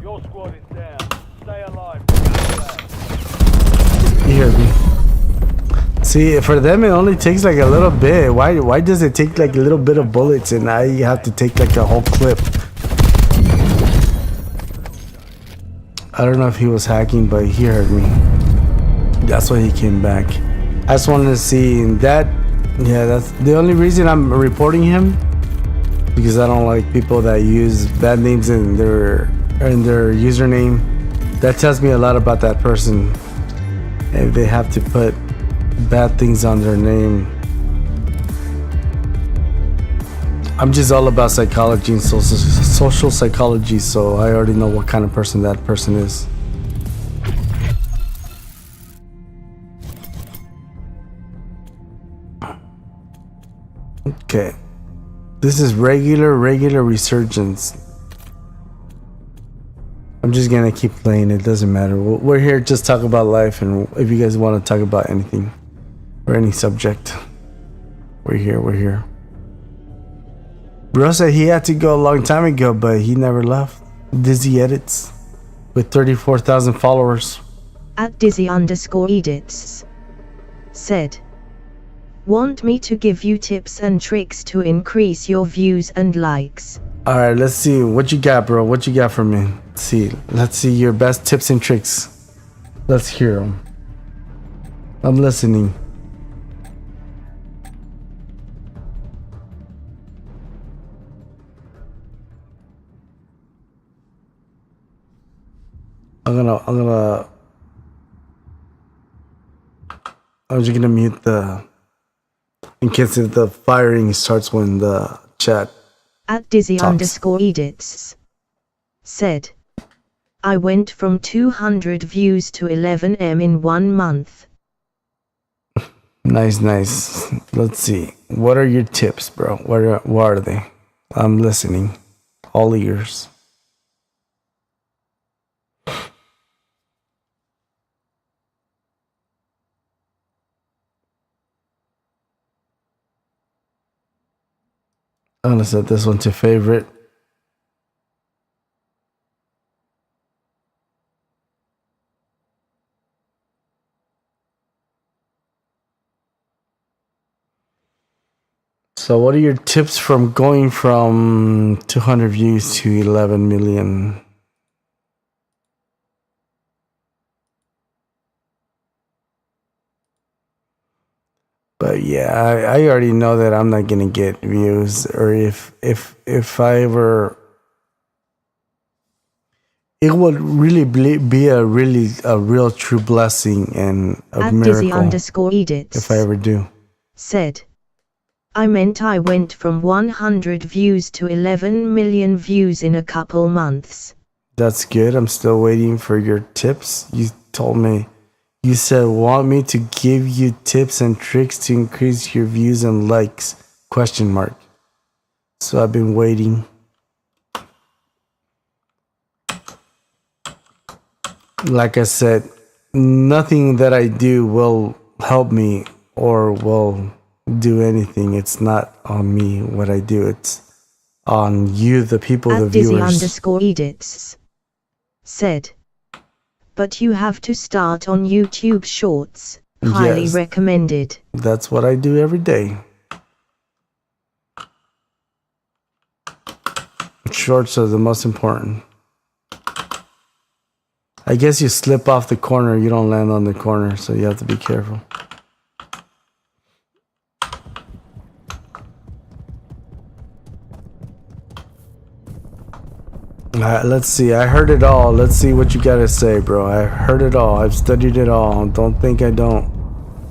Your squad is down. Stay alive. You heard me. See, for them it only takes like a little bit. Why does it take like a little bit of bullets and now you have to take like a whole clip? I don't know if he was hacking, but he heard me. That's why he came back. I just wanted to see that. Yeah, that's the only reason I'm reporting him, because I don't like people that use bad names in their username. That tells me a lot about that person. If they have to put bad things on their name. I'm just all about psychology and social psychology, so I already know what kind of person that person is. Okay, this is regular resurgence. I'm just gonna keep playing, it doesn't matter. We're here to just talk about life, and if you guys want to talk about anything or any subject, we're here. Bro said he had to go a long time ago, but he never left. Dizzy Edits with 34,000 followers. At Dizzy_edits said, want me to give you tips and tricks to increase your views and likes. All right, let's see what you got, bro. What you got for me? Let's see your best tips and tricks. Let's hear them. I'm listening. I'm just gonna mute in case the firing starts when the chat. At Dizzy_edits said, I went from 200 views to 11M in 1 month. Nice. Let's see. What are your tips, bro? What are they? I'm listening. All ears. I'm gonna set this one to favorite. So what are your tips from going from 200 views to 11 million? But yeah, I already know that I'm not gonna get views, or if I ever, it would really be a real true blessing and a miracle Dizzy_edits if I ever do. Said, I meant I went from 100 views to 11 million views in a couple months. That's good. I'm still waiting for your tips. You told me. You said, want me to give you tips and tricks to increase your views and likes? ? So I've been waiting. Like I said, nothing that I do will help me or will do anything. It's not on me what I do. It's on you, the people, the viewers. Dizzy_edits said, but you have to start on YouTube Shorts. Highly recommended. That's what I do every day. Shorts are the most important. I guess you slip off the corner, you don't land on the corner, so you have to be careful. Let's see. I heard it all. Let's see what you gotta say, bro. I heard it all. I've studied it all. Don't think I don't.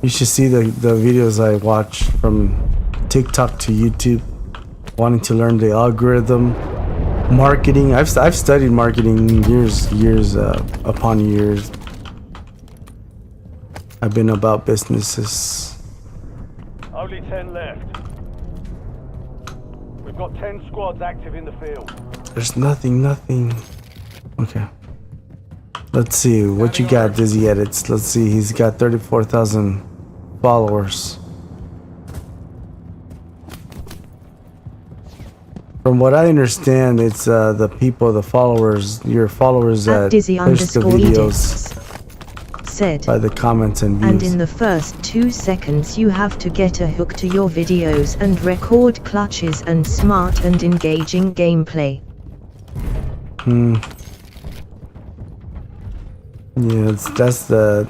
You should see the videos I watch from TikTok to YouTube. Wanting to learn the algorithm, marketing. I've studied marketing years upon years. I've been about businesses. Only 10 left. We've got 10 squads active in the field. There's nothing. Okay. Let's see what you got, Dizzy Edits. Let's see. He's got 34,000 followers. From what I understand, it's the people, the followers, your followers that push the videos said by the comments and views. And in the first 2 seconds you have to get a hook to your videos and record clutches and smart and engaging gameplay. Yeah, that's the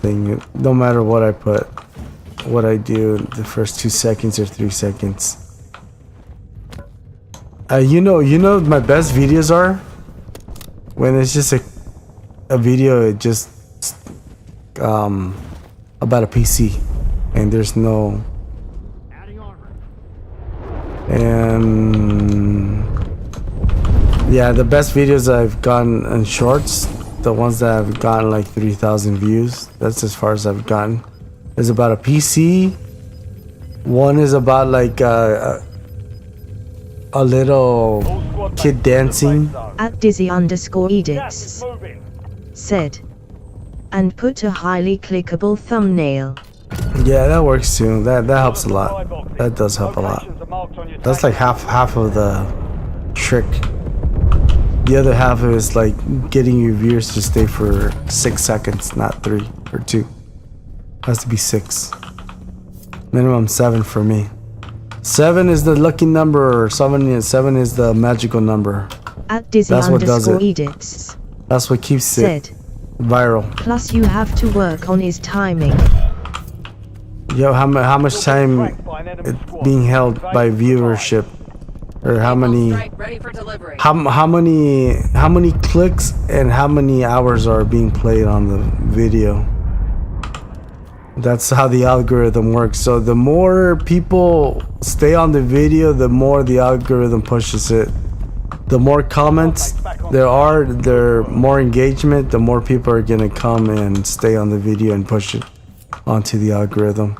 thing. No matter what I put, what I do, the first 2 seconds or 3 seconds. You know my best videos are when it's just a video, it just about a PC and there's no, and yeah, the best videos I've gotten in shorts, the ones that have gotten like 3,000 views, that's as far as I've gotten, is about a PC. One is about like a little kid dancing. At Dizzy_edits said, and put a highly clickable thumbnail. Yeah, that works too. That helps a lot. That does help a lot. That's like half of the trick. The other half of it is like getting your viewers to stay for 6 seconds, not 3 or 2. It has to be 6. Minimum 7 for me. 7 is the lucky number, or 7 is the magical number. At Dizzy_edits. That's what keeps it viral. Plus you have to work on his timing. Yo, how much time it's being held by viewership, or how many clicks and how many hours are being played on the video. That's how the algorithm works. So the more people stay on the video, the more the algorithm pushes it. The more comments there are, the more engagement, the more people are gonna come and stay on the video and push it onto the algorithm.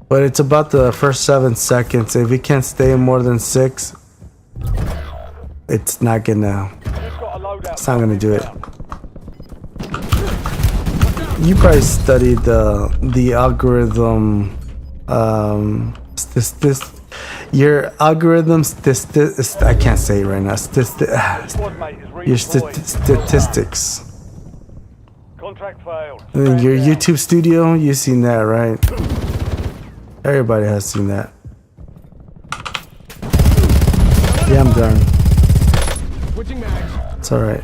But it's about the first 7 seconds. If it can't stay more than 6, it's not gonna do it. You probably studied the algorithm, your algorithms, I can't say it right now, your statistics. And your YouTube studio, you've seen that, right? Everybody has seen that. Yeah, I'm done. It's alright.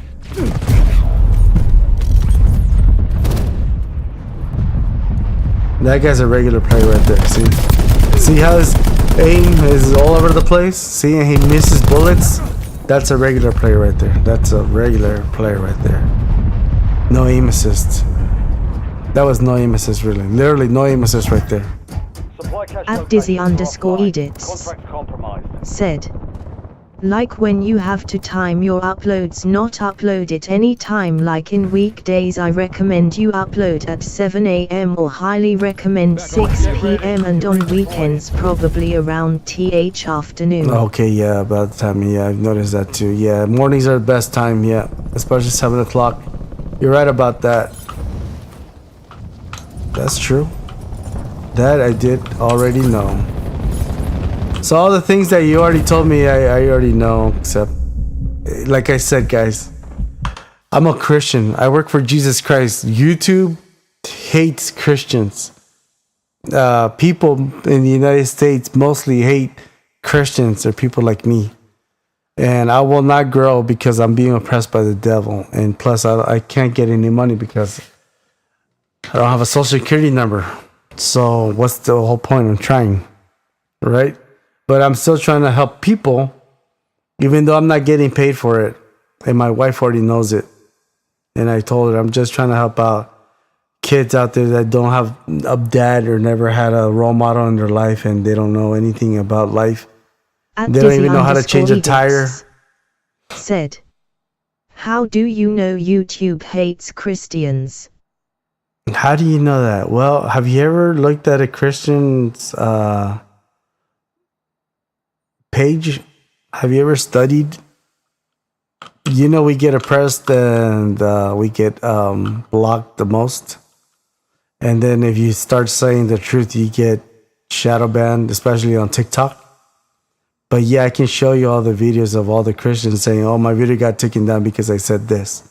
That guy's a regular player right there. See how his aim is all over the place? See, and he misses bullets? That's a regular player right there. That's a regular player right there. No aim assist. That was no aim assist, really. Literally no aim assist right there. At Dizzy_edits said, like when you have to time your uploads, not upload it anytime. Like in weekdays I recommend you upload at 7 AM or highly recommend 6 PM, and on weekends probably around th afternoon. Okay, yeah, about the time, yeah, I've noticed that too. Yeah, mornings are the best time, yeah, especially 7 o'clock. You're right about that. That's true. That I did already know. So all the things that you already told me, I already know, except, like I said, guys, I'm a Christian. I work for Jesus Christ. YouTube hates Christians. People in the United States mostly hate Christians, or people like me. And I will not grow because I'm being oppressed by the devil. And plus, I can't get any money because I don't have a social security number. So what's the whole point? I'm trying, right? But I'm still trying to help people, even though I'm not getting paid for it. and my wife already knows it. And I told her I'm just trying to help out kids out there that don't have a dad or never had a role model in their life, and they don't know anything about life. They don't even know how to change a tire. Said, how do you know YouTube hates Christians? How do you know that? Well, have you ever looked at a Christian's page? Have you ever studied? You know, we get oppressed and we get blocked the most. And then if you start saying the truth, you get shadow banned, especially on TikTok. But yeah, I can show you all the videos of all the Christians saying, oh, my video got taken down because I said this.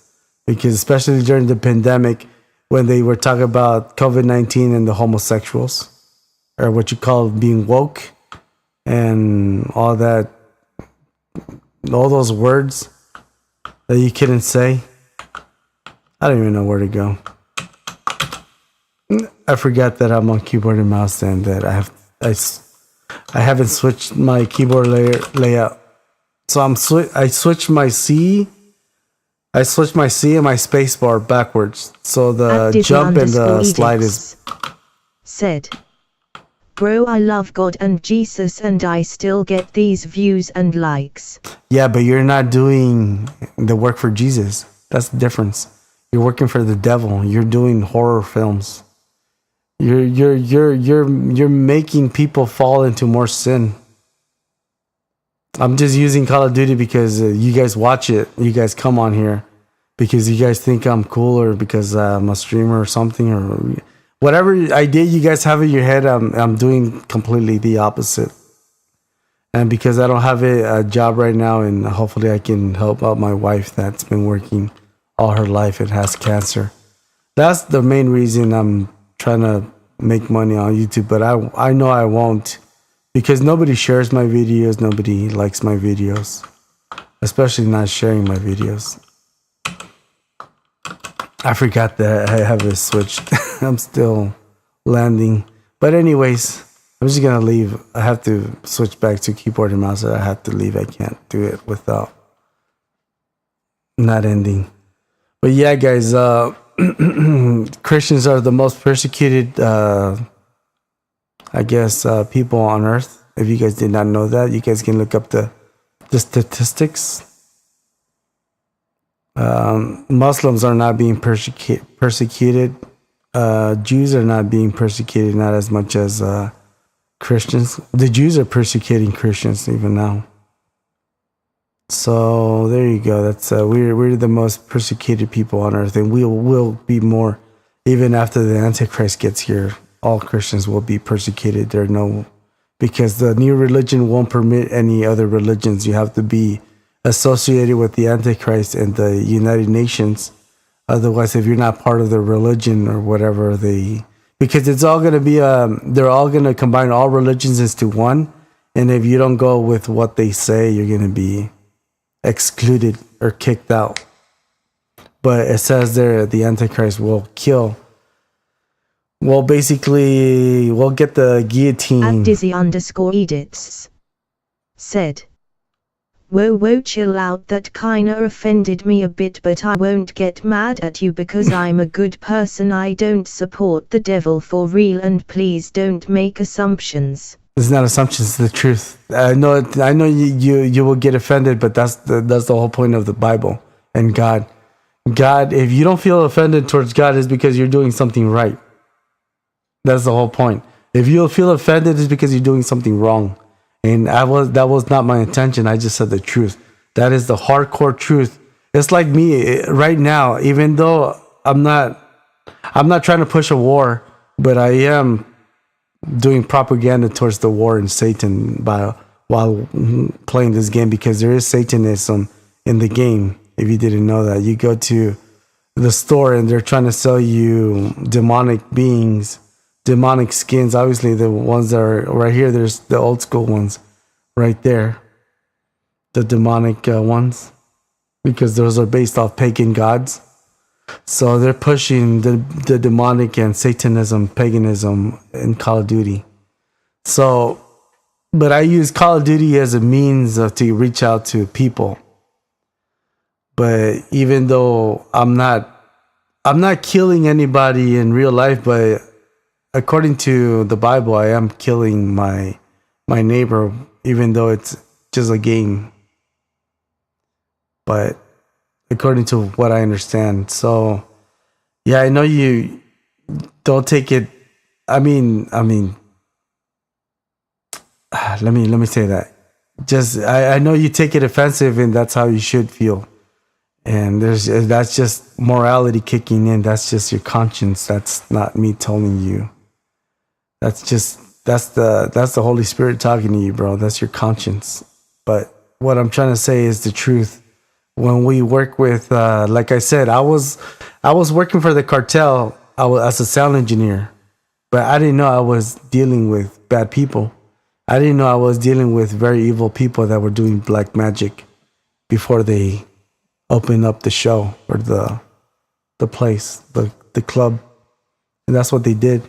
Because especially during the pandemic, when they were talking about COVID-19 and the homosexuals, or what you call being woke, and all that, all those words that you couldn't say. I don't even know where to go. I forgot that I'm on keyboard and mouse and that I haven't switched my keyboard layout. So I switched my C and my space bar backwards. So the jump and the slide is... Said, bro, I love God and Jesus and I still get these views and likes. Yeah, but you're not doing the work for Jesus. That's the difference. You're working for the devil. You're doing horror films. You're making people fall into more sin. I'm just using Call of Duty because you guys watch it. You guys come on here because you guys think I'm cool, or because I'm a streamer or something, or whatever idea you guys have in your head. I'm doing completely the opposite. And because I don't have a job right now, and hopefully I can help out my wife that's been working all her life and has cancer. That's the main reason I'm trying to make money on YouTube. But I know I won't, because nobody shares my videos. Nobody likes my videos, especially not sharing my videos. I forgot that I have it switched. I'm still landing. But anyways, I'm just going to leave. I have to switch back to keyboard and mouse. I have to leave. I can't do it without not ending. But yeah, guys, Christians are the most persecuted, I guess, people on earth. If you guys did not know that, you guys can look up the statistics. Muslims are not being persecuted. Jews are not being persecuted, not as much as Christians. The Jews are persecuting Christians even now. So there you go. That's we're the most persecuted people on earth, and we will be more even after the Antichrist gets here. All Christians will be persecuted. Because the new religion won't permit any other religions. You have to be associated with the Antichrist and the United Nations. Otherwise, if you're not part of the religion or whatever, because it's all going to be they're all going to combine all religions into one, and if you don't go with what they say, you're going to be excluded or kicked out. But it says there the Antichrist will kill. Well, basically, we'll get the guillotine. At Dizzy_edits said, whoa, chill out. That kinda offended me a bit, but I won't get mad at you because I'm a good person. I don't support the devil for real, and please don't make assumptions. It's not assumptions, it's the truth. I know you will get offended, but that's the whole point of the Bible and God. God, if you don't feel offended towards God, it's because you're doing something right. That's the whole point. If you feel offended, it's because you're doing something wrong. And that was not my intention. I just said the truth. That is the hardcore truth. It's like me right now, even though I'm not trying to push a war, but I am doing propaganda towards the war and Satan while playing this game, because there is Satanism in the game. If you didn't know that, you go to the store and they're trying to sell you demonic beings, demonic skins. Obviously, the ones that are right here, there's the old school ones right there, the demonic ones, because those are based off pagan gods. So they're pushing the demonic and Satanism, paganism in Call of Duty. So, but I use Call of Duty as a means to reach out to people. But even though I'm not killing anybody in real life, but according to the Bible, I am killing my neighbor, even though it's just a game. But according to what I understand, so yeah, I know you don't take it. I mean, let me say that. Just I know you take it offensive, and that's how you should feel. And that's just morality kicking in. That's just your conscience. That's not me telling you. That's the Holy Spirit talking to you, bro. That's your conscience. But what I'm trying to say is the truth. When we work with, like I said, I was working for the cartel. I was as a sound engineer, but I didn't know I was dealing with bad people. I didn't know I was dealing with very evil people that were doing black magic before they opened up the show or the place, the club. And that's what they did.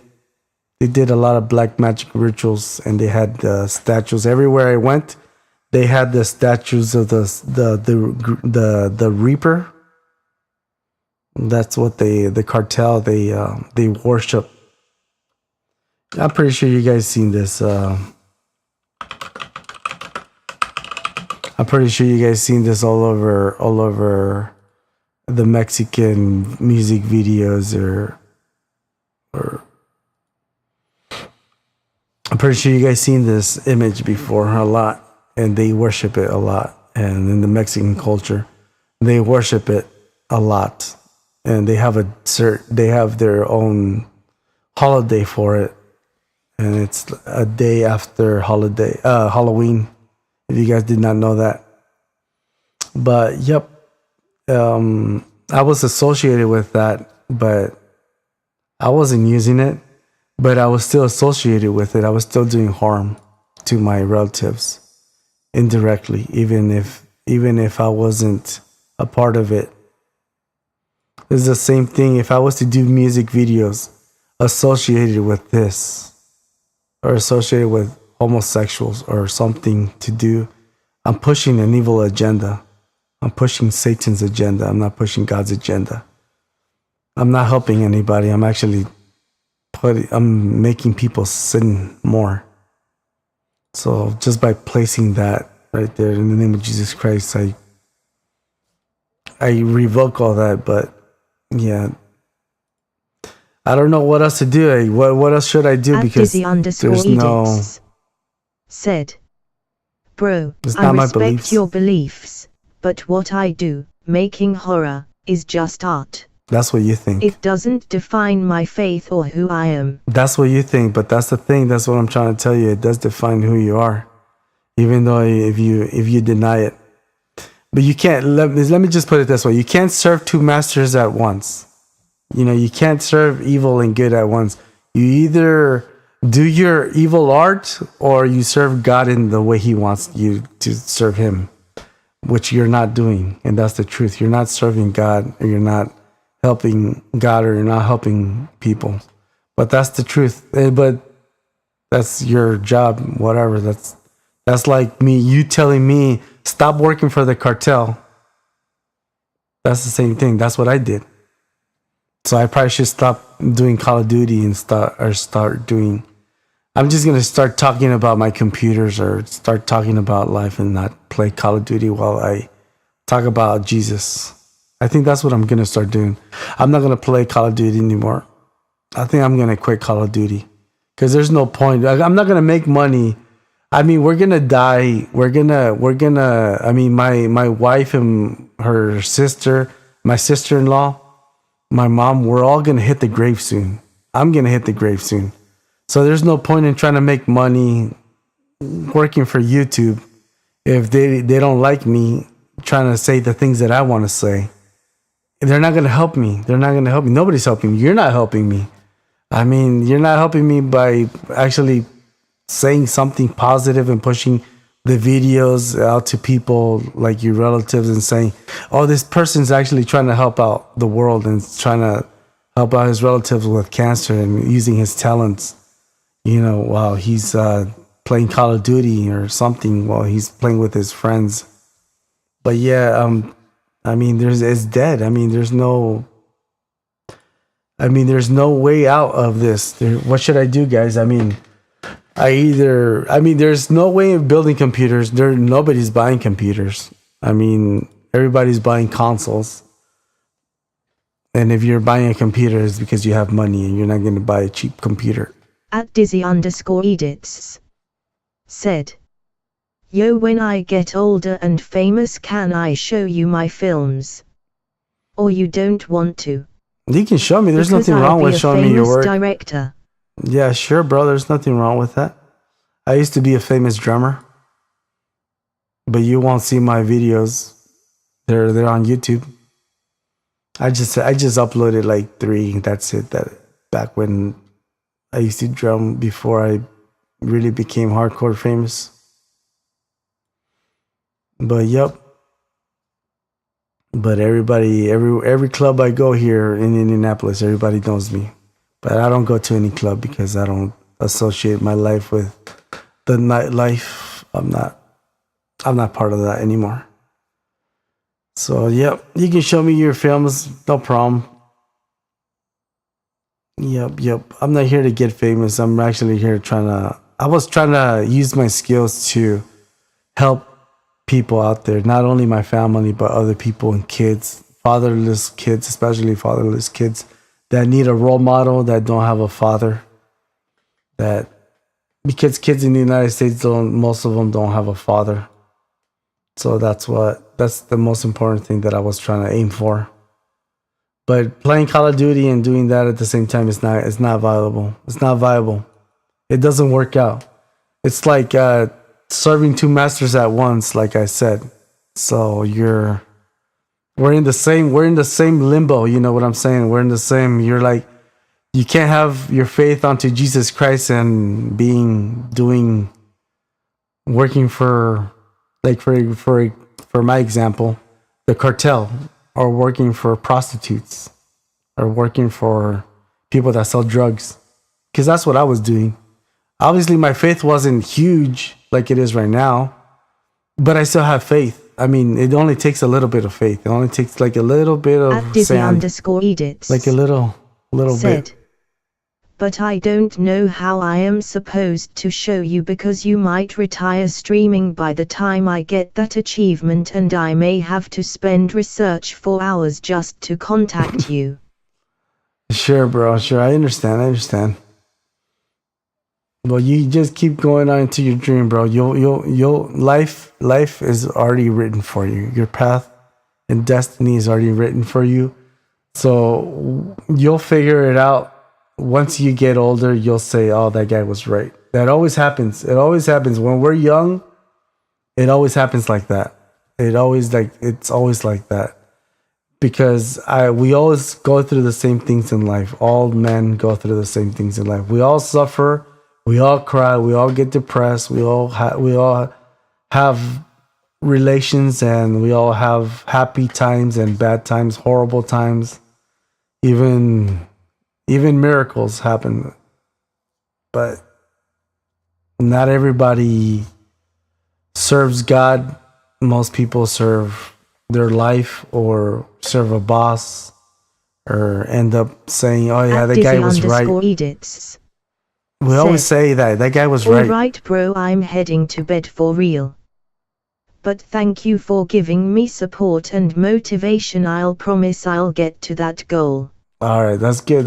They did a lot of black magic rituals, and they had statues everywhere I went. They had the statues of the Reaper. That's what the cartel they worship. I'm pretty sure you guys seen this. I'm pretty sure you guys seen this all over the Mexican music videos or I'm pretty sure you guys seen this image before a lot, and they worship it a lot. And in the Mexican culture, they worship it a lot, and they have their own holiday for it, and it's a day after Halloween. If you guys did not know that. But yep, I was associated with that, but I wasn't using it, but I was still associated with it. I was still doing harm to my relatives indirectly, even if I wasn't a part of it. It's the same thing if I was to do music videos associated with this or associated with homosexuals or something to do. I'm pushing an evil agenda. I'm pushing Satan's agenda. I'm not pushing God's agenda. I'm not helping anybody. I'm actually I'm making people sin more. So just by placing that right there in the name of Jesus Christ, I revoke all that. But yeah, I don't know what else to do. What else should I do? Because there's no. Said, bro, I respect your beliefs, but what I do, making horror, is just art. That's what you think. It doesn't define my faith or who I am. That's what you think, but that's the thing. That's what I'm trying to tell you. It does define who you are, even though if you deny it. But you can't. Let me just put it this way: you can't serve two masters at once. You know, you can't serve evil and good at once. You either do your evil art or you serve God in the way He wants you to serve Him, which you're not doing, and that's the truth. You're not serving God, or you're not helping God, or you're not helping people. But that's the truth. But that's your job, whatever. That's like you telling me stop working for the cartel. That's the same thing. That's what I did. So I probably should stop doing Call of Duty and start doing. I'm just gonna start talking about my computers or start talking about life and not play Call of Duty while I talk about Jesus. I think that's what I'm gonna start doing. I'm not gonna play Call of Duty anymore. I think I'm gonna quit Call of Duty because there's no point. I'm not gonna make money. I mean, we're gonna die. We're gonna. I mean, my wife and her sister, my sister-in-law, my mom, we're all gonna hit the grave soon. I'm gonna hit the grave soon. So there's no point in trying to make money working for YouTube if they don't like me trying to say the things that I want to say. They're not going to help me. They're not going to help me. Nobody's helping me. You're not helping me. I mean, you're not helping me by actually saying something positive and pushing the videos out to people like your relatives and saying, oh, this person's actually trying to help out the world and trying to help out his relatives with cancer and using his talents, you know, while he's playing Call of Duty or something, while he's playing with his friends. But yeah, I mean, it's dead. I mean, there's no way out of this. What should I do, guys? I mean, there's no way of building computers. Nobody's buying computers. I mean, everybody's buying consoles. And if you're buying a computer, it's because you have money and you're not going to buy a cheap computer. At Dizzy_edits said, yo, when I get older and famous, can I show you my films? Or you don't want to? You can show me. There's Because nothing wrong I'll with be a showing me your famous work. director. Yeah, sure, bro. There's nothing wrong with that. I used to be a famous drummer. But you won't see my videos. They're on YouTube. I just uploaded like 3. That's it. That back when I used to drum before I really became hardcore famous. But yep. But everybody, every club I go here in Indianapolis, everybody knows me. But I don't go to any club because I don't associate my life with the nightlife. I'm not part of that anymore. So, yep, you can show me your films, no problem. Yep. I'm not here to get famous. I'm actually here I was trying to use my skills to help people out there, not only my family, but other people and kids, fatherless kids, especially fatherless kids that need a role model, that don't have a father. Because kids in the United States, most of them don't have a father. So that's the most important thing that I was trying to aim for. But playing Call of Duty and doing that at the same time is not viable. It's not viable. It doesn't work out. It's like serving 2 masters at once, like I said. So we're in the same limbo, you know what I'm saying? We're in the same, you're like, you can't have your faith onto Jesus Christ and working for, like for my example, the cartel, or working for prostitutes, or working for people that sell drugs. Because that's what I was doing. Obviously, my faith wasn't huge like it is right now, but I still have faith. I mean, it only takes a little bit of faith. It only takes like a little bit of sand. @Dizzy_edits Like a little said, bit. but I don't know how I am supposed to show you because you might retire streaming by the time I get that achievement, and I may have to spend research for hours just to contact you. Sure, bro. Sure, I understand. Well, you just keep going on to your dream, bro. You'll life is already written for you. Your path and destiny is already written for you. So you'll figure it out. Once you get older, you'll say, "Oh, that guy was right." That always happens. It always happens when we're young. It always happens like that. It's always like that. Because we always go through the same things in life. All men go through the same things in life. We all suffer. We all cry. We all get depressed. We all have relations, and we all have happy times and bad times, horrible times. Even miracles happen. But not everybody serves God. Most people serve their life, or serve a boss, or end up saying, "Oh yeah, that guy was right." Edits We always say that guy was right. Alright, bro, I'm heading to bed for real. But thank you for giving me support and motivation. I'll promise I'll get to that goal. Alright, that's good.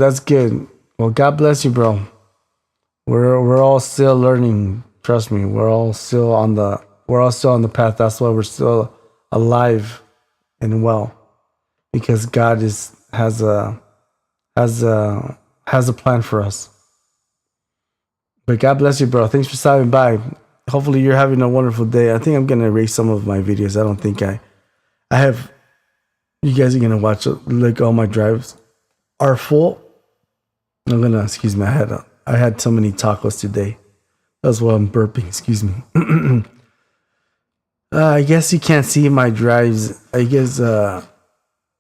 Well, God bless you, bro. We're all still learning. Trust me, we're all still on the path. That's why we're still alive and well. Because God has a plan for us. But God bless you, bro. Thanks for stopping by. Hopefully you're having a wonderful day. I think I'm gonna erase some of my videos. I don't think I have. You guys are gonna watch it. Like, all my drives are full. Excuse me. I had so many tacos today. That's why I'm burping. Excuse me. I guess you can't see my drives. I guess. Yeah,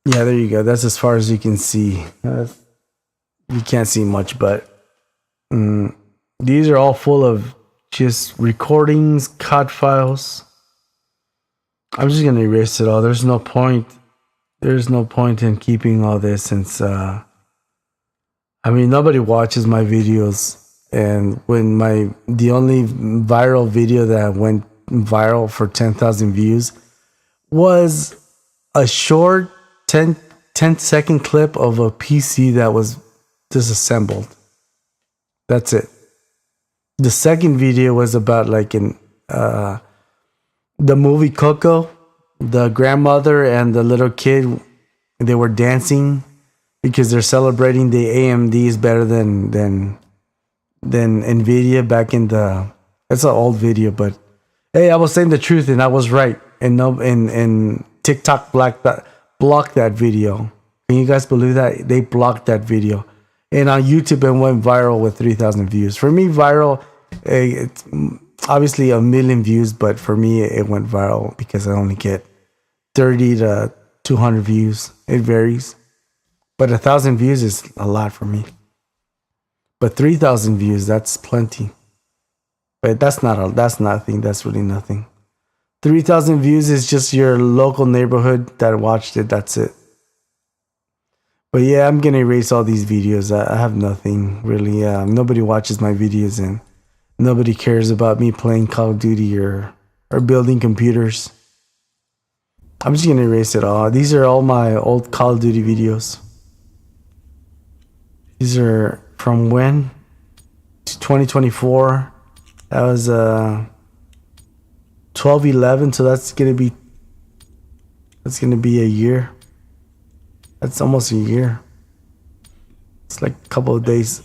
there you go. That's as far as you can see. You can't see much, but. These are all full of just recordings, COD files. I'm just going to erase it all. There's no point there's no point in keeping all this since I mean nobody watches my videos, and when the only viral video that went viral for 10,000 views was a short 10-second clip of a PC that was disassembled. That's it. The second video was about like in the movie Coco, the grandmother and the little kid, they were dancing because they're celebrating the AMD is better than Nvidia back in the. It's an old video, but hey, I was saying the truth and I was right. And TikTok blocked that video. Can you guys believe that? They blocked that video. And on YouTube, it went viral with 3,000 views. For me, viral, it's obviously a million views, but for me, it went viral because I only get 30 to 200 views. It varies. But 1,000 views is a lot for me. But 3,000 views, that's plenty. But that's nothing. That's really nothing. 3,000 views is just your local neighborhood that watched it. That's it. But yeah, I'm gonna erase all these videos. I have nothing really. Nobody watches my videos and nobody cares about me playing Call of Duty or building computers. I'm just gonna erase it all. These are all my old Call of Duty videos. These are from when? 2024. That was 12/11. So that's gonna be a year. That's almost a year. It's like a couple of days.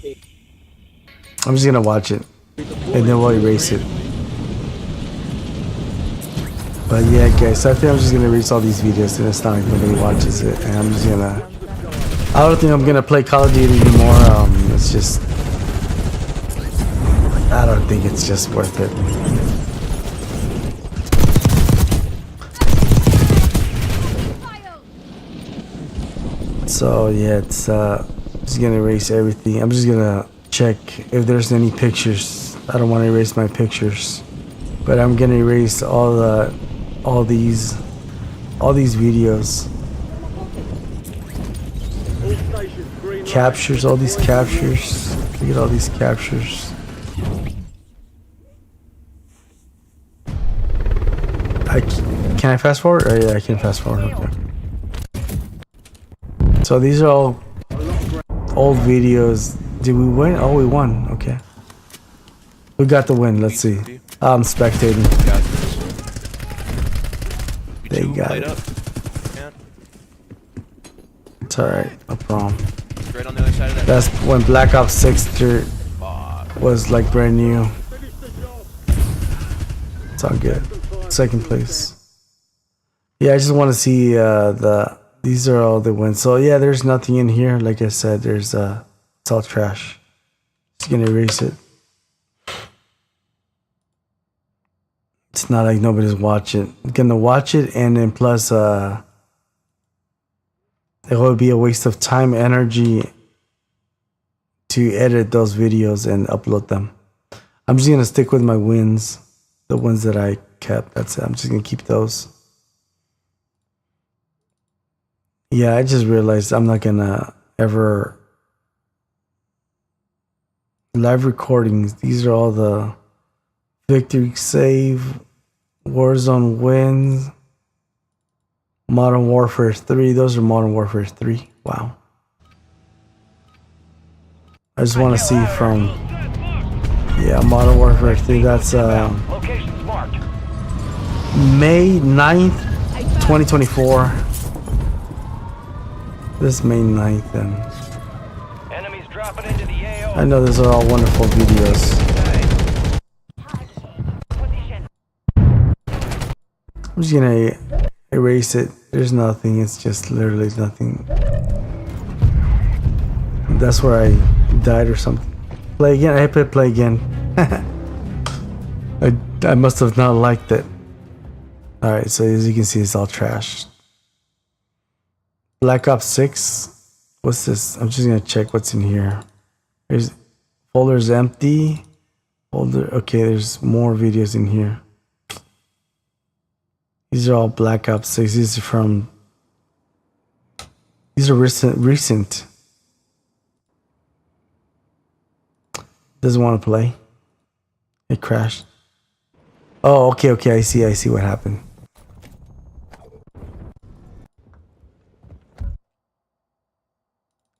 I'm just gonna watch it and then we'll erase it. But yeah, guys, I think I'm just gonna erase all these videos and it's not like nobody watches it. And I'm just gonna. I don't think I'm gonna play Call of Duty anymore. It's just. I don't think it's just worth it. So yeah, it's just gonna erase everything. I'm just gonna check if there's any pictures. I don't want to erase my pictures, but I'm gonna erase all these videos. Captures, all these captures. Look at all these captures. Can I fast forward? Oh yeah, I can fast forward. Okay. So these are all old videos. Did we win? Oh, we won. Okay. We got the win. Let's see. I'm spectating. They got it. It's alright. No problem. Right on the other side of that. That's when Black Ops 6 was like brand new. It's all good. Second place. Yeah, I just want to see these are all the wins. So yeah, there's nothing in here. Like I said, there's it's all trash. Just gonna erase it. It's not like nobody's watching. I'm gonna watch it, and then plus it would be a waste of time, energy to edit those videos and upload them. I'm just gonna stick with my wins, the ones that I kept. That's it. I'm just gonna keep those. Yeah, I just realized I'm not gonna ever live recordings. These are all the victory save, Warzone wins, Modern Warfare 3. Those are Modern Warfare 3. Wow. I just want to see from Modern Warfare 3. That's May 9th, 2024. This May 9th, and Enemies dropping into the AO. I know these are all wonderful videos. I'm just gonna erase it. There's nothing. It's just literally nothing. That's where I died or something. Play again. I hit play again. I must have not liked it. All right. So as you can see, it's all trash. Black Ops 6. What's this? I'm just gonna check what's in here. There's folder's empty. Folder. Okay, there's more videos in here. These are all Black Ops 6. These are from These are recent. Doesn't want to play. It crashed. Oh, okay, I see what happened.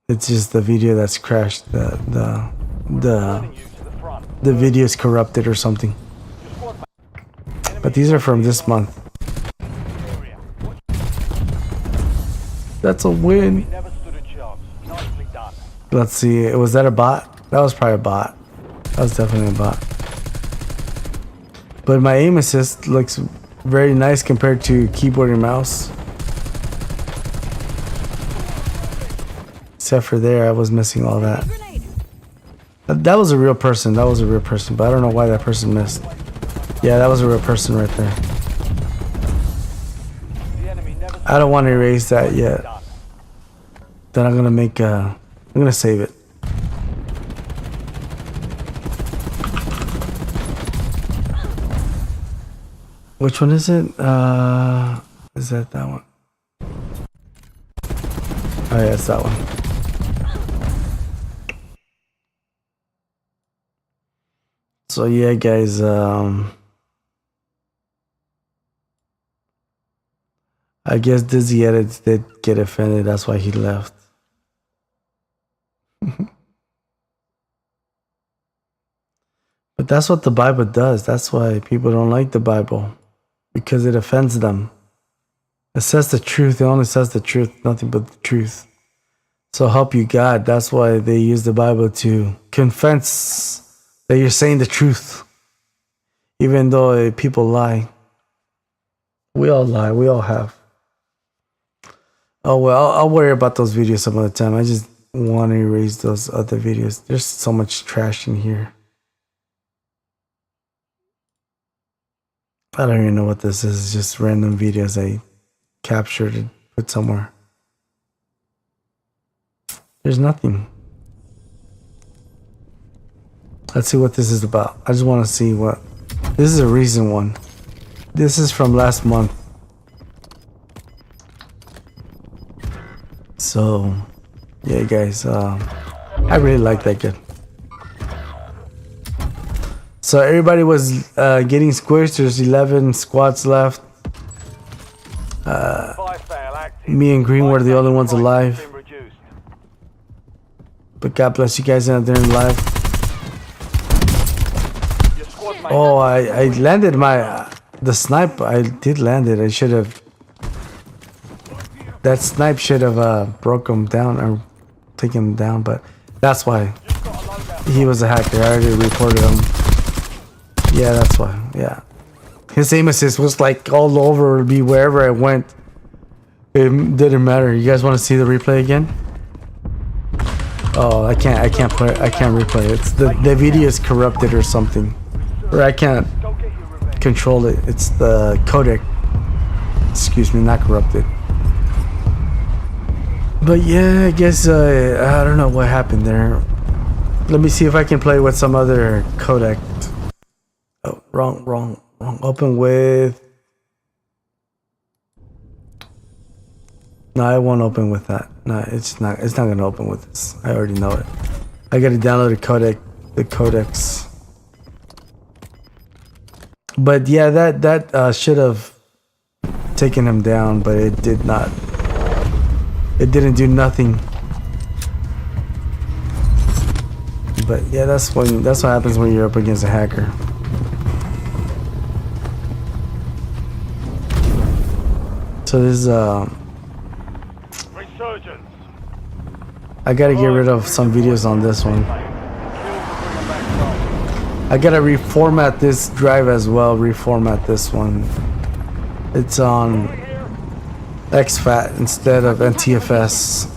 It's just the video that's crashed. The video is corrupted or something. But these are from this month. That's a win. Let's see. Was that a bot? That was probably a bot. That was definitely a bot. But my aim assist looks very nice compared to keyboard and mouse. Except for there, I was missing all that. That was a real person. That was a real person. But I don't know why that person missed. Yeah, that was a real person right there. I don't want to erase that yet. Then I'm gonna make I'm gonna save it. Which one is it? Is that one? Oh yeah, it's that one. So yeah, guys, I guess Dizzy Edits did get offended. That's why he left. But that's what the Bible does. That's why people don't like the Bible. Because it offends them. It says the truth. It only says the truth. Nothing but the truth. So help you God. That's why they use the Bible to confess that you're saying the truth. Even though people lie. We all lie. We all have. Oh well, I'll worry about those videos some other time. I just want to erase those other videos. There's so much trash in here. I don't even know what this is. It's just random videos I captured and put somewhere. There's nothing. Let's see what this is about. I just want to see what... This is a recent one. This is from last month. So, yeah, guys. I really like that gun. So everybody was getting squished. There's 11 squads left. Me and Green were the only ones alive. But God bless you guys out there in live. Oh, I landed the snipe. I did land it. I should have. That snipe should have broke him down or taken him down. But that's why he was a hacker. I already reported him. Yeah, that's why. Yeah, his aim assist was like all over me wherever I went. It didn't matter. You guys want to see the replay again? Oh, I can't replay it. It's the video is corrupted or something, or I can't control it. It's the codec. Excuse me, not corrupted. But yeah, I guess I don't know what happened there. Let me see if I can play with some other codec. Oh, wrong. Open with. No, I won't open with that. No, it's not gonna open with this. I already know it. I gotta download the codecs. But yeah, that should have taken him down, but it did not. It didn't do nothing. But yeah, that's what happens when you're up against a hacker. So this is I gotta get rid of some videos on this one. I gotta reformat this drive as well. Reformat this one. It's on exFAT instead of NTFS.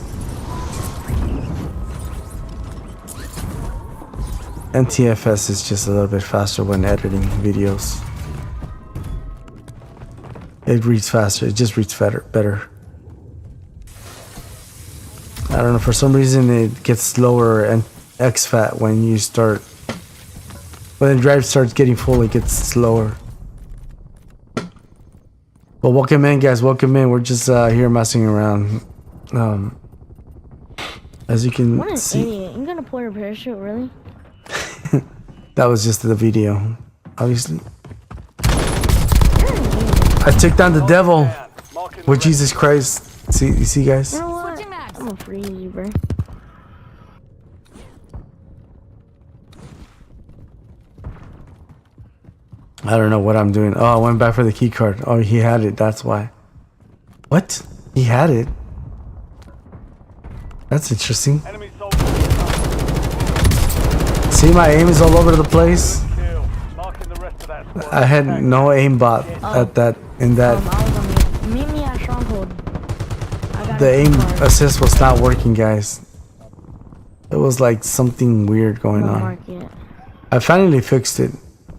NTFS is just a little bit faster when editing videos. It reads faster. It just reads better. I don't know. For some reason, it gets slower and exFAT when you start. When the drive starts getting full, it gets slower. Well, welcome in, guys. Welcome in. We're just here messing around. As you can What an see, idiot. You gonna pull your parachute, really? that was just the video, obviously. I took down the devil with Jesus Christ. See, you see, guys? You know what? I'm gonna freeze you, bro. I don't know what I'm doing. Oh, I went back for the key card. Oh, he had it. That's why. What? He had it? That's interesting. Enemy soldiers See, my aim is all over the place. kill. Marking the rest of that squad. I had no aimbot at that. In that, I was on meet me at Stronghold. I got the a aim card. assist was not working, guys. It was like something weird going Don't on. mark it. I finally fixed it.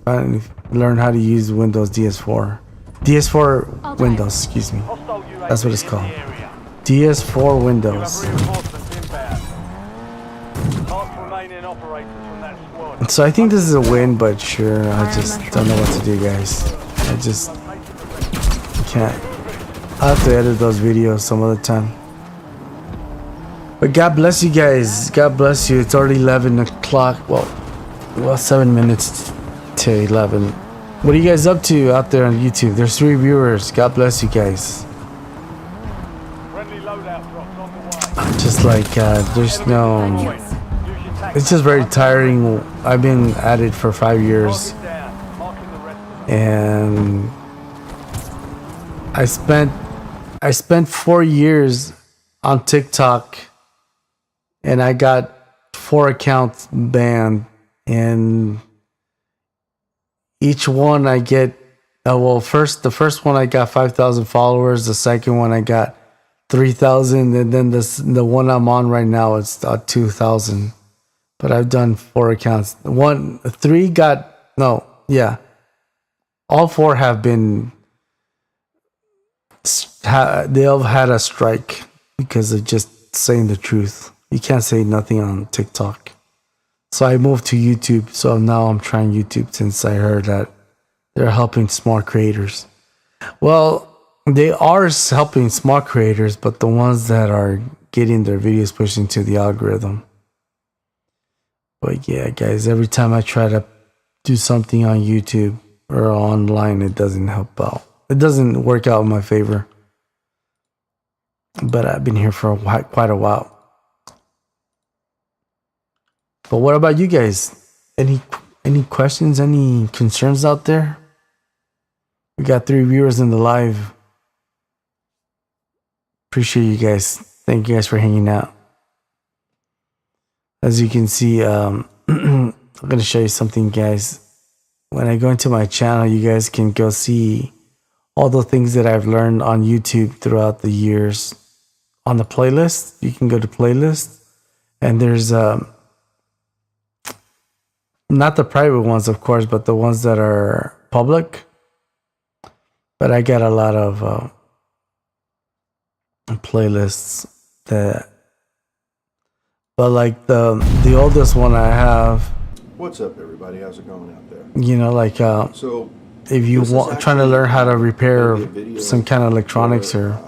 Finally learned how to use Windows DS4. DS4 Windows, excuse me. Hostile UAV That's what it's in called. the area. DS4 You Windows. have reinforcements inbound. Mark remaining operators from that squad. So I think this is a win, but sure, I just don't know what to do, guys. I just can't. I'll have to edit those videos some other time. But God bless you guys. God bless you. It's already 11 o'clock. Well, 7 minutes to 11. What are you guys up to out there on YouTube? There's 3 viewers. God bless you guys. Friendly loadout drops on the way. Just like, there's no... Use your tactics. It's just very tiring. I've been at it for 5 years. Target down. Marking the rest of And I spent 4 years on TikTok, and I got 4 accounts banned, and each one I get the first one I got 5,000 followers, the second one I got 3,000, and then the one I'm on right now it's 2,000. But I've done 4 accounts. All 4 have been they've had a strike because of just saying the truth. You can't say nothing on TikTok. So I moved to YouTube. So now I'm trying YouTube since I heard that they're helping small creators. Well, they are helping small creators, but the ones that are getting their videos pushed into the algorithm. But yeah, guys, every time I try to do something on YouTube or online, it doesn't help out. It doesn't work out in my favor. But I've been here for quite a while. But what about you guys? Any questions? Any concerns out there? We got 3 viewers in the live. Appreciate you guys. Thank you guys for hanging out. As you can see, I'm going to show you something, guys. When I go into my channel, you guys can go see all the things that I've learned on YouTube throughout the years. On the playlist, you can go to playlist, and there's not the private ones, of course, but the ones that are public. But I got a lot of playlists that, but like the oldest one I have. What's up, everybody? How's it going out there? You know, like So, if you this is want trying to actually learn how to repair gonna be a video some kind of electronics, where, or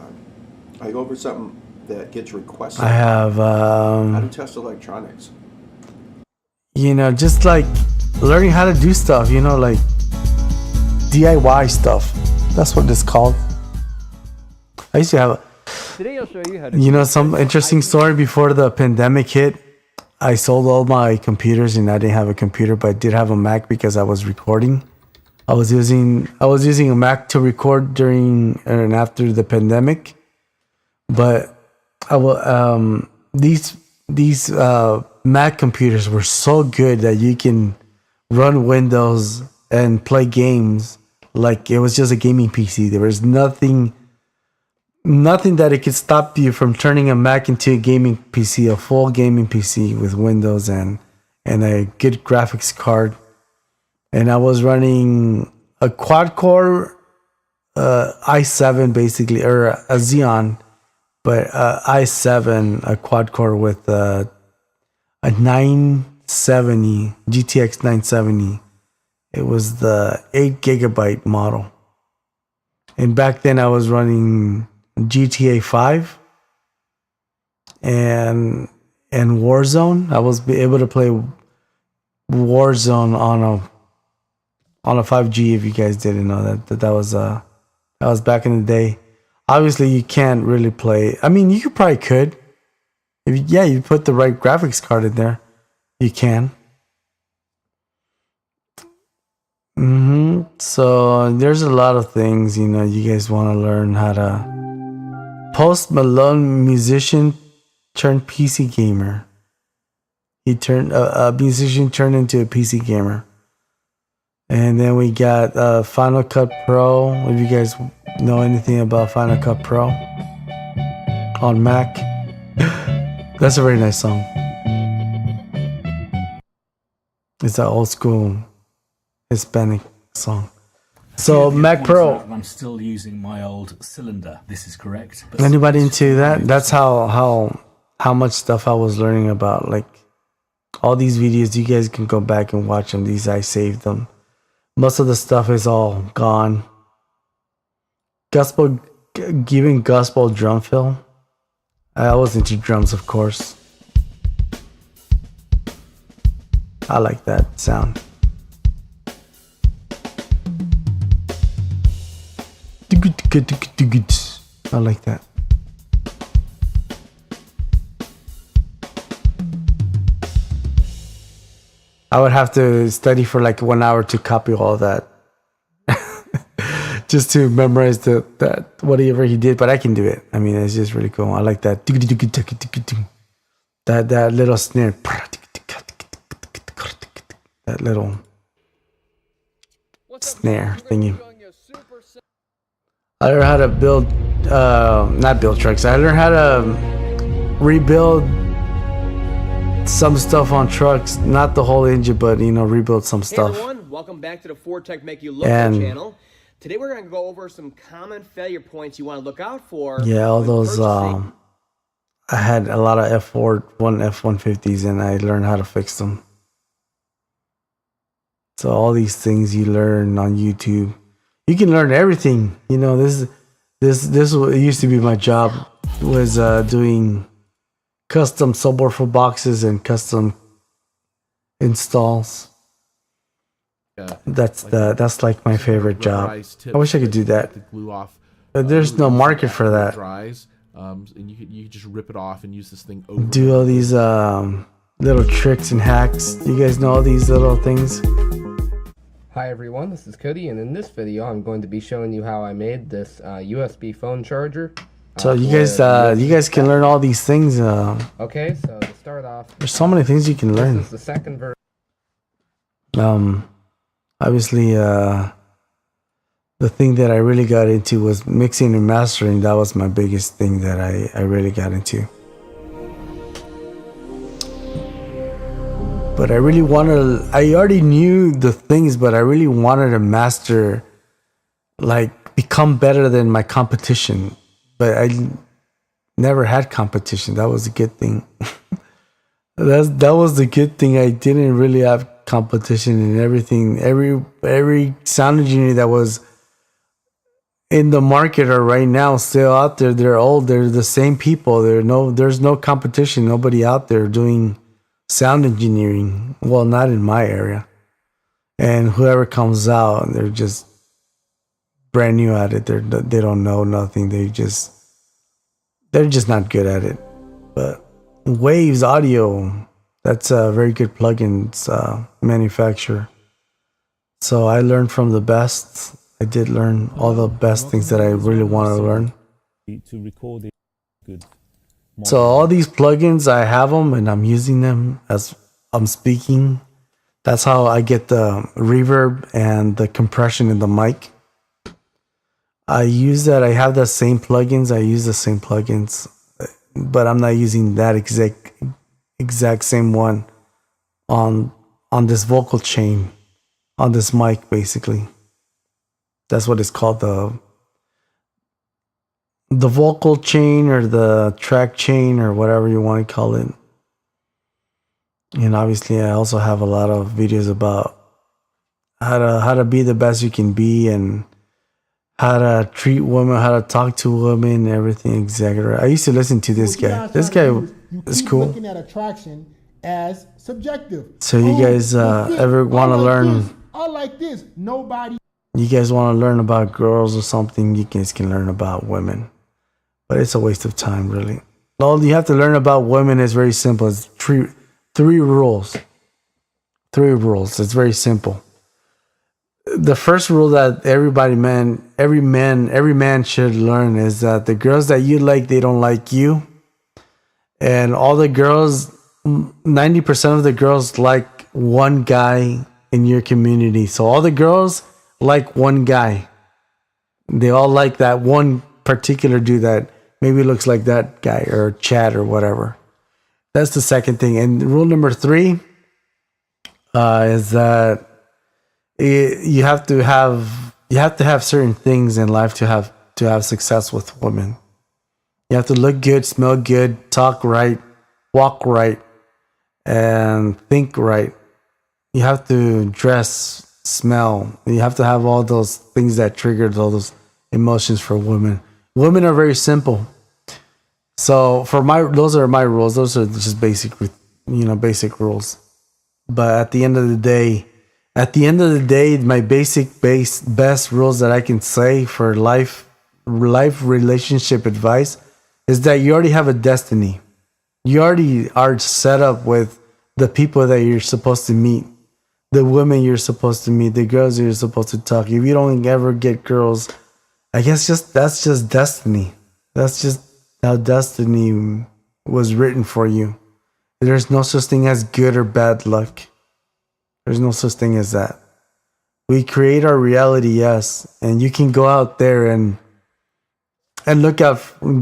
I go over something that gets requested. I have how to test electronics. you know, just like learning how to do stuff, you know, like DIY stuff. That's what it's called. I used to have Today I'll show you how to. you know, some interesting story. Before the pandemic hit, I sold all my computers, and I didn't have a computer, but I did have a Mac because I was recording. I was using a Mac to record during and after the pandemic, but I will these Mac computers were so good that you can run Windows and play games like it was just a gaming PC. There was nothing that it could stop you from turning a Mac into a gaming PC, a full gaming PC with Windows and a good graphics card. And I was running a quad core i7 basically, or a Xeon, but i7, a quad core with a 970, GTX 970. It was the 8 gigabyte model. And back then I was running GTA 5, and and Warzone. I was able to play Warzone on a 5G. If you guys didn't know that was back in the day. Obviously, you can't really play. I mean, you probably could. If you put the right graphics card in there, you can. So there's a lot of things, you know, you guys want to learn how to. Post Malone, musician turned PC gamer. He turned a musician turned into a PC gamer. And then we got Final Cut Pro. If you guys know anything about Final Cut Pro on Mac, that's a very nice song. It's an old school Hispanic song. So Mac Pro. I'm still using my old cylinder. This is correct. Anybody into that? That's how much stuff I was learning about. Like all these videos, you guys can go back and watch them. These I saved them. Most of the stuff is all gone. Giving gospel drum fill. I was into drums, of course. I like that sound. I like that. I would have to study for like 1 hour to copy all that. Just to memorize that whatever he did, but I can do it. I mean, it's just really cool. I like that. That little snare. That little snare thingy. I learned how to build, not build trucks. I learned how to rebuild some stuff on trucks. Not the whole engine, but you know, rebuild some stuff. Hey everyone, welcome back to the Ford Tech Make You Look channel. Today we're going to go over some common failure points you want to look out for. Yeah, all those. I had a lot of F150s, and I learned how to fix them. So all these things you learn on YouTube, you can learn everything. You know, this used to be my job, was doing custom subwoofer boxes and custom installs. That's like my favorite job. I wish I could do that, but there's no market for that. And you just rip it off and use this thing over. Do all these little tricks and hacks. You guys know all these little things. Hi everyone, this is Cody, and in this video I'm going to be showing you how I made this USB phone charger. So you guys can learn all these things. Okay, so to start off, there's so many things you can learn. This is the second version. Obviously, the thing that I really got into was mixing and mastering. That was my biggest thing that I really got into. But I really I already knew the things, but I really wanted to master, like become better than my competition. But I never had competition. That was a good thing. That was the good thing. I didn't really have competition in everything. Every sound engineer that was in the market or right now still out there, they're old. They're the same people. There's no competition. Nobody out there doing sound engineering. Well, not in my area. And whoever comes out, they're just brand new at it. They don't know nothing. They're just not good at it. But Waves Audio, that's a very good plugins manufacturer. So I learned from the best. I did learn all the best things that I really wanted to learn. To record it good. So all these plugins, I have them and I'm using them as I'm speaking. That's how I get the reverb and the compression in the mic. I use that. I have the same plugins. I use the same plugins, but I'm not using that exact same one on this vocal chain, on this mic, basically. That's what it's called, the vocal chain or the track chain or whatever you want to call it. And obviously I also have a lot of videos about how to be the best you can be and how to treat women, how to talk to women, everything, exactly. I used to listen to this guy. This guy It's cool. Looking at attraction as subjective. So you guys ever want to learn? I like this. Nobody. You guys want to learn about girls or something? You guys can learn about women, but it's a waste of time, really. All you have to learn about women is very simple. It's three rules. 3 rules. It's very simple. The first rule that every man should learn is that the girls that you like, they don't like you. And all the girls, 90% of the girls like one guy in your community. So all the girls like one guy. They all like that one particular dude that maybe looks like that guy or Chad or whatever. That's the second thing. And rule number 3 is that you have to have certain things in life to have success with women. You have to look good, smell good, talk right, walk right, and think right. You have to dress, smell. You have to have all those things that trigger all those emotions for women. Women are very simple. So those are my rules. Those are just basic rules. But at the end of the day, my best rules that I can say for life relationship advice is that you already have a destiny. You already are set up with the people that you're supposed to meet, the women you're supposed to meet, the girls you're supposed to talk. If you don't ever get girls, I guess that's just destiny. That's just how destiny was written for you. There's no such thing as good or bad luck. There's no such thing as that. We create our reality, yes, and you can go out there and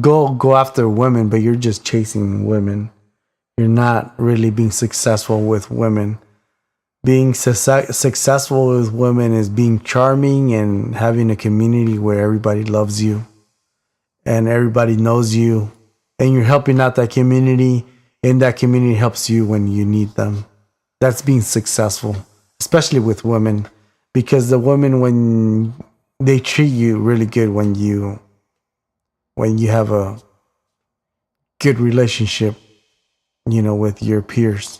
go after women, but you're just chasing women. You're not really being successful with women. Being successful with women is being charming and having a community where everybody loves you and everybody knows you, and you're helping out that community, and that community helps you when you need them. That's being successful, especially with women, because the women, when they treat you really good, when you have a good relationship, with your peers.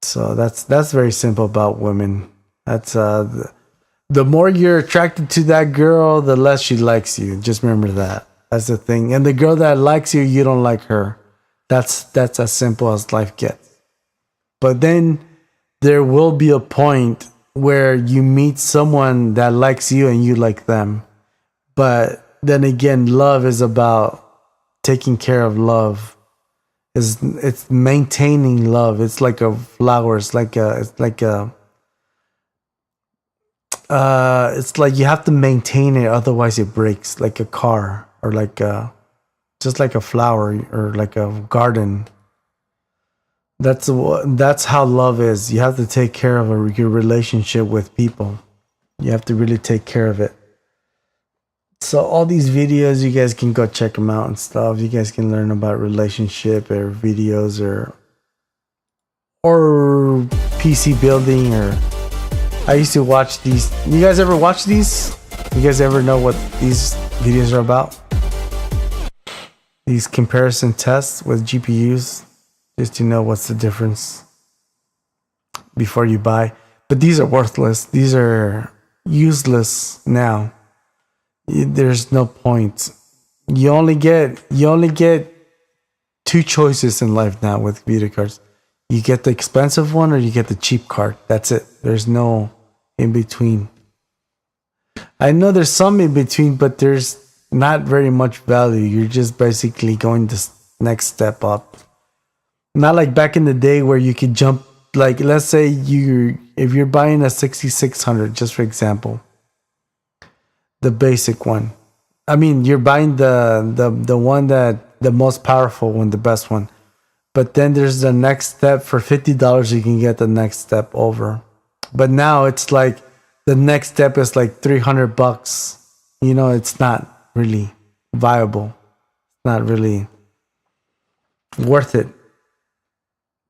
So that's very simple about women. That's the more you're attracted to that girl, the less she likes you. Just remember that. That's the thing. And the girl that likes you, you don't like her. That's as simple as life gets. But then there will be a point where you meet someone that likes you and you like them. But then again, love is about taking care of love. It's maintaining love. It's like a flower. It's like you have to maintain it, otherwise it breaks, like a car, or just like a flower or like a garden. That's how love is. You have to take care of your relationship with people. You have to really take care of it. So all these videos, you guys can go check them out and stuff. You guys can learn about relationship or videos or PC building. Or I used to watch these. You guys ever watch these? You guys ever know what these videos are about? These comparison tests with GPUs, just to know what's the difference before you buy. But these are worthless. These are useless now. There's no point. You only get 2 choices in life now with video cards. You get the expensive one or you get the cheap card. That's it. There's no in between. I know there's some in between, but there's not very much value. You're just basically going this next step up. Not like back in the day where you could jump, like let's say if you're buying a 6600, just for example, the basic one. I mean, you're buying the one that the most powerful one, the best one. But then there's the next step. For $50, you can get the next step over. But now it's like the next step is like $300. It's not really viable. It's not really worth it.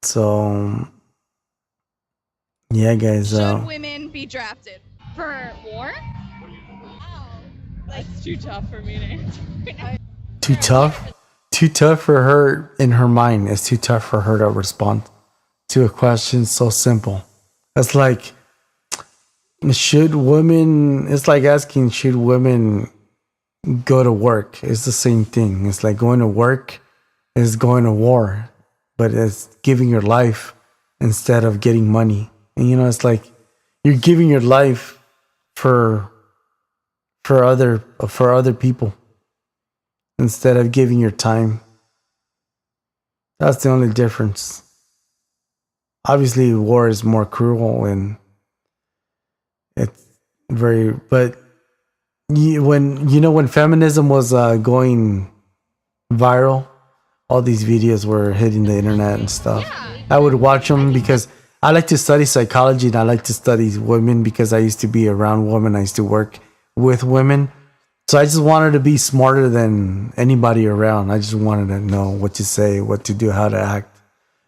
So yeah, guys. Should women be drafted for war? That's too tough for me to answer. Too tough? too tough for her in her mind. It's too tough for her to respond to a question so simple. It's like, should women, it's like asking, should women go to work? It's the same thing. It's like going to work is going to war, but it's giving your life instead of getting money. And you know, it's like you're giving your life for other people instead of giving your time. That's the only difference. Obviously, war is more cruel and it's very. But when feminism was going viral, all these videos were hitting the internet and stuff. I would watch them because I like to study psychology and I like to study women because I used to be around women. I used to work with women. So I just wanted to be smarter than anybody around. I just wanted to know what to say, what to do, how to act.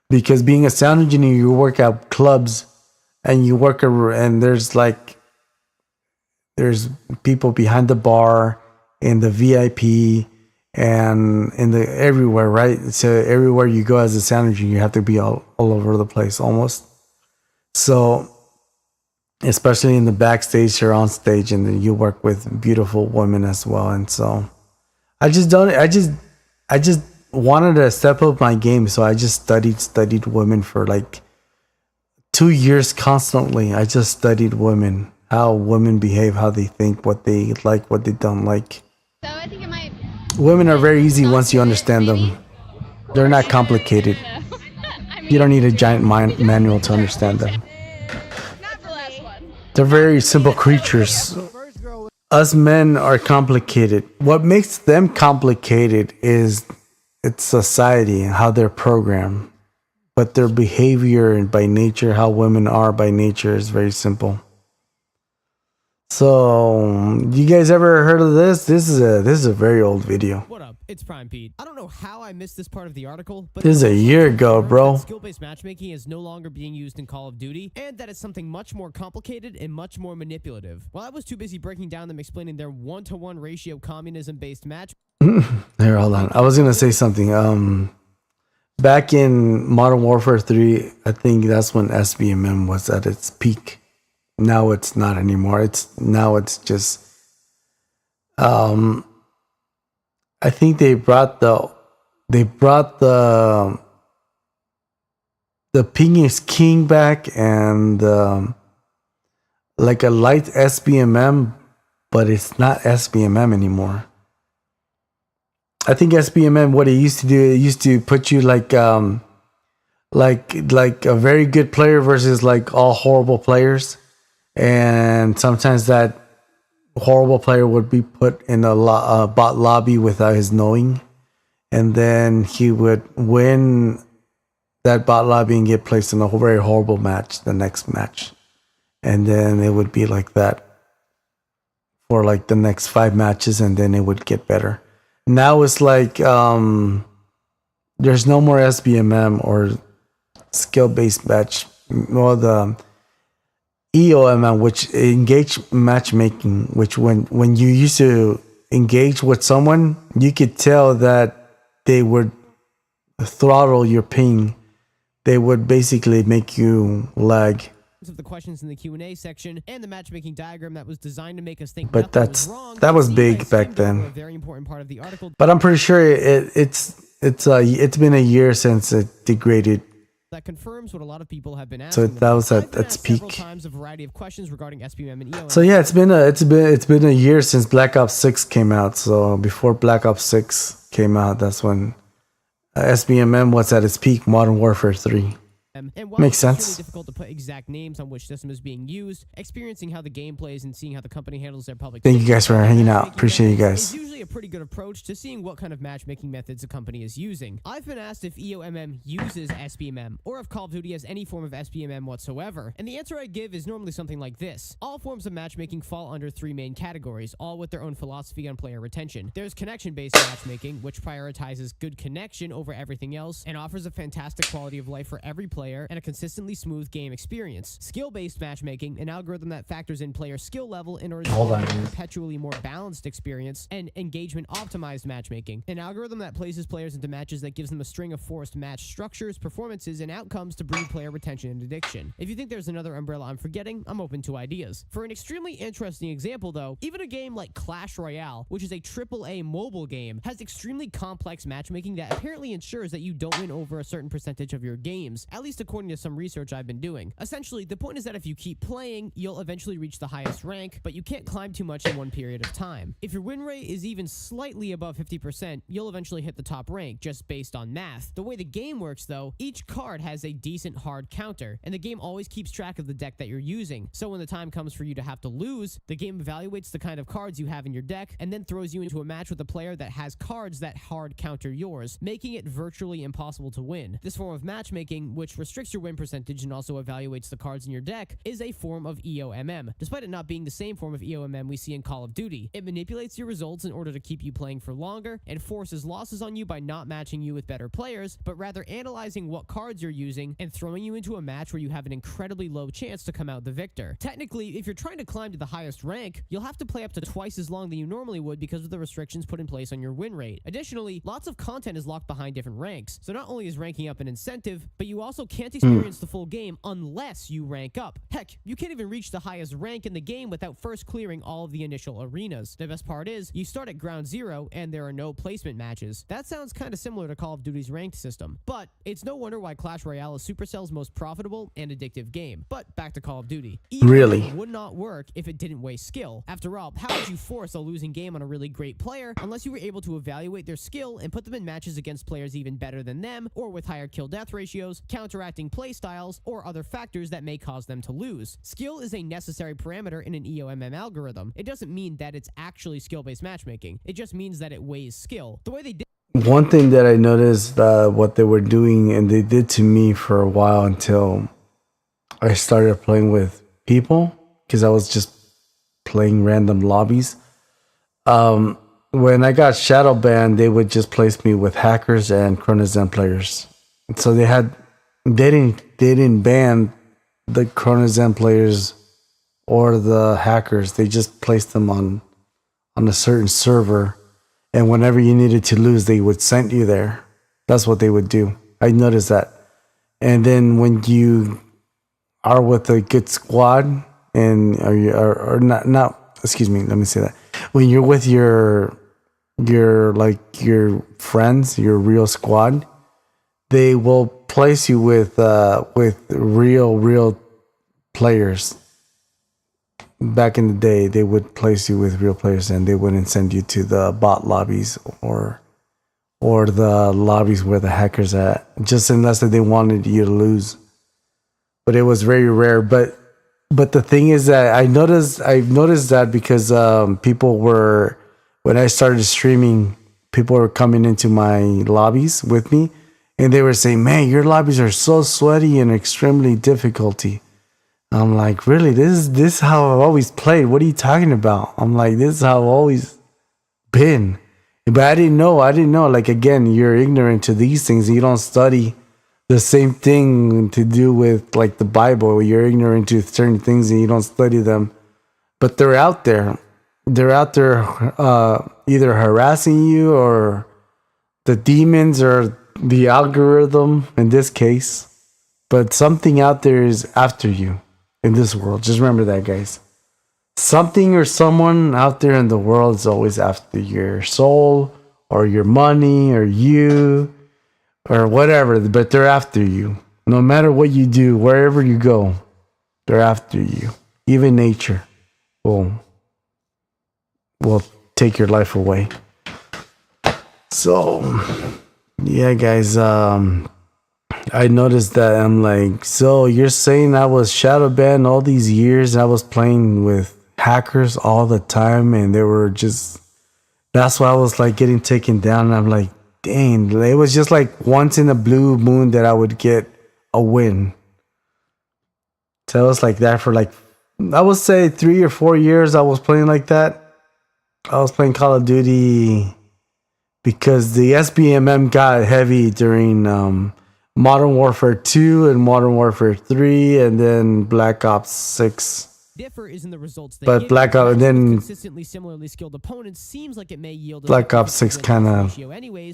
Because being a sound engineer, you work at clubs and you work and there's people behind the bar in the VIP and in the everywhere, right? So everywhere you go as a sound engineer, you have to be all over the place almost. So especially in the backstage or on stage, and then you work with beautiful women as well. And so I just wanted to step up my game. So I just studied women for like 2 years constantly. I just studied women, how women behave, how they think, what they like, what they don't like. So I think it might. Women are very easy once you understand them. They're not complicated. You don't need a giant manual to understand them. They're very simple creatures. Us men are complicated. What makes them complicated is it's society and how they're programmed. But their behavior and by nature, how women are by nature, is very simple. So, you guys ever heard of this? This is a very old video. What up? It's Prime Pete. I don't know how I missed this part of the article, but this is a year ago, bro. Skill-based matchmaking is no longer being used in Call of Duty, and that it's something much more complicated and much more manipulative. While I was too busy breaking down them explaining their 1-to-1 ratio communism-based match. Here, hold on. I was gonna say something. Back in Modern Warfare 3, I think that's when SBMM was at its peak. Now it's not anymore. It's just I think they brought the ping is king back and like a light SBMM, but it's not SBMM anymore. I think SBMM, what it used to do, it used to put you like a very good player versus like all horrible players. And sometimes that horrible player would be put in a bot lobby without his knowing. And then he would win that bot lobby and get placed in a very horrible match, the next match. And then it would be like that for like the next 5 matches, and then it would get better. Now it's like there's no more SBMM or skill-based match. Well, the EOMM, which engage matchmaking, which when you used to engage with someone, you could tell that they would throttle your ping. They would basically make you lag. Of the questions in the Q&A section and the matchmaking diagram that was designed to make us think. But that was big back then. A very important part of the article. But I'm pretty sure it's been a year since it degraded. That confirms what a lot of people have been asking. So that was at its peak. Times a variety of questions regarding SBM and EOM. So yeah, it's been a year since Black Ops 6 came out. So before Black Ops 6 came out, that's when SBMM was at its peak. Modern Warfare 3. And makes sense. It's really difficult to put exact names on which system is being used. Experiencing how the game plays and seeing how the company handles their public. Thank you guys for hanging out. Appreciate you guys. It's usually a pretty good approach to seeing what kind of matchmaking methods a company is using. I've been asked if EOMM uses SBMM or if Call of Duty has any form of SBMM whatsoever, and the answer I give is normally something like this. All forms of matchmaking fall under 3 main categories, all with their own philosophy on player retention. There's connection-based matchmaking, which prioritizes good connection over everything else and offers a fantastic quality of life for every player player and a consistently smooth game experience. Skill-based matchmaking, an algorithm that factors in player skill level in order to have a perpetually more balanced experience, and engagement-optimized matchmaking, an algorithm that places players into matches that gives them a string of forced match structures, performances, and outcomes to breed player retention and addiction. If you think there's another umbrella I'm forgetting, I'm open to ideas. For an extremely interesting example though, even a game like Clash Royale, which is a AAA mobile game, has extremely complex matchmaking that apparently ensures that you don't win over a certain percentage of your games, at least according to some research I've been doing. Essentially, the point is that if you keep playing, you'll eventually reach the highest rank, but you can't climb too much in one period of time. If your win rate is even slightly above 50%, you'll eventually hit the top rank just based on math. The way the game works though, each card has a decent hard counter, and the game always keeps track of the deck that you're using. So when the time comes for you to have to lose, the game evaluates the kind of cards you have in your deck and then throws you into a match with a player that has cards that hard counter yours, making it virtually impossible to win. This form of matchmaking, which restricts your win percentage and also evaluates the cards in your deck, is a form of EOMM, despite it not being the same form of EOMM we see in Call of Duty. It manipulates your results in order to keep you playing for longer and forces losses on you by not matching you with better players, but rather analyzing what cards you're using and throwing you into a match where you have an incredibly low chance to come out the victor. Technically, if you're trying to climb to the highest rank, you'll have to play up to twice as long than you normally would because of the restrictions put in place on your win rate. Additionally, lots of content is locked behind different ranks, so not only is ranking up an incentive, but you also can't experience the full game unless you rank up. Heck, you can't even reach the highest rank in the game without first clearing all of the initial arenas. The best part is, you start at ground zero and there are no placement matches. That sounds kind of similar to Call of Duty's ranked system, but it's no wonder why Clash Royale is Supercell's most profitable and addictive game. But back to Call of Duty. Really? Would not work if it didn't weigh skill. After all, how would you force a losing game on a really great player unless you were able to evaluate their skill and put them in matches against players even better than them, or with higher kill-death ratios, counteracting play styles, or other factors that may cause them to lose? Skill is a necessary parameter in an EOMM algorithm. It doesn't mean that it's actually skill-based matchmaking. It just means that it weighs skill. The way they did one thing that I noticed what they were doing, and they did to me for a while until I started playing with people, because I was just playing random lobbies. When I got shadow banned, they would just place me with hackers and Chronozen players. So they didn't ban the Chronozen players or the hackers. They just placed them on a certain server, and whenever you needed to lose, they would send you there. That's what they would do. I noticed that. And then when you are with a good squad, and or not excuse me, let me say that. When you're with your friends, your real squad, they will place you with real players. Back in the day, they would place you with real players, and they wouldn't send you to the bot lobbies or the lobbies where the hackers at, just unless they wanted you to lose. But it was very rare. But the thing is that I've noticed that because people were, when I started streaming, people were coming into my lobbies with me, and they were saying, "Man, your lobbies are so sweaty and extremely difficulty." I'm like, really? This is how I've always played. What are you talking about? I'm like, this is how I've always been. But I didn't know. Like, again, you're ignorant to these things. You don't study the same thing to do with like the Bible. You're ignorant to certain things and you don't study them. But they're out there. They're out there either harassing you, or the demons, or the algorithm in this case. But something out there is after you. In this world, just remember that, guys. Something or someone out there in the world is always after your soul, or your money, or you, or whatever. But they're after you. No matter what you do, wherever you go, they're after you. Even nature will take your life away. So, yeah, guys. I noticed that. I'm like, so you're saying I was shadow banned all these years? I was playing with hackers all the time, and they were just, that's why I was like getting taken down. And I'm like, dang, it was just like once in a blue moon that I would get a win. So it was like that for like, I would say 3 or 4 years I was playing like that. I was playing Call of Duty because the SBMM got heavy during Modern Warfare 2 and Modern Warfare 3, and then Black Ops 6. Differ is in the results they But give. Black Ops, and then Consistently similarly skilled opponents seems like it may yield a Black Ops 6 kind of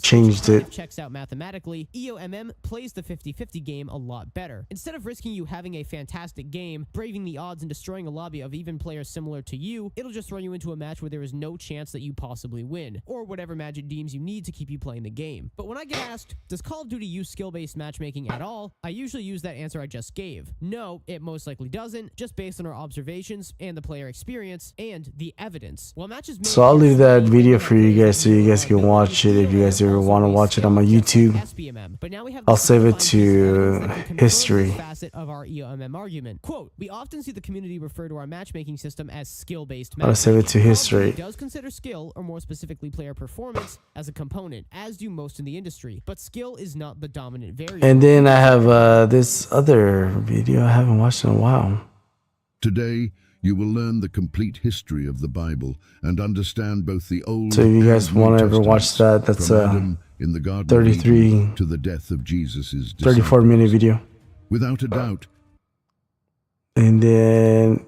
changed it. Checks out mathematically. EOMM plays the 50-50 game a lot better. Instead of risking you having a fantastic game, braving the odds and destroying a lobby of even players similar to you, it'll just throw you into a match where there is no chance that you possibly win, or whatever match it deems you need to keep you playing the game. But when I get asked, does Call of Duty use skill-based matchmaking at all? I usually use that answer I just gave. No, it most likely doesn't, just based on our observations and the player experience and the evidence. While matches So I'll leave that video for you guys so you guys can watch it if you guys ever want to watch it on my YouTube. I'll save it to history. Facet of our EOMM argument. Quote, we often see the community refer to our matchmaking system as skill-based I'll save it to history. It does consider skill, or more specifically player performance, as a component, as do most in the industry. But skill is not the dominant variable. And then I have this other video I haven't watched in a while. Today, you will learn the complete history of the Bible and understand both the Old So if you guys and New want to ever watch that, that's Adam in the Garden 33 to the death of Jesus's 34-minute video. Without a doubt. And then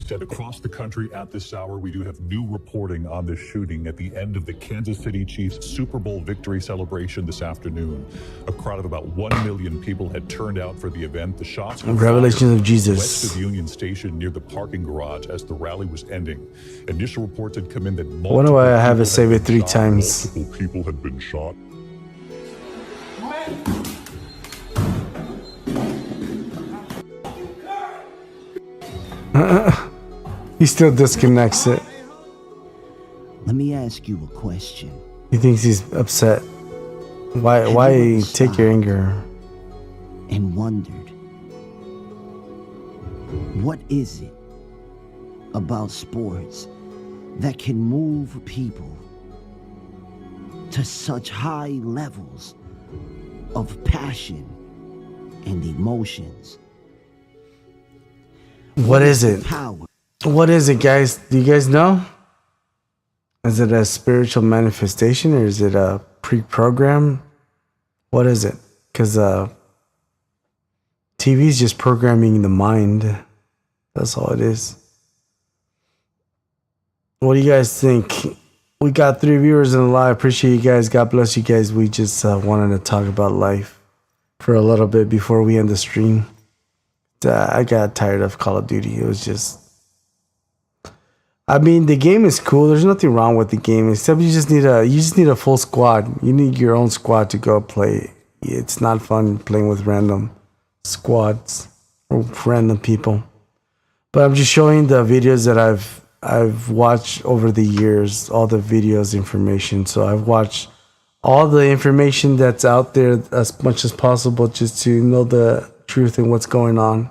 Said across the country at this hour, we do have new reporting on this shooting at the end of the Kansas City Chiefs Super Bowl victory celebration this afternoon. A crowd of about 1 million people had turned out for the event. The shots were Revelations of Jesus west of Union Station near the parking garage as the rally was ending. Initial reports had come in that I wonder why I have it save it 3 times. multiple people had been shot. He still disconnects it. Let me ask you a question. He thinks he's upset. Why take your anger? And wondered, what is it about sports that can move people to such high levels of passion and emotions? What is it? What is it, guys? Do you guys know? Is it a spiritual manifestation or is it a pre-program? What is it? Because TV is just programming the mind. That's all it is. What do you guys think? We got 3 viewers in the live. Appreciate you guys. God bless you guys. We just wanted to talk about life for a little bit before we end the stream. I got tired of Call of Duty. It was just, I mean, the game is cool. There's nothing wrong with the game, except you just need a full squad. You need your own squad to go play. It's not fun playing with random squads or random people. But I'm just showing the videos that I've watched over the years, all the videos, information. So I've watched all the information that's out there as much as possible, just to know the truth and what's going on.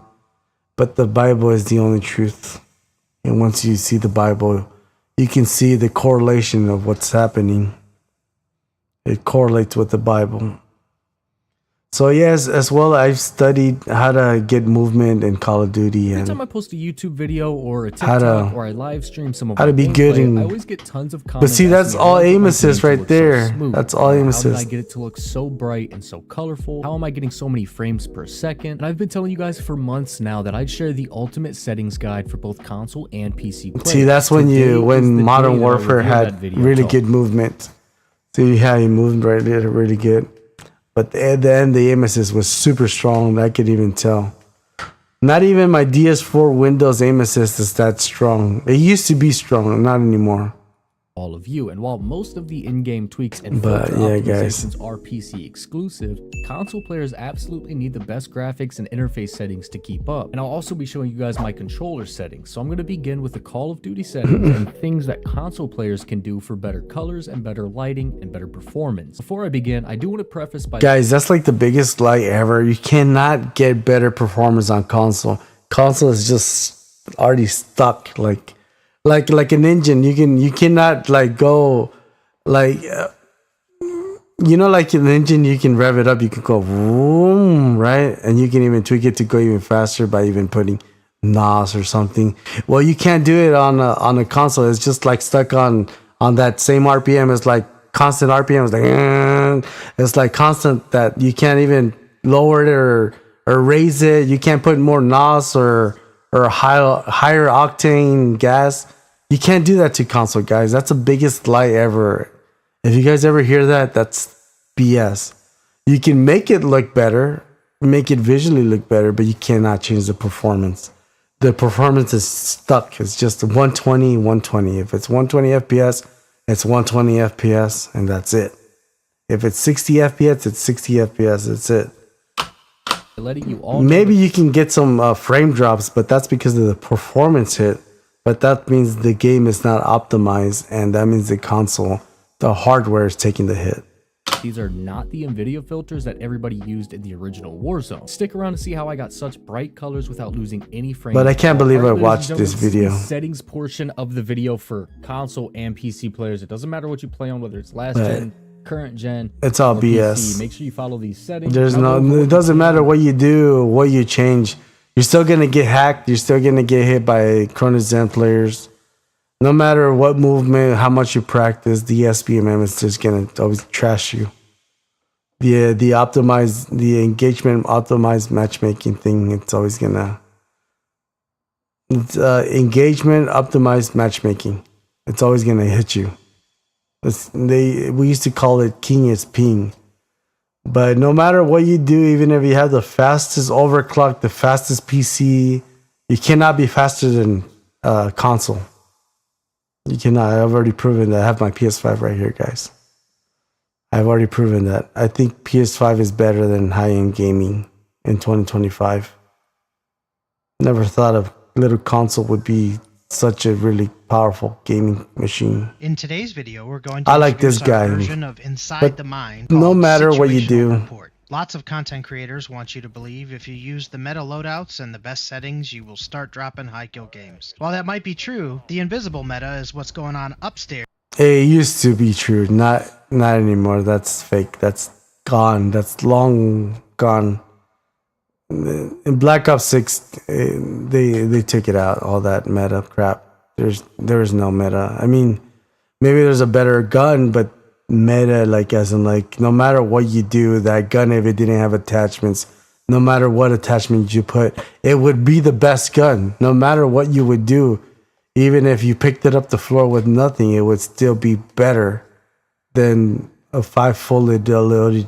But the Bible is the only truth. And once you see the Bible, you can see the correlation of what's happening. It correlates with the Bible. So yes, as well, I've studied how to get movement in Call of Duty, Every and time I post a YouTube video or a how TikTok to- or I live stream some of how my to be gameplay, good in- I always get tons of But comments. see, that's asking all how do I aim get my assist game to right look so there. smooth? That's all aim How did I assist. get it to look so bright and so colorful? How am I getting so many frames per second? And I've been telling you guys for months now that I'd share the ultimate settings guide for both console and PC play. See, that's when Modern Warfare had really good movement. See how he moved really good. But at the end, the aim assist was super strong. I could even tell. Not even my DS4 Windows aim assist is that strong. It used to be strong, not anymore. All of you, and while most of the in-game tweaks and But filter yeah, guys. optimizations are PC exclusive, console players absolutely need the best graphics and interface settings to keep up. And I'll also be showing you guys my controller settings. So I'm going to begin with the Call of Duty settings and things that console players can do for better colors and better lighting and better performance. Before I begin, I do want to preface by Guys, that's like the biggest lie ever. You cannot get better performance on console. Console is just already stuck. Like an engine, you cannot like go like like an engine, you can rev it up, you can go vroom, right? And you can even tweak it to go even faster by even putting NOS or something. Well, you can't do it on a console. It's just like stuck on that same RPM. It's like constant RPM. It's like constant, that you can't even lower it or raise it. You can't put more NOS or higher octane gas. You can't do that to console, guys. That's the biggest lie ever. If you guys ever hear that, that's BS. You can make it look better, make it visually look better, but you cannot change the performance. The performance is stuck. It's just 120, 120. If it's 120 FPS, it's 120 FPS, and that's it. If it's 60 FPS, it's 60 FPS. That's it. Letting you all maybe you can get some frame drops, but that's because of the performance hit. But that means the game is not optimized, and that means the console, the hardware is taking the hit. These are not the NVIDIA filters that everybody used in the original Warzone. Stick around to see how I got such bright colors without losing any frames. But I can't believe I Alright, watched ladies and this gentlemen, video. this is the settings portion of the video for console and PC players. It doesn't matter what you play on, whether it's last gen, current gen, it's all or BS. PC. Make sure you follow these settings. There's it doesn't matter what you do, what you change. You're still gonna get hacked. You're still gonna get hit by Chronozen players. No matter what movement, how much you practice, the SBMM is just gonna always trash you. The engagement optimized matchmaking thing, it's always gonna. It's engagement optimized matchmaking. It's always gonna hit you. We used to call it king is ping. But no matter what you do, even if you have the fastest overclock, the fastest PC, you cannot be faster than console. You cannot. I've already proven that. I have my PS5 right here, guys. I've already proven that. I think PS5 is better than high-end gaming in 2025. Never thought a little console would be such a really powerful gaming machine. In today's video, we're going to I like this introduce our guy. version of Inside But the Mind. no matter what you Situational do, Report. Lots of content creators want you to believe if you use the meta loadouts and the best settings, you will start dropping high kill games. While that might be true, the invisible meta is what's going on upstairs. it used to be true. Not anymore. That's fake. That's gone. That's long gone. In Black Ops 6, they took it out. All that meta crap. There is no meta. I mean, maybe there's a better gun, but meta, like as in like, no matter what you do, that gun, if it didn't have attachments, no matter what attachment you put, it would be the best gun. No matter what you would do, even if you picked it up the floor with nothing, it would still be better than a 5-bullet loaded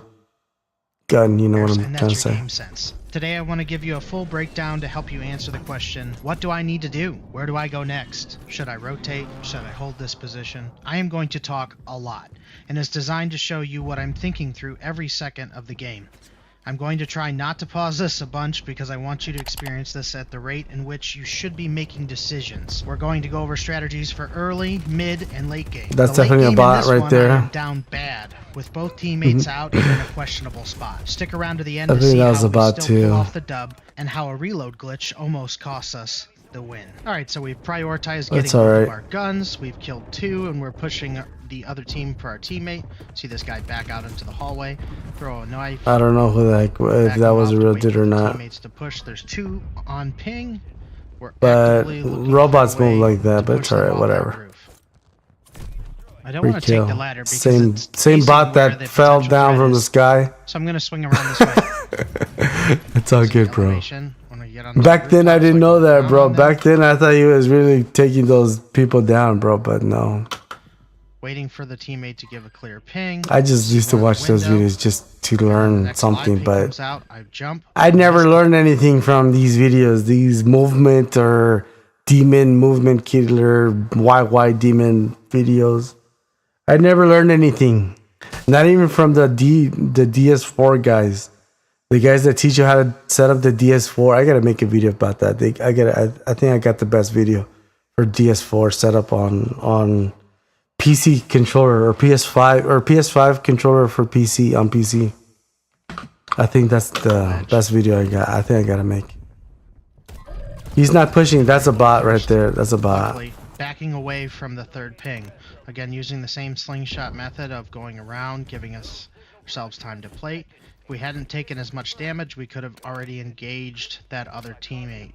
gun. You know what I'm trying to say? Game sense. Today I want to give you a full breakdown to help you answer the question, what do I need to do? Where do I go next? Should I rotate? Should I hold this position? I am going to talk a lot, and it's designed to show you what I'm thinking through every second of the game. I'm going to try not to pause this a bunch because I want you to experience this at the rate in which you should be making decisions. We're going to go over strategies for early, mid, and late game. That's definitely a bot right there. I'm down bad, with both teammates out and in a questionable spot. Stick around to the end I to think see that how was we a bot still pull too. off the dub and how a reload glitch almost costs us the win. Alright, so we've prioritized getting That's all both of right. our guns. We've killed 2 and we're pushing the other team for our teammate. See this guy back out into the hallway, throw a knife. I don't know who the heck, if that was a real dude or not. Teammates to push. There's 2 on ping. We're But actively looking robots for a way move like that, to but push it's them alright, off that whatever. roof. I don't want to take the ladder because Same it's bot basically where that the fell potential down threat from the is. sky. So I'm gonna swing around this way. It's all good, bro. Elevation. Wanna get on the Back then, I didn't know that, bro. on them. Back then, I thought he was really taking those people down, bro. But no, Waiting for the teammate to give a clear ping. I just used to watch those window. videos just to learn Next something. live ping But comes out, I jump. I never learned anything from these videos. These movement or demon movement killer YY demon videos. I never learned anything. Not even from the DS4 guys. The guys that teach you how to set up the DS4. I gotta make a video about that. I think I got the best video for DS4 set up on PC controller or PS5 controller for PC on PC. I think that's the best video I got. I think I gotta make. He's not pushing. That's a bot right there. That's a bot. Backing away from the third ping. Again, using the same slingshot method of going around, giving ourselves time to plate. If we hadn't taken as much damage, we could have already engaged that other teammate.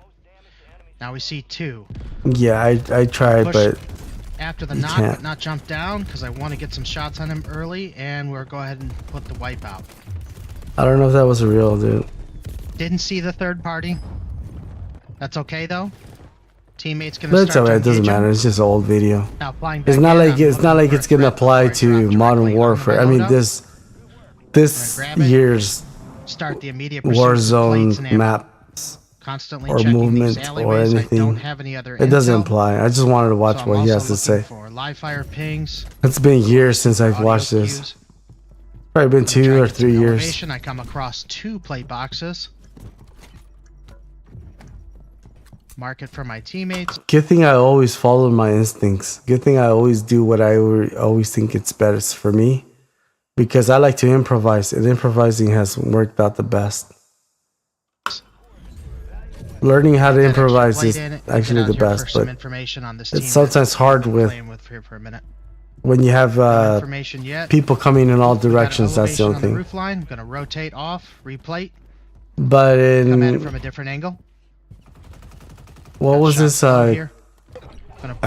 Now we see 2. Yeah, I tried, Push but after the you knock, can't. but not jump down because I want to get some shots on him early, and we'll go ahead and put the wipe out. I don't know if that was a real dude. Didn't see the third party. That's okay though. Teammates gonna But it's start alright, it to doesn't engage him. matter. It's just an old video. Now flying It's back not in, like I'm it's not looking like for it's a gonna threat apply before I drop to Modern directly Warfare. I onto my mean loadout. this grab it, year's Start the immediate pursuit of plates Warzone and ammo. maps Constantly or checking movement these or alleyways. I don't anything. have any other It doesn't intel, apply. I just wanted to watch so I'm what he also has to say. looking for live fire pings. It's been years since I've audio watched cues. this. Probably been Try 2 to or get some 3 years. elevation. I come across 2 plate boxes. Mark it for my teammates. Good thing I always follow my instincts. Good thing I always do what I always think it's best for me. Because I like to improvise, and improvising has worked out the best. Learning how to improvise is actually the best, but it's sometimes hard with when you have people coming in all directions. That's the only thing. Roof line. I'm gonna rotate off, replate. But Come at it from a different angle. What was this? I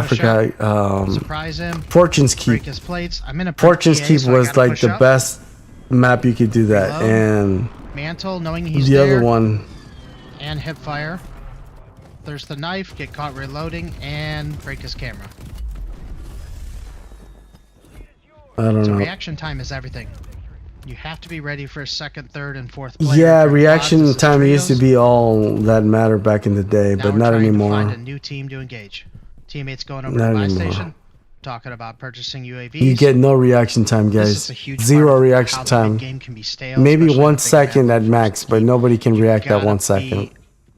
forgot. Surprise him. Fortune's Keep. Break his plates. I'm in a Fortune's PA, Keep so I was gotta like push the up. best map you could do that, Reload. and Mantle, knowing he's the there. other one. And hip fire. There's the knife. Get caught reloading and break his camera. I don't So know. reaction time is everything. You have to be ready for second, third, and fourth player. Yeah, If you're reaction quads, this is time used to trios. be all that mattered back in the day, Now but we're not trying to anymore. find a new team to engage. Teammates going over Not to buy anymore. station, talking about purchasing UAVs. You get no reaction time, This guys. is a huge Zero part of reaction how the time. big game can be stale, Maybe especially 1 on big second map. at max, but nobody can react at 1 second.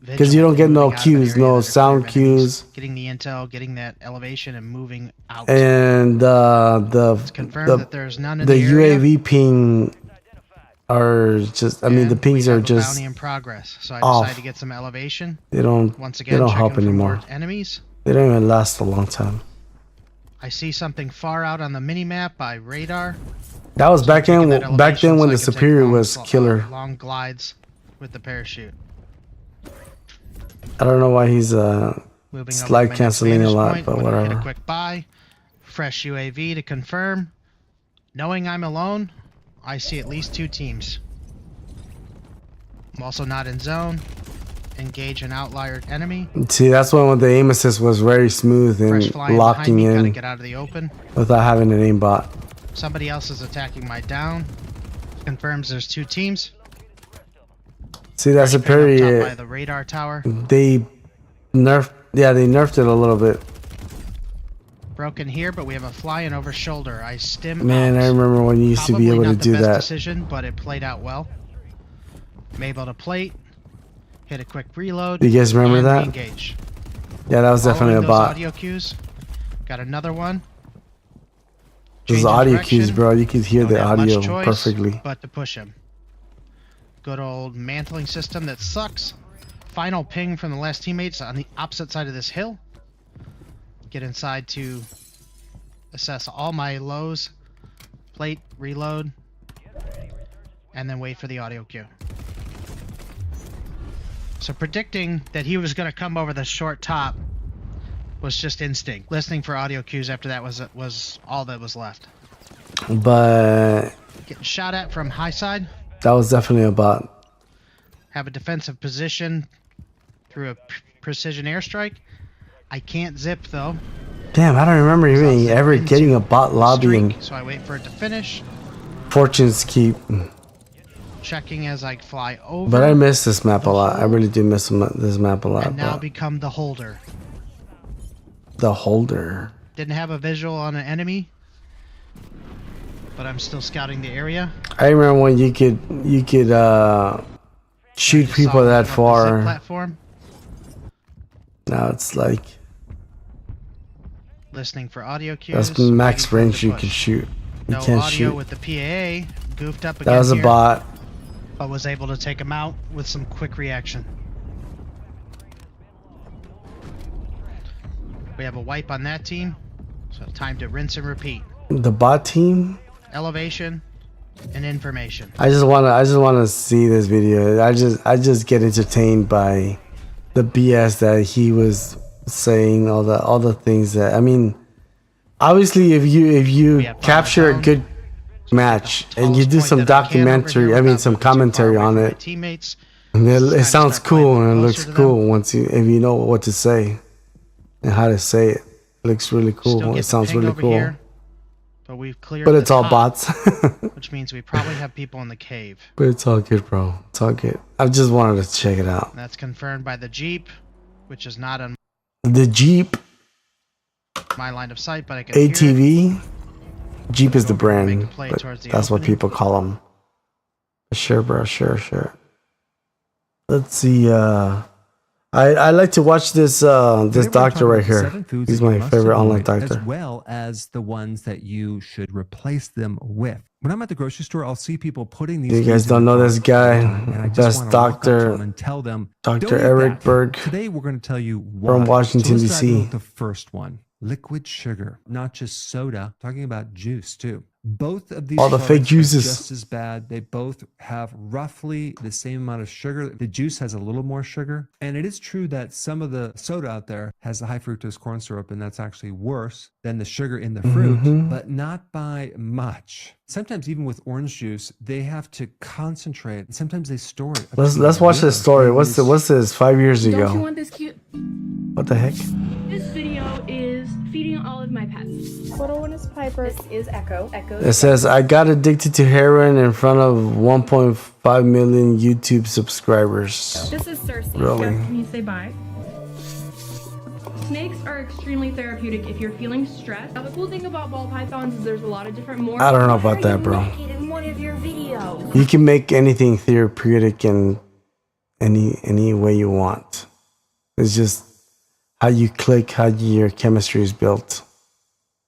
Because you don't get no cues, no sound cues, Getting the intel, getting that elevation, and moving out. and confirmed that there's none in the the area. UAV ping are just. I mean, the pings are A just bounty in progress, so I off. decided to get some elevation. They don't. Once They again, don't checking help for anymore. more enemies. They don't even last a long time. I see something far out on the mini-map by radar. That was So back taking in that back then elevation when so I the can take Superior was killer. long glides with the parachute. I don't know why he's Moving over to slide my canceling a next lot, vantage but point, I'm gonna Hit a whatever. quick buy. Fresh UAV to confirm. Knowing I'm alone, I see at least 2 teams. I'm also not in zone. Engage an outlier enemy. See, that's when the aim assist was very smooth Fresh and flying locking behind me, gotta in get out of the open. without having an aimbot. Somebody else is attacking my down. Confirms there's 2 teams. See, that's Fresh ping up top by Superior. the radar tower. They nerfed. Yeah, they nerfed it a little bit. Broken here, but we have a flying over shoulder. I stim Man, out. I remember when you used to be Probably able to not the do best that. decision, but it played out well. I'm able to plate. Hit a quick reload. You guys remember and that? re-engage. Yeah, that was definitely a Following those bot. audio cues. Got another one. Those Change audio direction. cues, bro. You could hear Don't the have much audio choice perfectly. But to push him. Good old mantling system that sucks. Final ping from the last teammates on the opposite side of this hill. Get inside to assess all my lows. Plate, reload. And then wait for the audio cue. So predicting that he was going to come over the short top was just instinct. Listening for audio cues after that was all that was left. But Getting shot at from high side. that was definitely a bot. Have a defensive position through a precision airstrike. I can't zip though. Damn, I don't remember even ever getting a bot lobby in So I wait for it to finish. Fortune's Keep. Checking as I fly over. But I miss this map a lot. I really do miss this map a lot. And now But become the holder. the holder. Didn't have a visual on an enemy. But I'm still scouting the area. I remember when you could shoot people that Zip far. platform. Now it's like Listening for audio cues. that's max waiting for it range to you push. can shoot. You No can't audio shoot. with the PAA. Goofed up again. That was a here, bot. But was able to take him out with some quick reaction. We have a wipe on that team. So time to rinse and repeat. The bot team. Elevation and information. I just wanna see this video. I just get entertained by the BS that he was saying. All the things that I mean. Obviously, if you capture a good match, and you do some documentary. I mean, some commentary on it. Teammates. And it sounds cool and it looks cool if you know what to say and how to say it. It looks really cool. It sounds really cool. Here, but we've cleared. But it's all bots. Which means we probably have people in the cave. But it's all good, bro. It's all good. I just wanted to check it out. And that's confirmed by the Jeep, which is not on the Jeep. My line of sight, but I can ATV. Jeep is the brand, but that's what people call them. Sure, bro. Sure. Let's see. I like to watch this this doctor right here. He's my favorite online doctor. As well as the ones that you should replace them with. When I'm at the grocery store, I'll see people putting these. You guys don't know this guy. Best doctor. And tell them, Dr. Eric Berg. Today we're going to tell you why. From Washington, D.C. The first one. Liquid sugar, not just soda. Talking about juice too. Both of these all the fake juices just as bad. They both have roughly the same amount of sugar. The juice has a little more sugar, and it is true that some of the soda out there has the high fructose corn syrup, and that's actually worse than the sugar in the fruit, but not by much. Sometimes even with orange juice, they have to concentrate. Sometimes they store it. Let's watch this story. What's this? 5 years ago. Don't you want this cute? What the heck? This video is feeding all of my pets. Photo one is Piper. This is Echo. It says, I got addicted to heroin in front of 1.5 million YouTube subscribers. This is Cersei. Really? Can you say bye? Snakes are extremely therapeutic if you're feeling stressed. Now, the cool thing about ball pythons is there's a lot of different I don't know about that, bro. In one of your videos. You can make anything therapeutic in any way you want. It's just how you click, how your chemistry is built.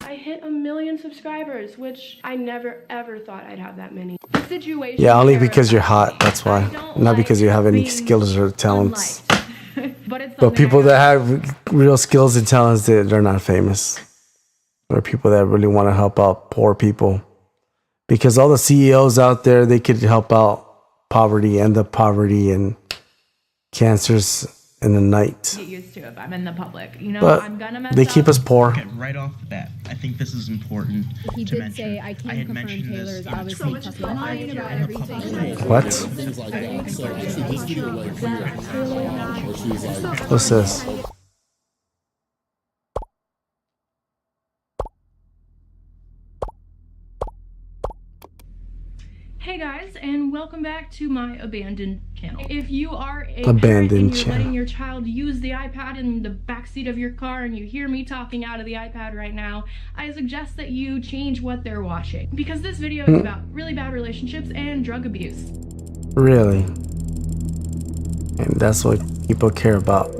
I hit 1 million subscribers, which I never ever thought I'd have that many. The situation. Yeah, only because you're hot. That's why. Not because you have any skills or talents. But people that have real skills and talents, they're not famous. Or people that really want to help out poor people. Because all the CEOs out there, they could help out poverty, end up poverty and cancers in the night. Get used to if I'm in the public. You know, but I'm gonna mess they keep us poor. Okay, right off the bat, I think this is important he to did mention. say I can't confirm Taylor is obviously lying about everything. What? What's this? Hey guys, and welcome back to my abandoned channel. If you are a abandoned parent and you're channel, letting your child use the iPad in the backseat of your car and you hear me talking out of the iPad right now, I suggest that you change what they're watching. Because this video is about really bad relationships and drug abuse. Really? And that's what people care about.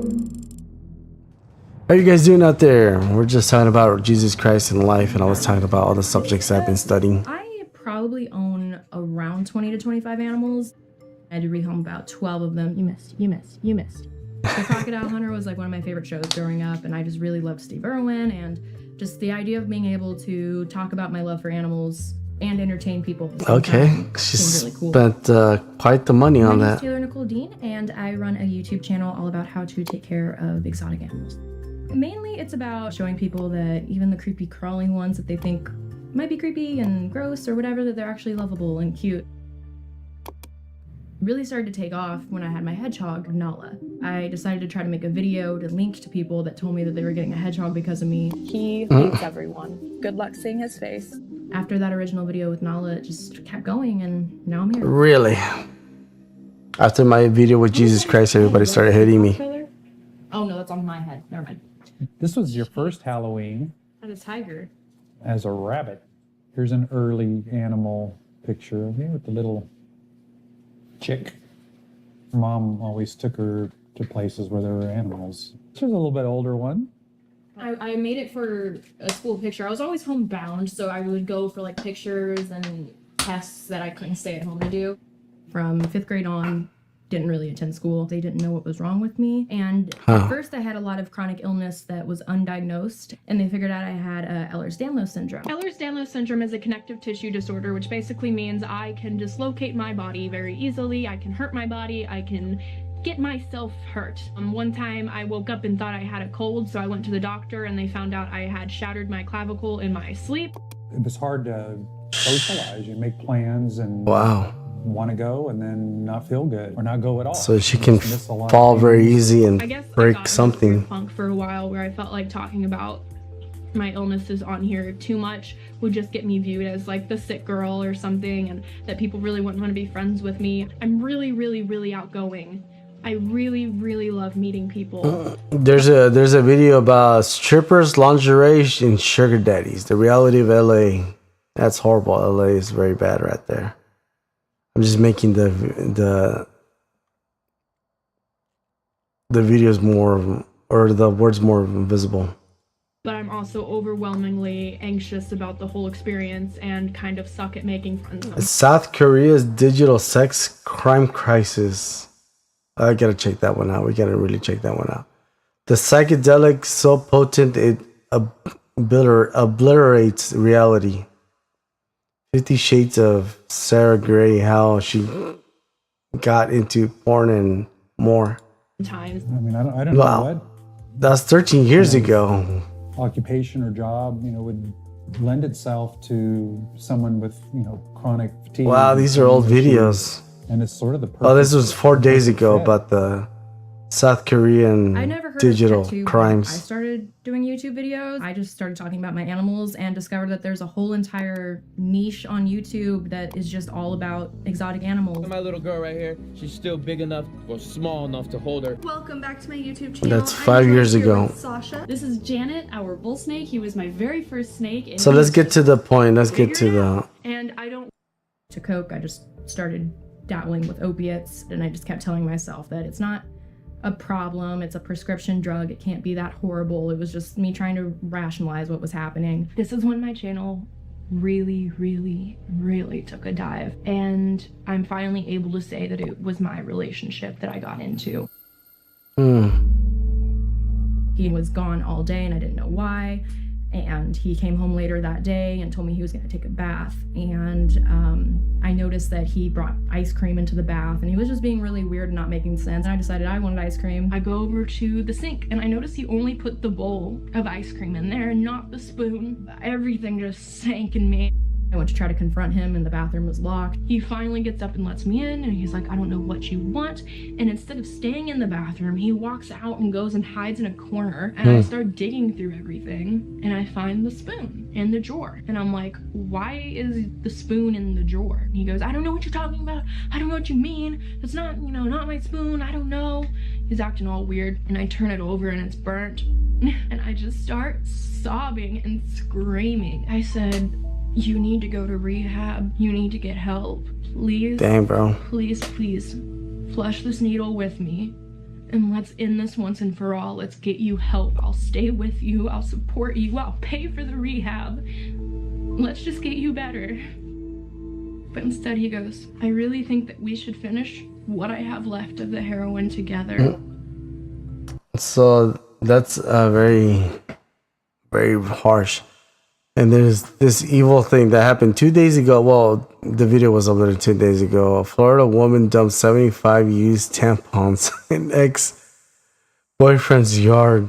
How are you guys doing out there? We're just talking about Jesus Christ and life, and I was talking about all the subjects I've been studying. I probably own around 20 to 25 animals. I had to rehome about 12 of them. You missed. The Crocodile Hunter was like one of my favorite shows growing up, and I just really loved Steve Irwin, and just the idea of being able to talk about my love for animals and entertain people. Okay, she really cool. Spent quite the money on that. My name is Taylor Nicole Dean, and I run a YouTube channel all about how to take care of exotic animals. Mainly, it's about showing people that even the creepy crawling ones that they think might be creepy and gross or whatever, that they're actually lovable and cute. Really started to take off when I had my hedgehog, Nala. I decided to try to make a video to link to people that told me that they were getting a hedgehog because of me. He hates everyone. Good luck seeing his face. After that original video with Nala, it just kept going, and now I'm here. Really? After my video with Jesus Christ, everybody started hating me. Oh no, that's on my head. Never mind. This was your first Halloween. And a tiger. As a rabbit. Here's an early animal picture of me with the little chick. Mom always took her to places where there were animals. This was a little bit older one. I made it for a school picture. I was always homebound, so I would go for like pictures and tests that I couldn't stay at home to do. From 5th grade on, didn't really attend school. They didn't know what was wrong with me. And at first I had a lot of chronic illness that was undiagnosed, and they figured out I had Ehlers-Danlos syndrome. Ehlers-Danlos syndrome is a connective tissue disorder, which basically means I can dislocate my body very easily. I can hurt my body. I can get myself hurt. One time I woke up and thought I had a cold, so I went to the doctor and they found out I had shattered my clavicle in my sleep. It was hard to socialize. You make plans and Wow. want to go and then not feel good or not go at all. So she You can just miss a lot fall of very things. easy I and guess I break got into something. funk for a while where I felt like talking about my illnesses on here too much would just get me viewed as like the sick girl or something, and that people really wouldn't want to be friends with me. I'm really, really, really outgoing. I really, really love meeting people. There's a video about strippers, lingerie, and sugar daddies. The reality of LA. That's horrible. LA is very bad right there. I'm just making the videos more, or the words more visible. But I'm also overwhelmingly anxious about the whole experience and kind of suck at making friends. South Korea's digital sex crime crisis. I gotta check that one out. We gotta really check that one out. The psychedelic so potent it obliterates reality. 50 Shades of Sarah Gray, how she got into porn and more. Times. I mean, I don't Wow. know what That's 13 years ago. occupation or job, would lend itself to someone with, chronic fatigue. Wow, these are old issues. videos. And it's sort of the Oh, this was 4 days ago fit. about the South Korean I never heard digital of tattoo when crimes. I started doing YouTube videos. I just started talking about my animals and discovered that there's a whole entire niche on YouTube that is just all about exotic animals. My little girl right here, she's still big enough or small enough to hold her. Welcome back to my YouTube channel. That's 5 years ago. Sasha. This is Janet, our bull snake. He was my very first snake. And So let's get to the point. Let's get to the... And I don't to coke. I just started dabbling with opiates, and I just kept telling myself that it's not a problem, it's a prescription drug, it can't be that horrible. It was just me trying to rationalize what was happening. This is when my channel really, really, really took a dive, and I'm finally able to say that it was my relationship that I got into. He was gone all day and I didn't know why, and he came home later that day and told me he was going to take a bath, and I noticed that he brought ice cream into the bath, and he was just being really weird and not making sense, and I decided I wanted ice cream. I go over to the sink and I noticed he only put the bowl of ice cream in there and not the spoon. Everything just sank in me. I went to try to confront him and the bathroom was locked. He finally gets up and lets me in, and he's like, I don't know what you want. And instead of staying in the bathroom, he walks out and goes and hides in a corner, and I start digging through everything, and I find the spoon in the drawer. And I'm like, why is the spoon in the drawer? And he goes, I don't know what you're talking about. I don't know what you mean. It's not, not my spoon. I don't know. He's acting all weird, and I turn it over and it's burnt. And I just start sobbing and screaming. I said, you need to go to rehab. You need to get help. Please. Dang, bro. Please, please. Flush this needle with me. And let's end this once and for all. Let's get you help. I'll stay with you. I'll support you. I'll pay for the rehab. Let's just get you better. But instead he goes, I really think that we should finish what I have left of the heroin together. So that's very, very harsh. And there's this evil thing that happened 2 days ago. Well, the video was uploaded 2 days ago. A Florida woman dumped 75 used tampons in ex-boyfriend's yard.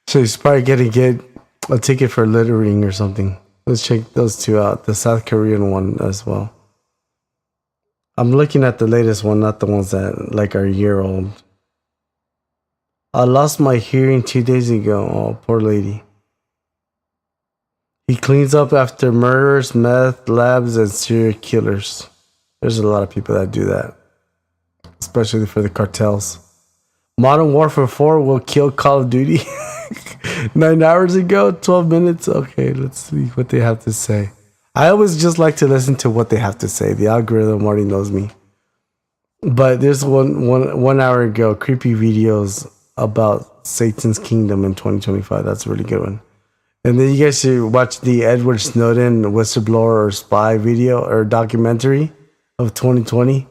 So he's probably gonna get a ticket for littering or something. Let's check those two out. The South Korean one as well. I'm looking at the latest one, not the ones that like are a year old. I lost my hearing 2 days ago. Oh, poor lady. He cleans up after murders, meth labs, and serial killers. There's a lot of people that do that, especially for the cartels. Modern Warfare 4 will kill Call of Duty. 9 hours ago, 12 minutes. Okay, let's see what they have to say. I always just like to listen to what they have to say. The algorithm already knows me. But there's one hour ago, creepy videos about Satan's Kingdom in 2025. That's a really good one. And then you guys should watch the Edward Snowden whistleblower or spy video or documentary of 2020.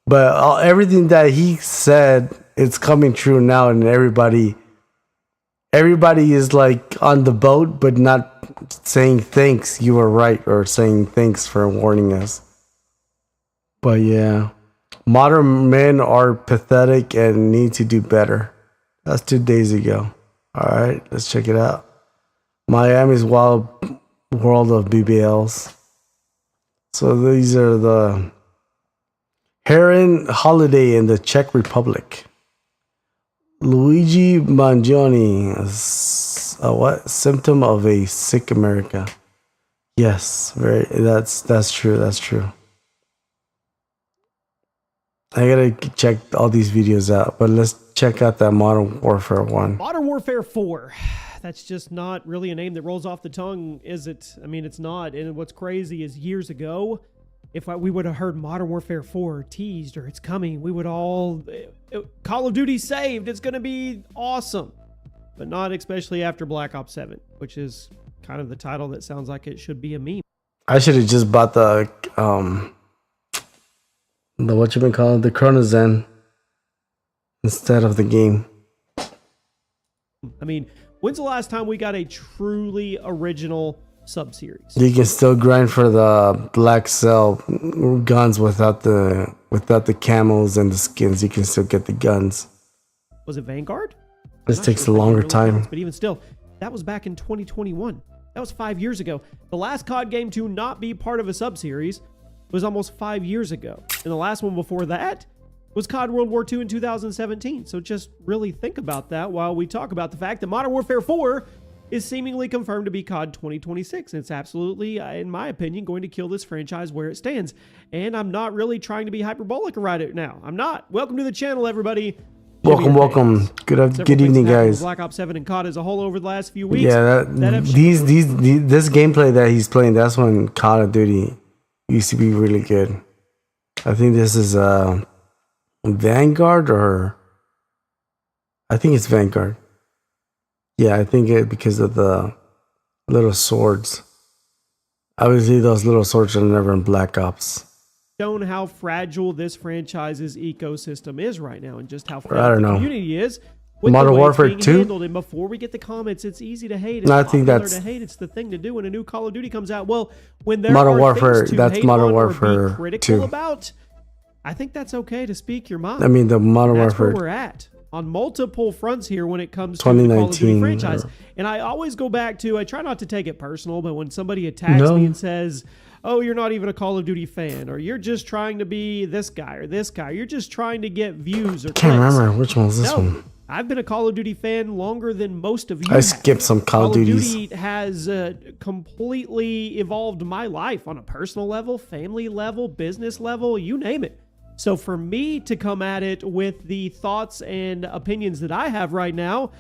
But everything that he said, it's coming true now, and everybody is like on the boat, but not saying thanks, you were right, or saying thanks for warning us. But yeah, modern men are pathetic and need to do better. That's 2 days ago. All right, let's check it out. Miami's world of BBLs. So these are the Heron holiday in the Czech Republic. Luigi Mangione, a what symptom of a sick America? Yes, that's true. That's true. I gotta check all these videos out, but let's check out that Modern Warfare one. Modern Warfare 4. That's just not really a name that rolls off the tongue, is it? I mean, it's not. And what's crazy is years ago, if we would have heard Modern Warfare 4 teased or it's coming, we would all... Call of Duty saved. It's going to be awesome. But not especially after Black Ops 7, which is kind of the title that sounds like it should be a meme. I should have just bought the what you been calling the Chronozen instead of the game. I mean, when's the last time we got a truly original sub-series? You can still grind for the black cell guns without the camos and the skins. You can still get the guns. Was it Vanguard? This takes a longer time. But even still, that was back in 2021. That was 5 years ago. The last COD game to not be part of a sub-series was almost 5 years ago. And the last one before that was COD World War II in 2017. So just really think about that while we talk about the fact that Modern Warfare 4 is seemingly confirmed to be COD 2026. And it's absolutely, in my opinion, going to kill this franchise where it stands. And I'm not really trying to be hyperbolic right now. I'm not. Welcome to the channel, everybody. Welcome. Good evening, guys. Black Ops 7 and COD as a whole over the last few weeks. Yeah, this gameplay that he's playing, that's when Call of Duty used to be really good. I think this is Vanguard, or I think it's Vanguard. Yeah, I think it because of the little swords. Obviously, those little swords are never in Black Ops. Shown how fragile this franchise's ecosystem is right now, and just how fragile the community is. Modern Warfare 2. And before we get the comments, it's easy to hate. No, I think that's to hate. It's the thing to do when a new Call of Duty comes out. Well, when there Modern are Warfare, things to that's hate Modern on Warfare or be critical 2. about, I think that's okay to speak your mind. I mean, the Modern That's Warfare. where we're at on multiple fronts here when it comes to the Call of Duty franchise. And I always go back to, I try not to take it personal, but when somebody attacks me and says, oh, you're not even a Call of Duty fan, or you're just trying to be this guy or this guy, you're just trying to get views or clicks. Can't remember which one was this one. I've been a Call of Duty fan longer than most of you. I skipped some Call of Duties. Call of Duty has completely evolved my life on a personal level, family level, business level, you name it. So for me to come at it with the thoughts and opinions that I have right now,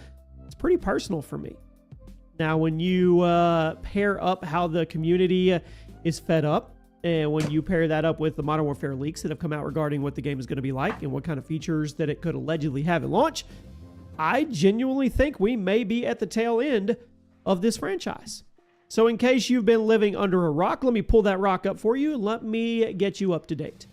it's pretty personal for me. Now, when you pair up how the community is fed up, and when you pair that up with the Modern Warfare leaks that have come out regarding what the game is going to be like and what kind of features that it could allegedly have at launch, I genuinely think we may be at the tail end of this franchise. So in case you've been living under a rock, let me pull that rock up for you and let me get you up to date.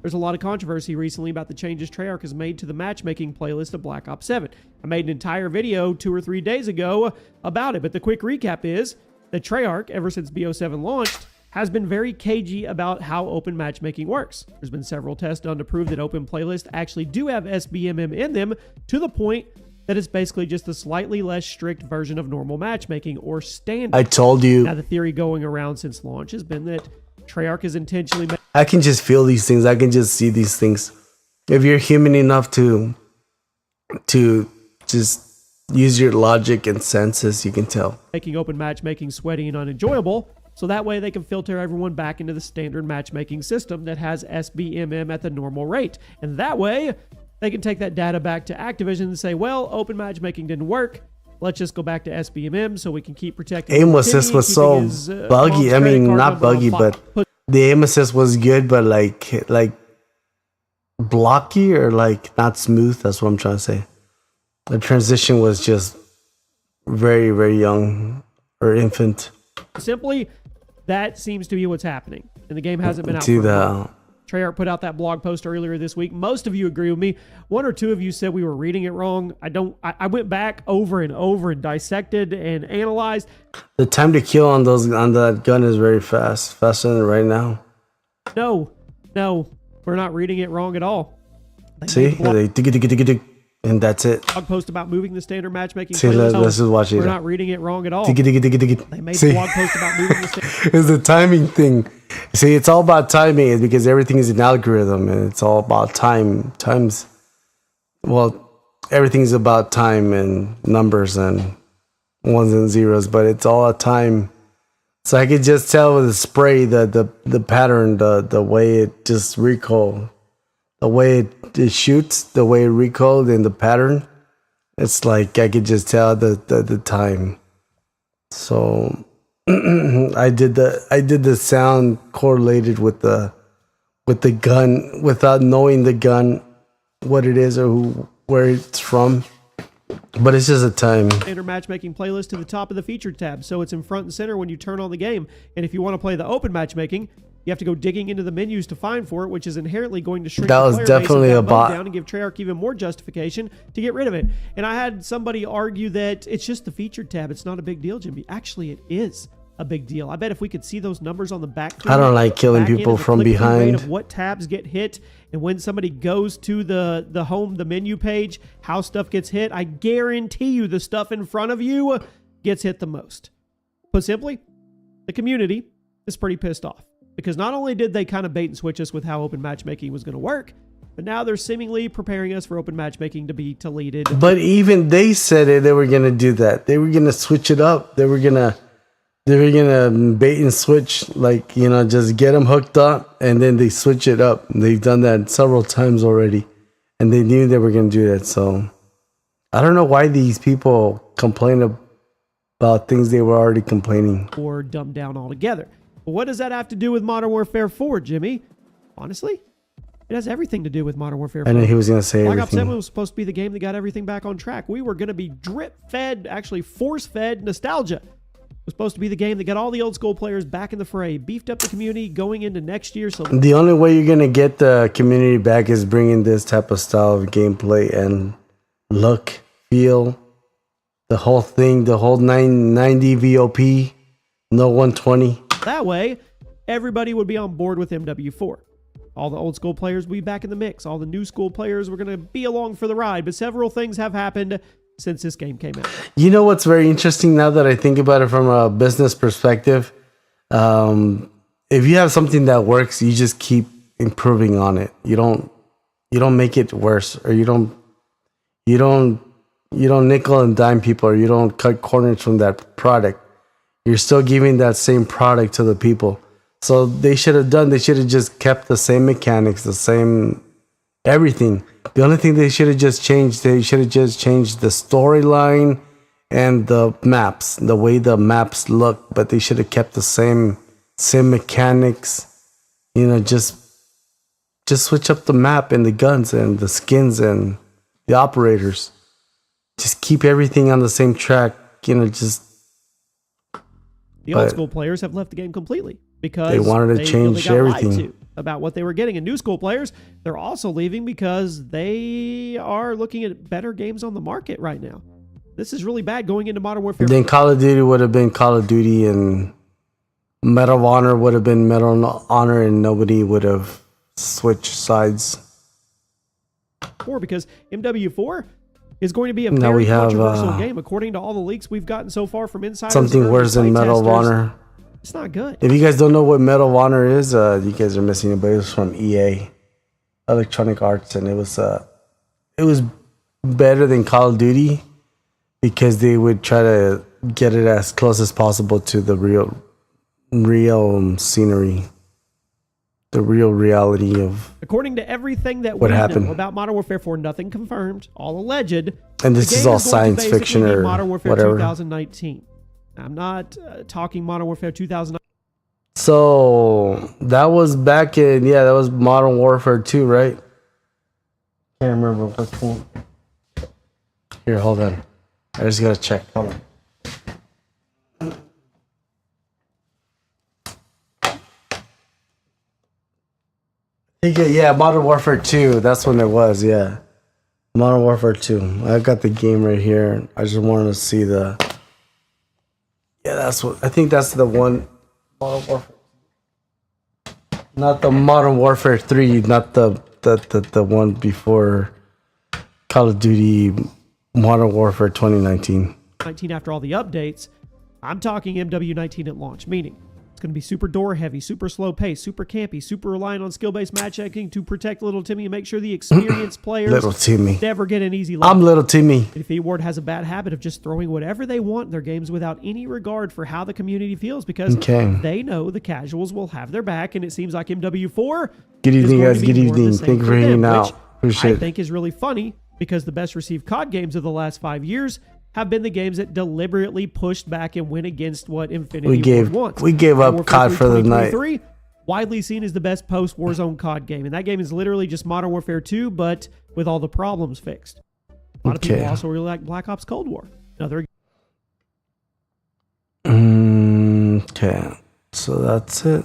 There's a lot of controversy recently about the changes Treyarch has made to the matchmaking playlist of Black Ops 7. I made an entire video 2 or 3 days ago about it, but the quick recap is that Treyarch, ever since BO7 launched, has been very cagey about how open matchmaking works. There's been several tests done to prove that open playlists actually do have SBMM in them, to the point that it's basically just a slightly less strict version of normal matchmaking or standard. I told you. Now, the theory going around since launch has been that Treyarch is intentionally... I can just feel these things. I can just see these things. If you're human enough to just use your logic and senses, you can tell. Making open matchmaking sweaty and unenjoyable, so that way they can filter everyone back into the standard matchmaking system that has SBMM at the normal rate. And that way, they can take that data back to Activision and say, well, open matchmaking didn't work. Let's just go back to SBMM so we can keep protecting... Aim assist was so buggy. I mean, not buggy, but the aim assist was good, but like blocky or like not smooth. That's what I'm trying to say. The transition was just very, very young or infant. Simply, that seems to be what's happening. And the game hasn't been out to for a the while. Treyarch put out that blog post earlier this week. Most of you agree with me. 1 or 2 of you said we were reading it wrong. I went back over and over and dissected and analyzed. The time to kill on that gun is very fast. Faster than right now. No, we're not reading it wrong at all. See? And that's it. Blog post about moving the standard matchmaking. See, let's just watch it. We're not reading it wrong at all. Diggy, diggy, diggy, diggy. They made See? a blog post about moving the standard. It's the timing thing. See, it's all about timing because everything is an algorithm and it's all about time. Well, everything's about time and numbers and ones and zeros, but it's all a time. So I could just tell with the spray the pattern, the way it just recoil, the way it shoots, the way it recoiled and the pattern. It's like I could just tell the time. So I did the sound correlated with the gun without knowing the gun, what it is or where it's from. But it's just a time. Standard matchmaking playlist to the top of the featured tab, so it's in front and center when you turn on the game. And if you want to play the open matchmaking, you have to go digging into the menus to find for it, which is inherently going to shrink That the was player definitely base a of that mode bot. down and give Treyarch even more justification to get rid of it. And I had somebody argue that it's just the featured tab. It's not a big deal, Jimmy. Actually, it is a big deal. I bet if we could see those numbers on the back. I don't like killing people from behind. Of what tabs get hit, and when somebody goes to the home, the menu page, how stuff gets hit, I guarantee you the stuff in front of you gets hit the most. Put simply, the community is pretty pissed off because not only did they kind of bait and switch us with how open matchmaking was going to work, but now they're seemingly preparing us for open matchmaking to be deleted. But even they said they were gonna do that. They were gonna switch it up. They were gonna bait and switch, like, you know, just get them hooked up and then they switch it up. They've done that several times already, and they knew they were gonna do that. So I don't know why these people complain about things they were already complaining. Or dumbed down altogether. But what does that have to do with Modern Warfare 4, Jimmy? Honestly, it has everything to do with Modern Warfare 4. I know he was going to say Black Ops 7 everything. was supposed to be the game that got everything back on track. We were going to be drip-fed, actually force-fed nostalgia. It was supposed to be the game that got all the old school players back in the fray, beefed up the community going into next year. So The only way you're going to get the community back is bringing this type of style of gameplay and look, feel, the whole thing, the whole 990 VOP, no 120. that way, everybody would be on board with MW4. All the old school players would be back in the mix. All the new school players were going to be along for the ride. But several things have happened since this game came out. You know what's very interesting now that I think about it from a business perspective? If you have something that works, you just keep improving on it. You don't make it worse, or you don't nickel and dime people, or you don't cut corners from that product. You're still giving that same product to the people. So they should have just kept the same mechanics, the same everything. The only thing they should have just changed the storyline and the maps, the way the maps look, but they should have kept the same mechanics. You know, just switch up the map and the guns and the skins and the operators. Just keep everything on the same track, you know, The old school players have left the game completely because they wanted to change everything lied to about what they were getting. And new school players, they're also leaving because they are looking at better games on the market right now. This is really bad going into Modern Warfare. Then Call of Duty would have been Call of Duty, and Medal of Honor would have been Medal of Honor, and nobody would have switched sides. Because MW4 is going to be a Now very we have, controversial game. According to all the leaks we've gotten so far from insiders, Something and worse than Medal of playtesters, Honor. It's not good. If you guys don't know what Medal of Honor is, you guys are missing it. But it was from EA, Electronic Arts, and it was better than Call of Duty because they would try to get it as close as possible to the real scenery, the real reality of. According to everything that what we happened. know about Modern Warfare 4, nothing confirmed, all alleged. And this the is game all going to science basically fiction be or Modern Warfare whatever. 2019. I'm not talking Modern Warfare 2019. So that was back in, that was Modern Warfare 2, right? Can't remember which one. Here, hold on. I just gotta check. Hold on. Yeah, Modern Warfare 2. That's when it was, yeah. Modern Warfare 2. I got the game right here. I just wanted to see the. Yeah, I think that's the one. Modern Warfare. Not the Modern Warfare 3, not the one before. Call of Duty Modern Warfare 2019. 19 after all the updates. I'm talking MW19 at launch, meaning it's going to be super door heavy, super slow pace, super campy, super reliant on skill-based matchmaking to protect Little Timmy and make sure the experienced players Little Timmy never get an easy loss. I'm Little Timmy. Defeat Ward has a bad habit of just throwing whatever they want in their games without any regard for how the community feels, because they know the casuals will have their back, and it seems like MW4. Good evening, guys. Good evening. Thank you for hanging out. Appreciate it. I think is really funny because the best received COD games of the last 5 years have been the games that deliberately pushed back and went against what Infinity Ward wants. We gave up COD for the night. Widely seen as the best post-Warzone COD game, and that game is literally just Modern Warfare 2, but with all the problems fixed. A lot of people also really like Black Ops Cold War. Another. Okay, so that's it.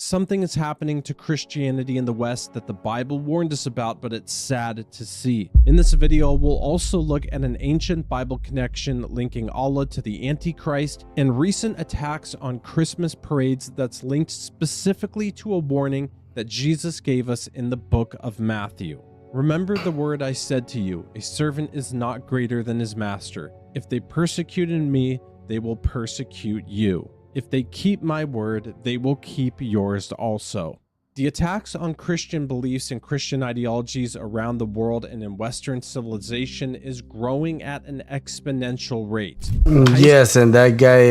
Something is happening to Christianity in the West that the Bible warned us about, but it's sad to see. In this video, we'll also look at an ancient Bible connection linking Allah to the Antichrist and recent attacks on Christmas parades that's linked specifically to a warning that Jesus gave us in the book of Matthew. Remember the word I said to you, a servant is not greater than his master. If they persecuted me, they will persecute you. If they keep my word, they will keep yours also. The attacks on Christian beliefs and Christian ideologies around the world and in Western civilization is growing at an exponential rate. Yes, and that guy,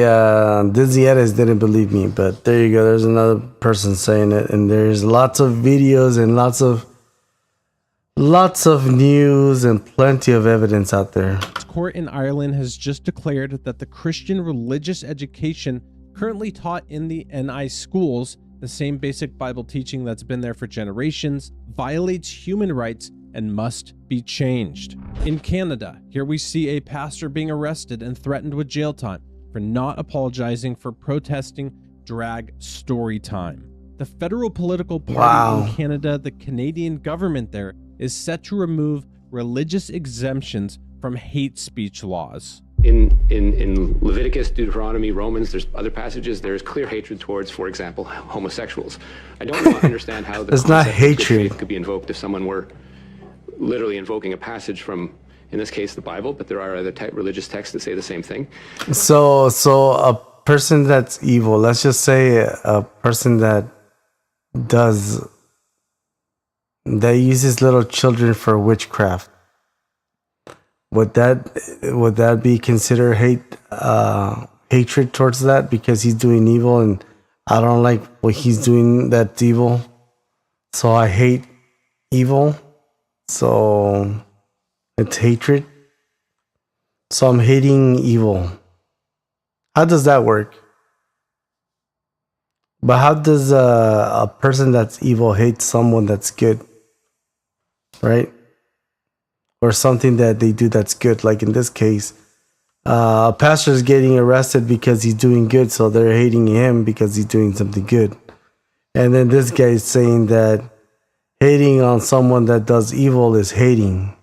Dizzy Edis, didn't believe me, but there you go. There's another person saying it, and there's lots of videos and lots of news and plenty of evidence out there. Court in Ireland has just declared that the Christian religious education currently taught in the NI schools, the same basic Bible teaching that's been there for generations, violates human rights and must be changed. In Canada, here we see a pastor being arrested and threatened with jail time for not apologizing for protesting drag story time. The federal political party in Canada, the Canadian government there, is set to remove religious exemptions from hate speech laws. In Leviticus, Deuteronomy, Romans, there's other passages, there's clear hatred towards, for example, homosexuals. I don't understand how the it's not hatred. Could be invoked if someone were literally invoking a passage from, in this case, the Bible, but there are other religious texts that say the same thing. So a person that's evil, let's just say a person that uses little children for witchcraft. Would that be considered hatred towards that because he's doing evil and I don't like what he's doing that's evil, so I hate evil, so it's hatred, so I'm hating evil. How does that work? But how does a person that's evil hate someone that's good, right? Or something that they do that's good. Like in this case, a pastor is getting arrested because he's doing good, so they're hating him because he's doing something good. And then this guy is saying that hating on someone that does evil is hating.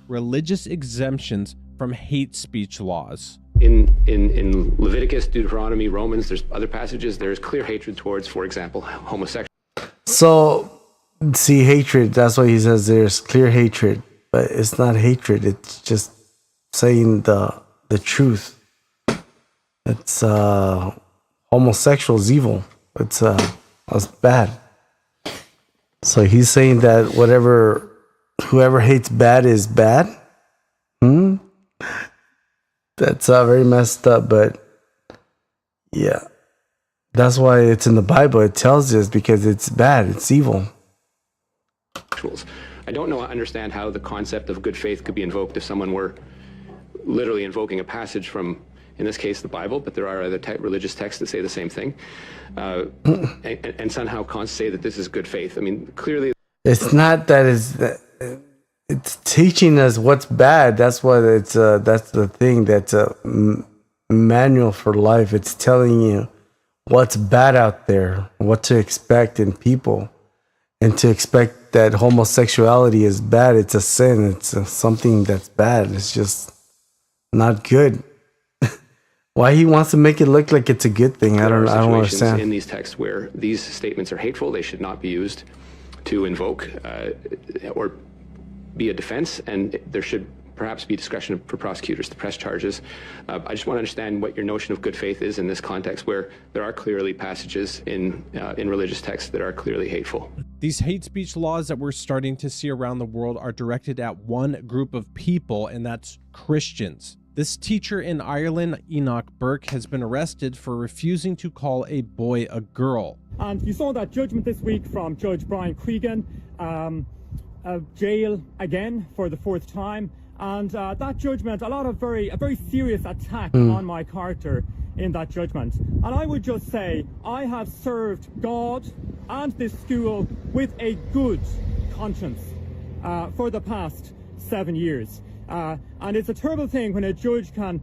Religious exemptions from hate speech laws. In Leviticus, Deuteronomy, Romans, there's other passages, there's clear hatred towards, for example, homosexuals. So, see, hatred, that's why he says there's clear hatred. But it's not hatred, it's just saying the truth. It's homosexual is evil. It's bad. So he's saying that whoever hates bad is bad? That's very messed up, but yeah. That's why it's in the Bible. It tells us because it's bad, it's evil. I don't understand how the concept of good faith could be invoked if someone were literally invoking a passage from, in this case, the Bible, but there are other religious texts that say the same thing, and somehow say that this is good faith. I mean, clearly... It's not that it's teaching us what's bad. That's what that's the thing. That's a manual for life. It's telling you what's bad out there, what to expect in people. And to expect that homosexuality is bad, it's a sin. It's something that's bad. It's just not good. Why he wants to make it look like it's a good thing, I don't understand. In these texts where these statements are hateful, they should not be used. to invoke or be a defense, and there should perhaps be discretion for prosecutors to press charges. I just want to understand what your notion of good faith is in this context, where there are clearly passages in religious texts that are clearly hateful. These hate speech laws that we're starting to see around the world are directed at one group of people, and that's Christians. This teacher in Ireland, Enoch Burke, has been arrested for refusing to call a boy a girl. And you saw that judgment this week from Judge Brian Cregan, jail again for the 4th time. And that judgment, a very serious attack on my character in that judgment. And I would just say, I have served God and this school with a good conscience for the past 7 years. And it's a terrible thing when a judge can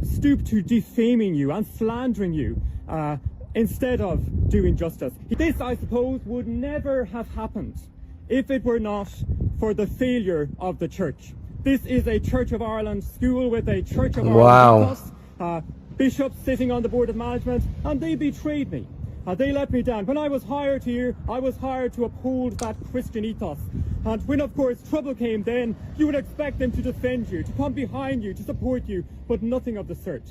stoop to defaming you and slandering you instead of doing justice. This, I suppose, would never have happened if it were not for the failure of the church. This is a Church of Ireland school with a Church of Ireland ethos, bishops sitting on the board of management, and they betrayed me. They let me down. When I was hired here, I was hired to uphold that Christian ethos. And when, of course, trouble came then, you would expect them to defend you, to come behind you, to support you, but nothing of the sort.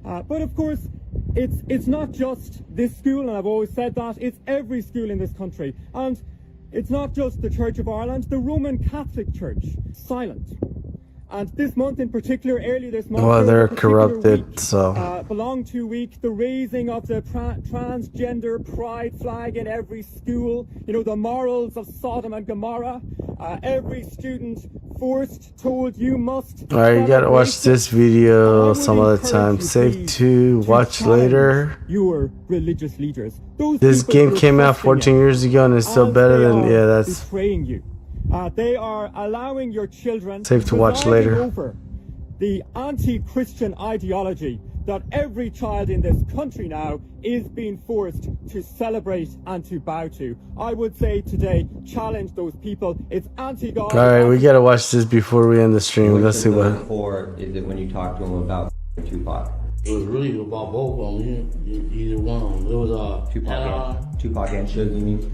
But of course, it's not just this school, and I've always said that, it's every school in this country. And it's not just the Church of Ireland, the Roman Catholic Church, silent. And this month in particular, early this month, well, they're corrupted, week, so belonged to week the raising of the transgender pride flag in every school. You know, the morals of Sodom and Gomorrah. Every student told you must. All right, you gotta watch this video some other time. Save to watch later. Your religious leaders. This game came out 14 years ago and it's still better than that's betraying you. They are allowing your children safe to watch later. Over the anti-Christian ideology that every child in this country now is being forced to celebrate and to bow to. I would say today, challenge those people. It's anti-God. All right, we gotta watch this before we end the stream. Let's see what. Or is it when you talk to him about Tupac? It was really about both of them. Either one. It was Tupac and Suge, you mean?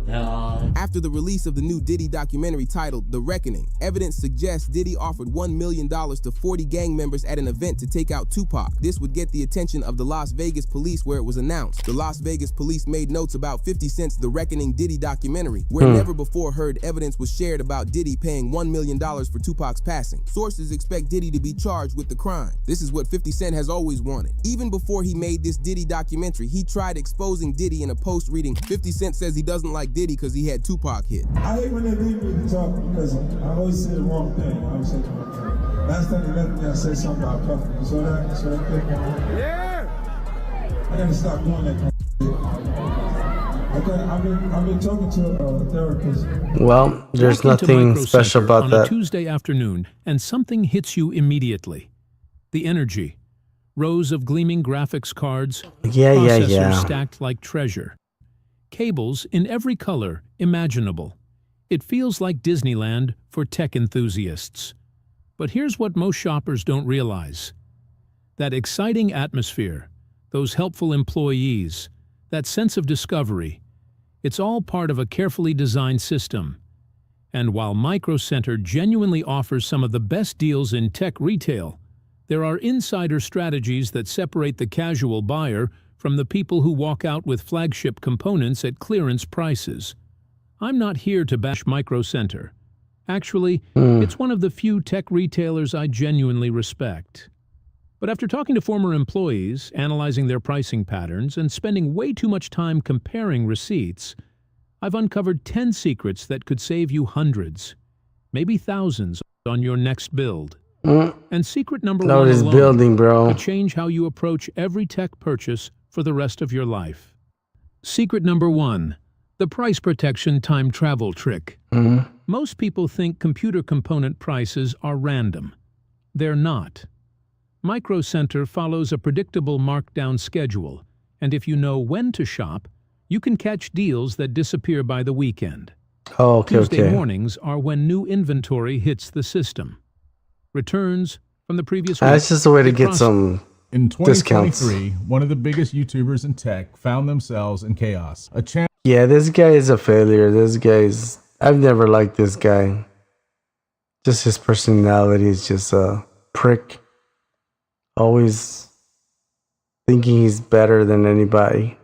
Yeah. After the release of the new Diddy documentary titled The Reckoning, evidence suggests Diddy offered $1 million to 40 gang members at an event to take out Tupac. This would get the attention of the Las Vegas police where it was announced. The Las Vegas police made notes about 50 Cent's The Reckoning Diddy documentary, where never before heard evidence was shared about Diddy paying $1 million for Tupac's passing. Sources expect Diddy to be charged with the crime. This is what 50 Cent has always wanted. Even before he made this Diddy documentary, he tried exposing Diddy in a post reading 50 Cent says he doesn't like Diddy because he had Tupac hit. I hate when they leave me to talk because I always say the wrong thing. I always say the wrong thing. Last time they left me, I said something about puffing. You saw that? You saw that thing? Yeah! I gotta stop doing that. I've been talking to a therapist. Well, there's nothing special about on that. A Tuesday afternoon, and something hits you immediately. The energy. Rows of gleaming graphics cards, processors stacked like treasure. Cables in every color imaginable. It feels like Disneyland for tech enthusiasts. But here's what most shoppers don't realize. That exciting atmosphere, those helpful employees, that sense of discovery, it's all part of a carefully designed system. And while Micro Center genuinely offers some of the best deals in tech retail, there are insider strategies that separate the casual buyer from the people who walk out with flagship components at clearance prices. I'm not here to bash Micro Center. Actually, it's one of the few tech retailers I genuinely respect. But after talking to former employees, analyzing their pricing patterns, and spending way too much time comparing receipts, I've uncovered 10 secrets that could save you hundreds, maybe thousands, on your next build. And secret number one alone building, bro. could change how you approach every tech purchase for the rest of your life. Secret number one, the price protection time travel trick. Most people think computer component prices are random. They're not. Micro Center follows a predictable markdown schedule, and if you know when to shop, you can catch deals that disappear by the weekend. Tuesday mornings are when new inventory hits the system. Returns from the previous week. That's just a way to get some in 2023, discounts. one of the biggest YouTubers in tech found themselves in chaos. A channel Yeah, this guy is a failure. I've never liked this guy. Just his personality is just a prick. Always thinking he's better than anybody.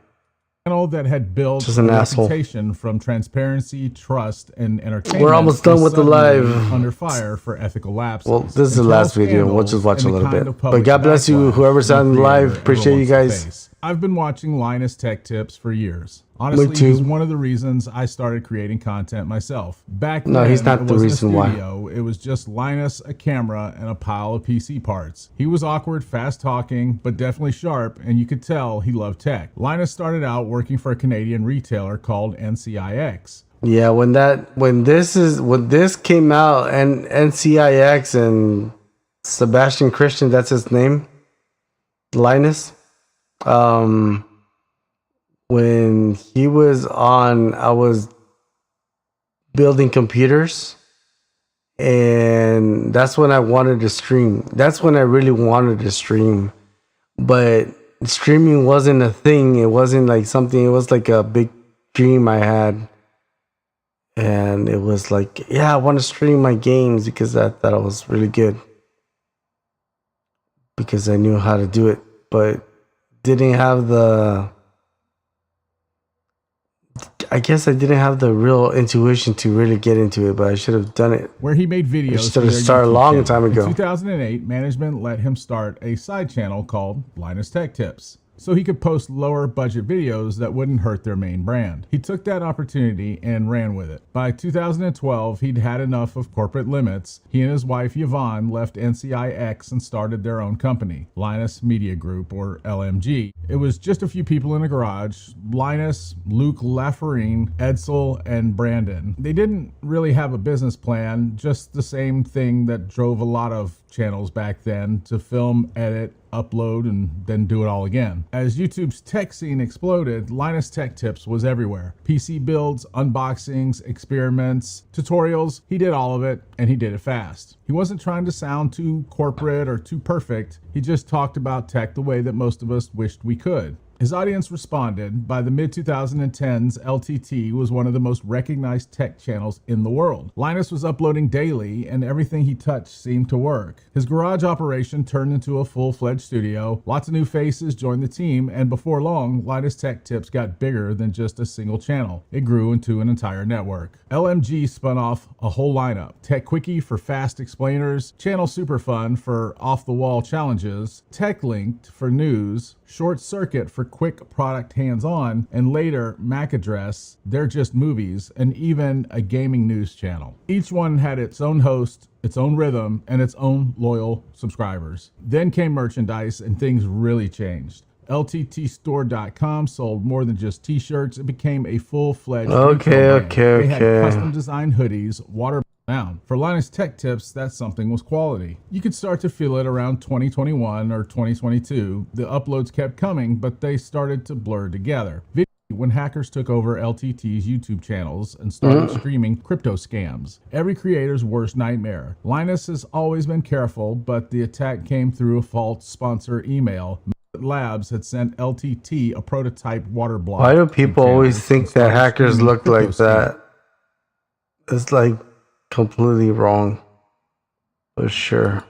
Channel that had built Just a an asshole. reputation from transparency, trust, and entertainment. We're almost done with the suddenly live. Under fire for ethical lapses. Well, this is the last video. We'll just watch a little bit. But God bless you, whoever's on live. Appreciate you guys. I've been watching Linus Tech Tips for years. Honestly, he's one of the reasons I started creating content myself. Back then, he's not the reason why. It was just Linus, a camera, and a pile of PC parts. He was awkward, fast-talking, but definitely sharp, and you could tell he loved tech. Linus started out working for a Canadian retailer called NCIX. Yeah, when this came out, and NCIX and Sebastian Christian, that's his name, Linus. When he was on, I was building computers, and that's when I wanted to stream. That's when I really wanted to stream, but streaming wasn't a thing. It wasn't like something. It was like a big dream I had, and it was like, yeah, I want to stream my games because I thought I was really good, because I knew how to do it, but didn't have the. I guess I didn't have the real intuition to really get into it, but I should have done it. Where he made videos. I should have started a long time ago. In 2008, management let him start a side channel called Linus Tech Tips, so he could post lower budget videos that wouldn't hurt their main brand. He took that opportunity and ran with it. By 2012, he'd had enough of corporate limits. He and his wife Yvonne left NCIX and started their own company, Linus Media Group, or LMG. It was just a few people in a garage: Linus, Luke Lafarine, Edsel, and Brandon. They didn't really have a business plan, just the same thing that drove a lot of channels back then: to film, edit, upload, and then do it all again. As YouTube's tech scene exploded, Linus Tech Tips was everywhere. PC builds, unboxings, experiments, tutorials. He did all of it, and he did it fast. He wasn't trying to sound too corporate or too perfect. He just talked about tech the way that most of us wished we could. His audience responded. By the mid-2010s, LTT was one of the most recognized tech channels in the world. Linus was uploading daily, and everything he touched seemed to work. His garage operation turned into a full-fledged studio. Lots of new faces joined the team, and before long, Linus Tech Tips got bigger than just a single channel. It grew into an entire network. LMG spun off a whole lineup: Tech Quickie for fast explainers, Channel Super Fun for off-the-wall challenges, Tech Linked for news, Short Circuit for quick product hands-on, and later Mac Address, They're Just Movies, and even a gaming news channel. Each one had its own host, its own rhythm, and its own loyal subscribers. Then came merchandise, and things really changed. LTTstore.com sold more than just t-shirts. It became a full-fledged Okay. They had custom designed hoodies, water down. For Linus Tech Tips, that something was quality. You could start to feel it around 2021 or 2022. The uploads kept coming, but they started to blur together. When hackers took over LTT's YouTube channels and started streaming crypto scams. Every creator's worst nightmare. Linus has always been careful, but the attack came through a false sponsor email. Labs had sent LTT a prototype water block. Why do people always think that hackers look like that? It's like completely wrong. For sure.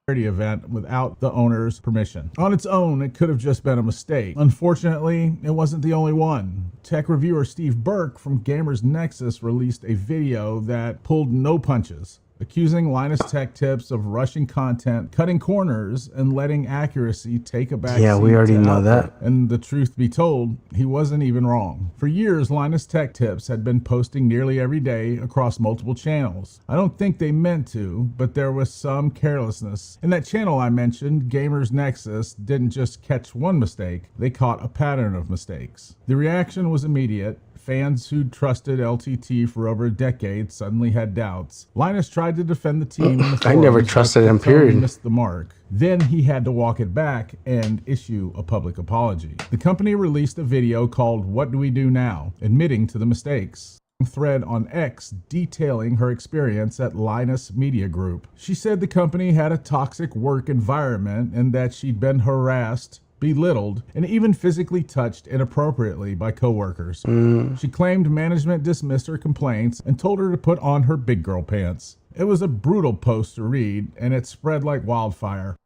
Event without the owner's permission. On its own, it could have just been a mistake. Unfortunately, it wasn't the only one. Tech reviewer Steve Burke from Gamers Nexus released a video that pulled no punches, accusing Linus Tech Tips of rushing content, cutting corners, and letting accuracy take a back. Yeah, we already know that. And the truth be told, he wasn't even wrong. For years, Linus Tech Tips had been posting nearly every day across multiple channels. I don't think they meant to, but there was some carelessness. In that channel I mentioned, Gamers Nexus didn't just catch one mistake, they caught a pattern of mistakes. The reaction was immediate. Fans who'd trusted LTT for over a decade suddenly had doubts. Linus tried to defend the team. I never trusted him, period. Missed the mark. Then he had to walk it back and issue a public apology. The company released a video called "What Do We Do Now?" admitting to the mistakes. Thread on X detailing her experience at Linus Media Group. She said the company had a toxic work environment and that she'd been harassed belittled, and even physically touched inappropriately by coworkers. She claimed management dismissed her complaints and told her to put on her big girl pants. It was a brutal post to read, and it spread like wildfire.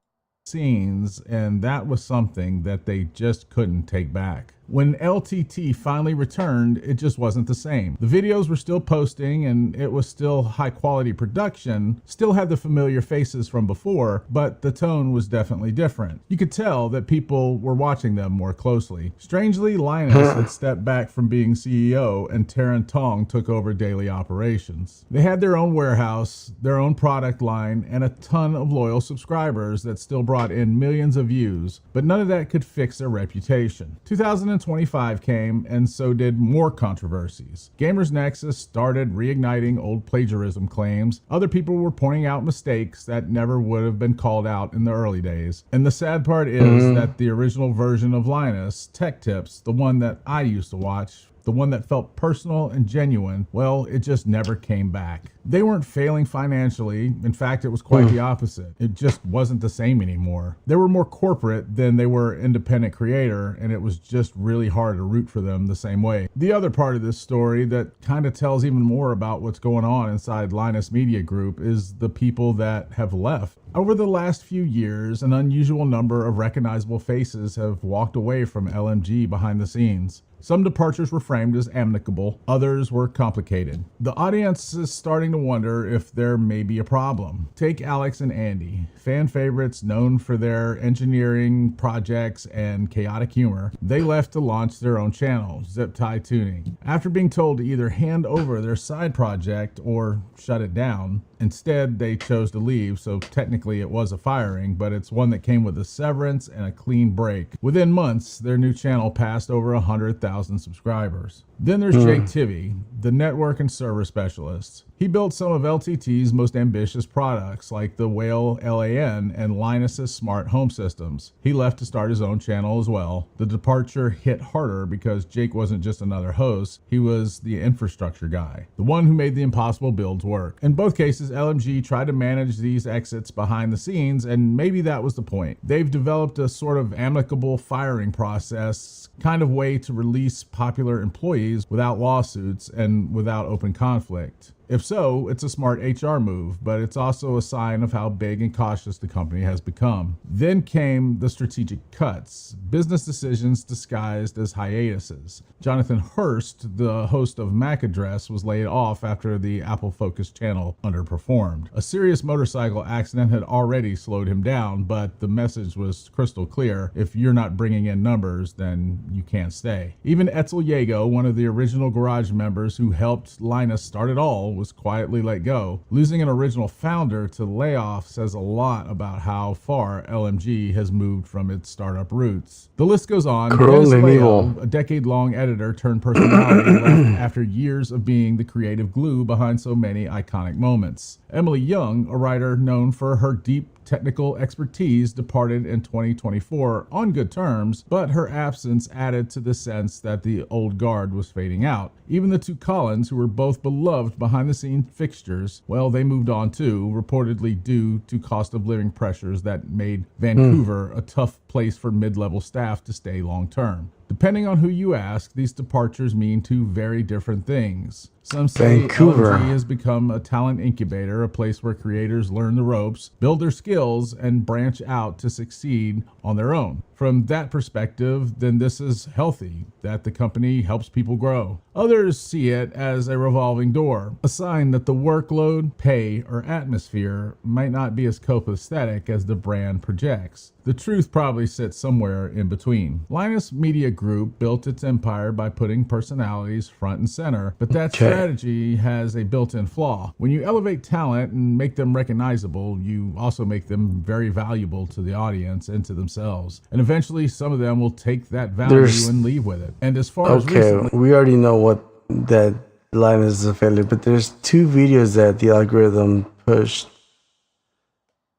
Scenes, and that was something that they just couldn't take back. When LTT finally returned, it just wasn't the same. The videos were still posting and it was still high quality production, still had the familiar faces from before, but the tone was definitely different. You could tell that people were watching them more closely. Strangely, Linus had stepped back from being CEO and Taryn Tong took over daily operations. They had their own warehouse, their own product line, and a ton of loyal subscribers that still brought in millions of views, but none of that could fix their reputation. 2025 came, and so did more controversies. Gamers Nexus started reigniting old plagiarism claims. Other people were pointing out mistakes that never would have been called out in the early days. And the sad part is that the original version of Linus, Tech Tips, the one that I used to watch, the one that felt personal and genuine, well, it just never came back. They weren't failing financially. In fact, it was quite the opposite. It just wasn't the same anymore. They were more corporate than they were independent creator, and it was just really hard to root for them the same way. The other part of this story that kind of tells even more about what's going on inside Linus Media Group is the people that have left. Over the last few years, an unusual number of recognizable faces have walked away from LMG behind the scenes. Some departures were framed as amicable, others were complicated. The audience is starting to wonder if there may be a problem. Take Alex and Andy, fan favorites known for their engineering projects and chaotic humor. They left to launch their own channel, Zip Tie Tuning. After being told to either hand over their side project or shut it down, instead they chose to leave, so technically it was a firing, but it's one that came with a severance and a clean break. Within months, their new channel passed over 100,000 subscribers. Then there's Jake Tivy, the network and server specialist. He built some of LTT's most ambitious products like the Whale LAN and Linus's smart home systems. He left to start his own channel as well. The departure hit harder because Jake wasn't just another host, he was the infrastructure guy, the one who made the impossible builds work. In both cases, LMG tried to manage these exits behind the scenes, and maybe that was the point. They've developed a sort of amicable firing process, kind of way to release popular employees without lawsuits and without open conflict. If so, it's a smart HR move, but it's also a sign of how big and cautious the company has become. Then came the strategic cuts, business decisions disguised as hiatuses. Jonathan Hurst, the host of MAC Address, was laid off after the Apple Focus channel underperformed. A serious motorcycle accident had already slowed him down, but the message was crystal clear. If you're not bringing in numbers, then you can't stay. Even Etzel Jago, one of the original Garage members who helped Linus start it all, was quietly let go. Losing an original founder to layoff says a lot about how far LMG has moved from its startup roots. The list goes on. Dennis Leo, a decade-long editor turned personality, left after years of being the creative glue behind so many iconic moments. Emily Young, a writer known for her deep technical expertise, departed in 2024 on good terms, but her absence added to the sense that the old guard was fading out. Even the two Collins, who were both beloved behind-the-scenes fixtures, well, they moved on too, reportedly due to cost of living pressures that made Vancouver a tough place for mid-level staff to stay long-term. Depending on who you ask, these departures mean two very different things. Some say LMG has become a talent incubator, a place where creators learn the ropes, build their skills, and branch out to succeed on their own. From that perspective, then this is healthy, that the company helps people grow. Others see it as a revolving door, a sign that the workload, pay, or atmosphere might not be as copacetic as the brand projects. The truth probably sits somewhere in between. Linus Media Group built its empire by putting personalities front and center, but that strategy has a built-in flaw. When you elevate talent and make them recognizable, you also make them very valuable to the audience and to themselves. And eventually some of them will take that value and leave with it. And as far as recently, we already know what that Linus is a failure, but there's two videos that the algorithm pushed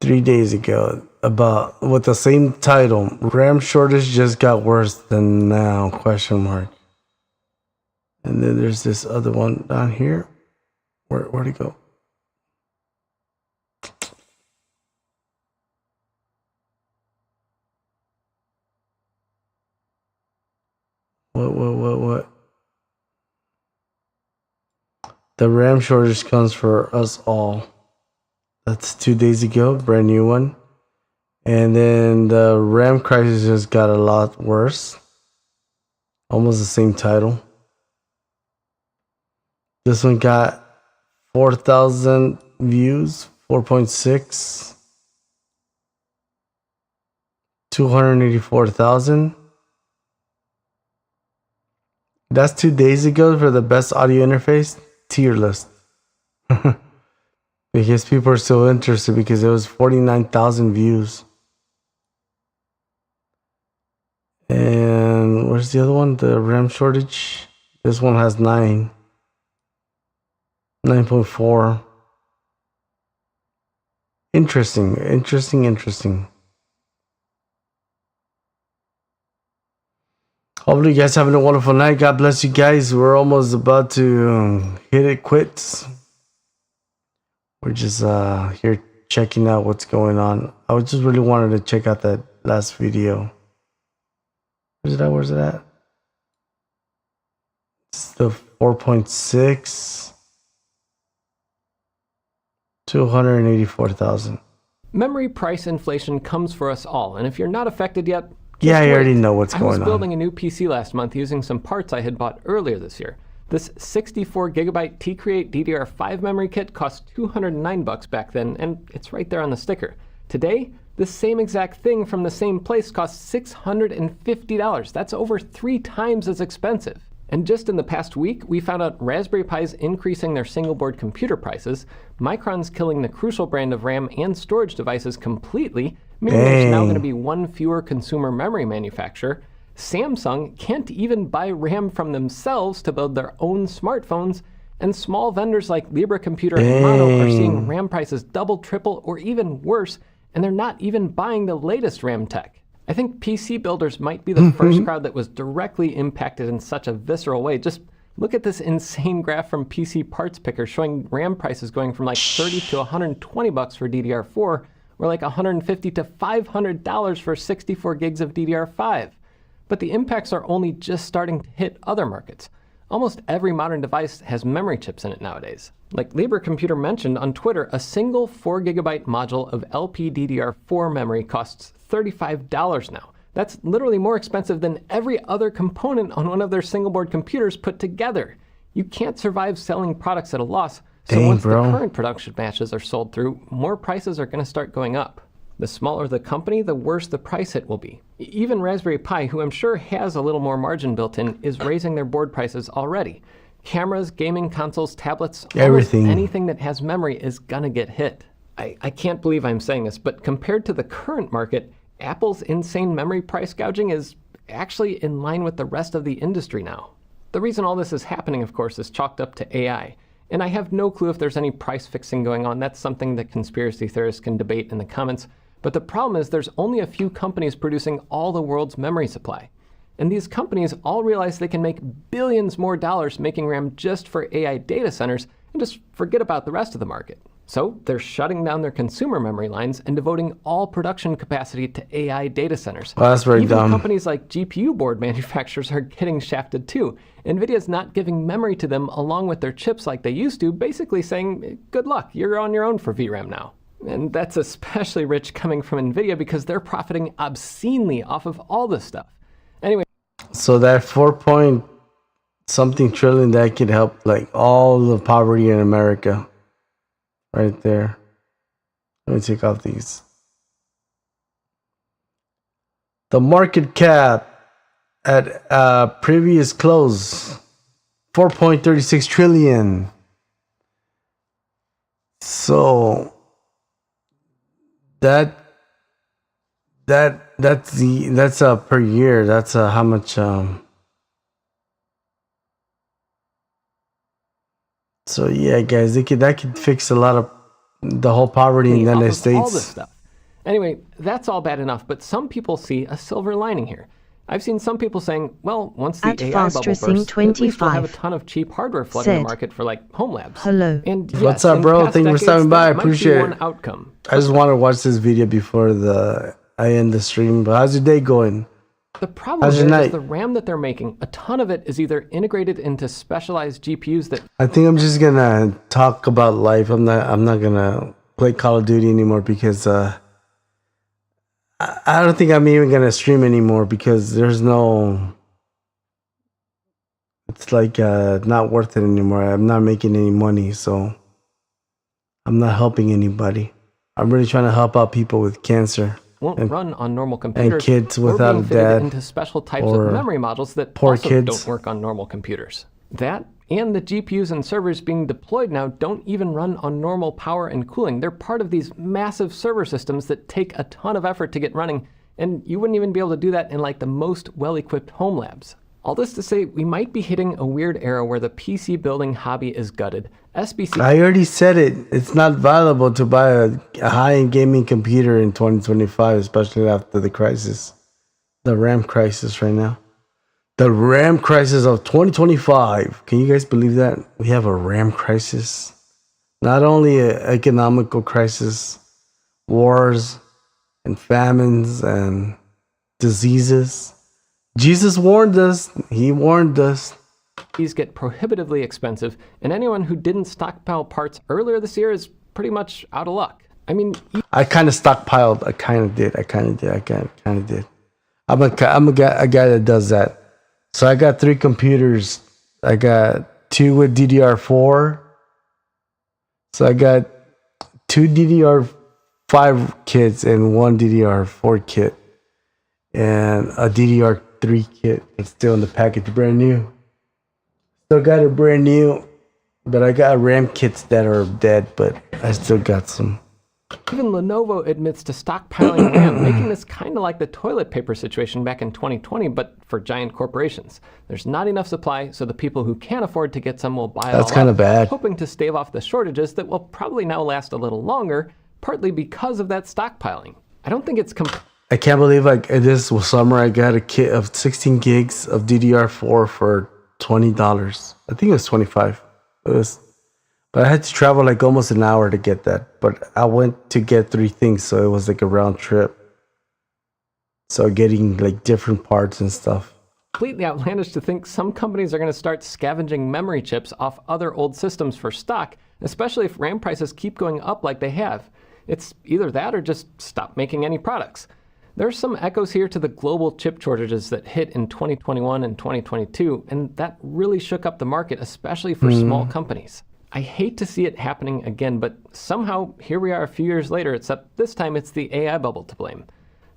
3 days ago about with the same title. RAM shortage just got worse than now, question mark. And then there's this other one down here. Where'd it go? The RAM shortage comes for us all. That's 2 days ago, brand new one. And then the RAM crisis just got a lot worse. Almost the same title. This one got 4,000 views, 4.6. 284,000. That's 2 days ago for the best audio interface. Tier list. Because people are so interested because it was 49,000 views. And where's the other one? The RAM shortage. This one has 9.4. Interesting. Hopefully you guys having a wonderful night. God bless you guys. We're almost about to hit it quits. We're just here checking out what's going on. I just really wanted to check out that last video. Where's it at? It's the 4.6. 284,000. Memory price inflation comes for us all, and if you're not affected yet, yeah, I already know what's going on. I was building a new PC last month using some parts I had bought earlier this year. This 64GB T-Create DDR5 memory kit cost $209 back then, and it's right there on the sticker. Today, this same exact thing from the same place costs $650. That's over 3 times as expensive. And just in the past week, we found out Raspberry Pi's increasing their single-board computer prices, Micron's killing the Crucial brand of RAM and storage devices completely, meaning there's now going to be one fewer consumer memory manufacturer. Samsung can't even buy RAM from themselves to build their own smartphones, and small vendors like Libra Computer and Mono are seeing RAM prices double, triple, or even worse, and they're not even buying the latest RAM tech. I think PC builders might be the first crowd that was directly impacted in such a visceral way. Just look at this insane graph from PC Parts Picker showing RAM prices going from like $30 to $120 for DDR4, or like $150 to $500 for 64 gigs of DDR5. But the impacts are only just starting to hit other markets. Almost every modern device has memory chips in it nowadays. Like Libra Computer mentioned on Twitter, a single 4GB module of LPDDR4 memory costs $35 now. That's literally more expensive than every other component on one of their single-board computers put together. You can't survive selling products at a loss, so once the current production batches are sold through, more prices are going to start going up. The smaller the company, the worse the price hit will be. Even Raspberry Pi, who I'm sure has a little more margin built in, is raising their board prices already. Cameras, gaming consoles, tablets, everything. Anything that has memory is gonna get hit. I can't believe I'm saying this, but compared to the current market, Apple's insane memory price gouging is actually in line with the rest of the industry now. The reason all this is happening, of course, is chalked up to AI. And I have no clue if there's any price fixing going on. That's something that conspiracy theorists can debate in the comments. But the problem is there's only a few companies producing all the world's memory supply. And these companies all realize they can make billions more dollars making RAM just for AI data centers and just forget about the rest of the market. So they're shutting down their consumer memory lines and devoting all production capacity to AI data centers. Well, that's very dumb. Even companies like GPU board manufacturers are getting shafted too. NVIDIA's not giving memory to them along with their chips like they used to, basically saying, good luck, you're on your own for VRAM now. And that's especially rich coming from NVIDIA because they're profiting obscenely off of all this stuff. Anyway. So that 4-point-something trillion, that could help like all the poverty in America. Right there. Let me take off these. The market cap at previous close, 4.36 trillion. So that's per year. That's how much so yeah, guys, that could fix a lot of the whole poverty in the United States. All this stuff. Anyway, that's all bad enough, but some people see a silver lining here. I've seen some people saying, well, once the AI bubble bursts, at least we'll have a ton of cheap hardware flooding the market for like home labs. Hello. And yes, what's up, bro? Thank you for stopping by. I appreciate it. Outcome. I just want to watch this video before I end the stream. But how's your day going? The problem is the RAM that they're making, a ton of it is either integrated into specialized GPUs that... I think I'm just gonna talk about life. I'm not gonna play Call of Duty anymore because I don't think I'm even gonna stream anymore because there's no... It's like not worth it anymore. I'm not making any money, so I'm not helping anybody. I'm really trying to help out people with cancer. Won't run on normal computers, and kids without or being a fitted dad, into special types of memory modules that also don't work on normal computers. That and the GPUs and servers being deployed now don't even run on normal power and cooling. They're part of these massive server systems that take a ton of effort to get running, and you wouldn't even be able to do that in like the most well-equipped home labs. All this to say, we might be hitting a weird era where the PC building hobby is gutted. SBC... I already said it. It's not valuable to buy a high-end gaming computer in 2025, especially after the crisis. The RAM crisis right now. The RAM crisis of 2025. Can you guys believe that? We have a RAM crisis. Not only an economical crisis, wars and famines and diseases. Jesus warned us. He warned us. These get prohibitively expensive, and anyone who didn't stockpile parts earlier this year is pretty much out of luck. I mean... I kind of stockpiled. I kind of did. I'm a guy that does that. So I got 3 computers. I got 2 with DDR4. So I got 2 DDR5 kits and 1 DDR4 kit. And a DDR3 kit. It's still in the package, brand new. Still got it brand new. But I got RAM kits that are dead, but I still got some. Even Lenovo admits to stockpiling RAM, making this kind of like the toilet paper situation back in 2020, but for giant corporations. There's not enough supply, so the people who can afford to get some will buy it all. That's kind of bad. Hoping to stave off the shortages that will probably now last a little longer, partly because of that stockpiling. I don't think it's I can't believe this summer I got a kit of 16 gigs of DDR4 for $20. I think it was $25. But I had to travel like almost an hour to get that. But I went to get 3 things, so it was like a round trip. So getting like different parts and stuff. Completely outlandish to think some companies are going to start scavenging memory chips off other old systems for stock, especially if RAM prices keep going up like they have. It's either that or just stop making any products. There's some echoes here to the global chip shortages that hit in 2021 and 2022, and that really shook up the market, especially for small companies. I hate to see it happening again, but somehow here we are a few years later, except this time it's the AI bubble to blame.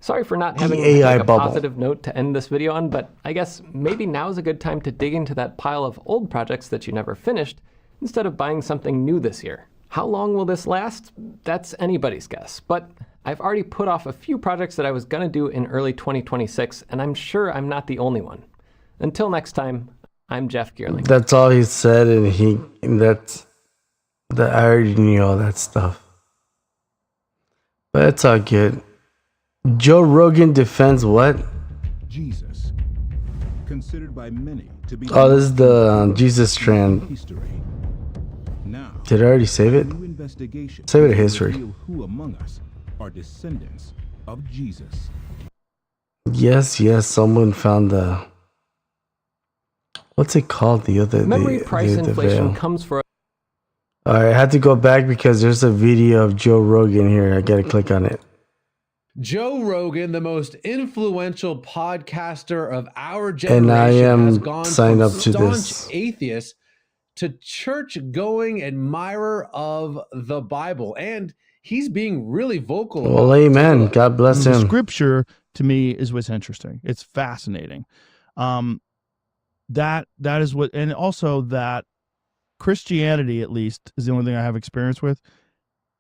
Sorry for not having a positive note to end this video on, but I guess maybe now's a good time to dig into that pile of old projects that you never finished, instead of buying something new this year. How long will this last? That's anybody's guess, but I've already put off a few projects that I was gonna do in early 2026, and I'm sure I'm not the only one. Until next time, I'm Jeff Geerling. That's all he said, and I already knew all that stuff. But it's all good. Joe Rogan defends what? Jesus, considered by many to be... Oh, this is the Jesus strand. Now, did I already save it? Save it to history. Who among us are descendants of Jesus? Yes, someone found the... What's it called? The other... Memory price inflation comes for... Alright, I had to go back because there's a video of Joe Rogan here. I gotta click on it. Joe Rogan, the most influential podcaster of our generation, and I am has gone signed from up to staunch this. atheist to church-going admirer of the Bible, and he's being really vocal. Well, amen. God bless him. Scripture to me is what's interesting. It's fascinating. That is what, and also that Christianity, at least, is the only thing I have experience with.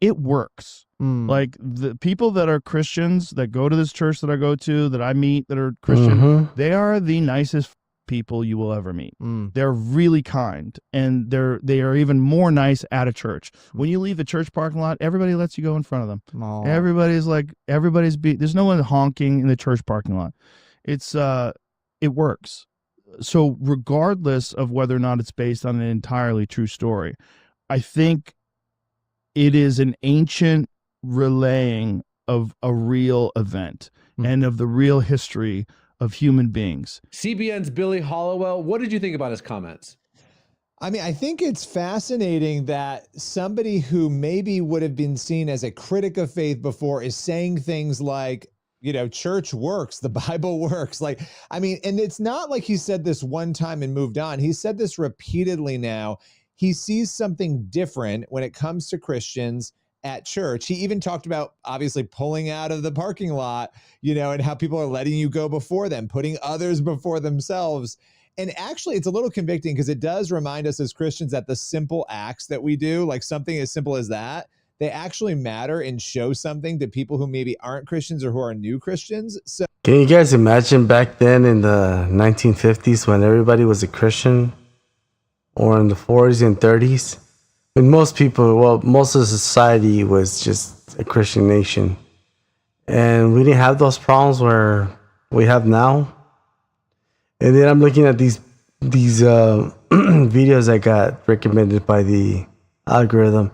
It works. Like the people that are Christians that go to this church that I go to, that I meet, that are Christian, they are the nicest people you will ever meet. They're really kind, and they are even more nice at a church. When you leave the church parking lot, everybody lets you go in front of them. There's no one honking in the church parking lot. It works. So regardless of whether or not it's based on an entirely true story, I think it is an ancient relaying of a real event and of the real history of human beings. CBN's Billy Hollowell, what did you think about his comments? I mean, I think it's fascinating that somebody who maybe would have been seen as a critic of faith before is saying things like, you know, church works, the Bible works. Like, I mean, and it's not like he said this one time and moved on. He said this repeatedly now. He sees something different when it comes to Christians at church. He even talked about obviously pulling out of the parking lot, you know, and how people are letting you go before them, putting others before themselves. And actually, it's a little convicting because it does remind us as Christians that the simple acts that we do, like something as simple as that, they actually matter and show something to people who maybe aren't Christians or who are new Christians. So, can you guys imagine back then in the 1950s when everybody was a Christian, or in the 40s and 30s? When most people, well, most of society was just a Christian nation. And we didn't have those problems where we have now. And then I'm looking at these videos that got recommended by the algorithm.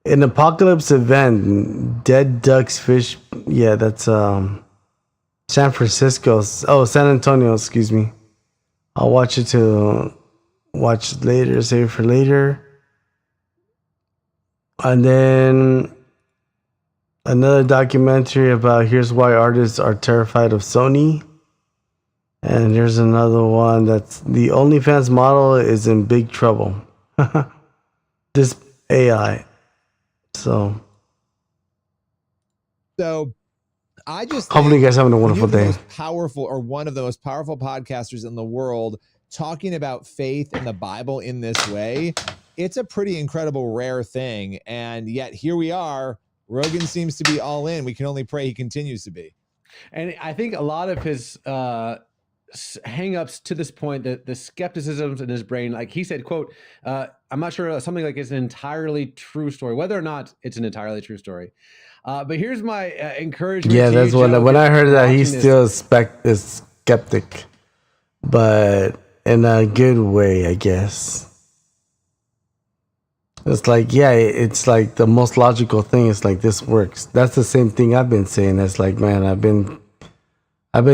An apocalypse event, dead ducks, fish. Yeah, that's San Francisco. Oh, San Antonio, excuse me. I'll watch it to watch later, save it for later. And then another documentary about here's why artists are terrified of Sony. And here's another one that's the OnlyFans model is in big trouble. This AI. So I just hopefully you guys having a wonderful day. Powerful, or one of the most powerful podcasters in the world, talking about faith and the Bible in this way. It's a pretty incredible, rare thing. And yet here we are. Rogan seems to be all in. We can only pray he continues to be. And I think a lot of his hang-ups to this point, the skepticisms in his brain, like he said, quote, I'm not sure something like it's an entirely true story, whether or not it's an entirely true story. But here's my encouragement. Yeah, to that's you, when Joe, when I heard that he's watching still this. is skeptic, but in a good way, I guess. It's like, yeah, it's like the most logical thing. It's like, this works. That's the same thing I've been saying. It's like, man, I've been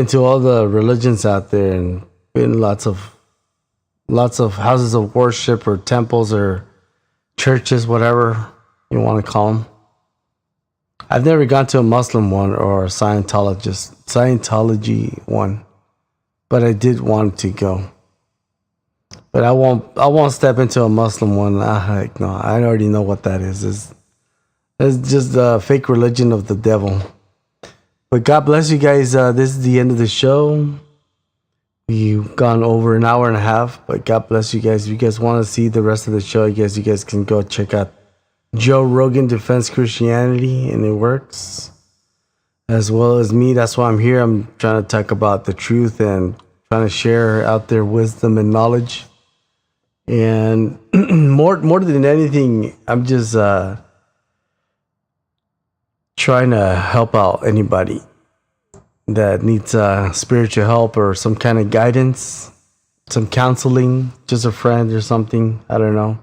to all the religions out there and been lots of houses of worship or temples or churches, whatever you want to call them. I've never gone to a Muslim one or a Scientology one, but I did want to go. But I won't step into a Muslim one. Heck no, I already know what that is. It's just a fake religion of the devil. But God bless you guys. This is the end of the show. We've gone over an hour and a half, but God bless you guys. If you guys want to see the rest of the show, I guess you guys can go check out Joe Rogan Defends Christianity, and it works. As well as me, that's why I'm here. I'm trying to talk about the truth and trying to share out there wisdom and knowledge. And more than anything, I'm just trying to help out anybody that needs spiritual help or some kind of guidance, some counseling, just a friend or something. I don't know.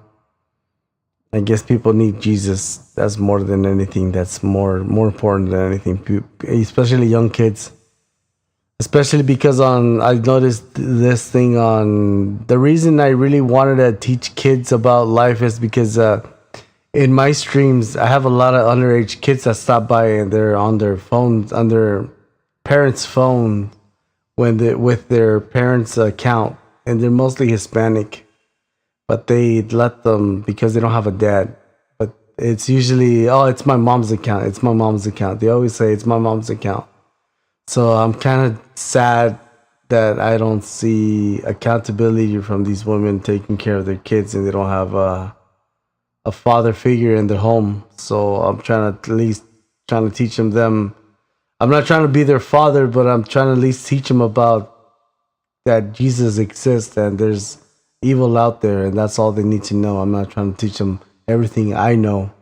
I guess people need Jesus. That's more than anything. That's more important than anything, especially young kids. Especially because I noticed this thing on the reason I really wanted to teach kids about life is because in my streams I have a lot of underage kids that stop by and they're on their phones, on their parents' phone with their parents' account, and they're mostly Hispanic, but they let them because they don't have a dad. But it's usually, it's my mom's account. It's my mom's account. They always say it's my mom's account. So I'm kind of sad that I don't see accountability from these women taking care of their kids, and they don't have a father figure in their home. So I'm trying to teach them. I'm not trying to be their father, but I'm trying to at least teach them about that Jesus exists and there's evil out there, and that's all they need to know. I'm not trying to teach them everything I know.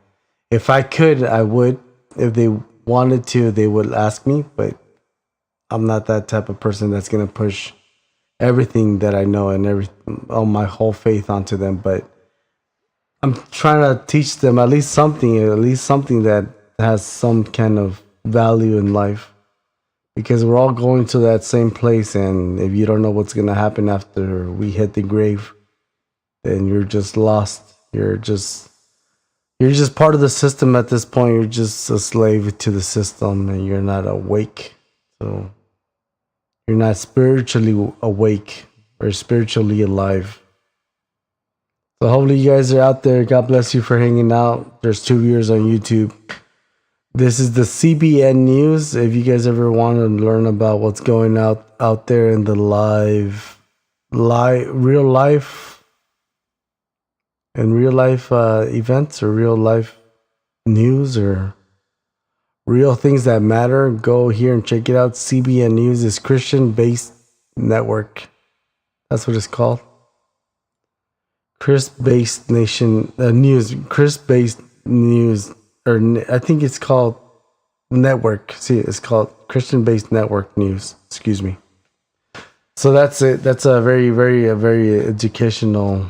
If I could, I would. If they wanted to, they would ask me, but I'm not that type of person that's going to push everything that I know and my whole faith onto them. But I'm trying to teach them at least something that has some kind of value in life. because we're all going to that same place. And if you don't know what's going to happen after we hit the grave, then you're just lost. You're just part of the system at this point. You're just a slave to the system, and you're not awake. So you're not spiritually awake or spiritually alive. So hopefully you guys are out there. God bless you for hanging out. There's 2 viewers on YouTube. This is the CBN News. If you guys ever want to learn about what's going out there in the real life events or real life news or real things that matter, go here and check it out. CBN News is Christian-based network. That's what it's called. Chris-based nation news. Chris-based news, or I think it's called network. See, it's called Christian-based network news. Excuse me. So that's it. That's a very educational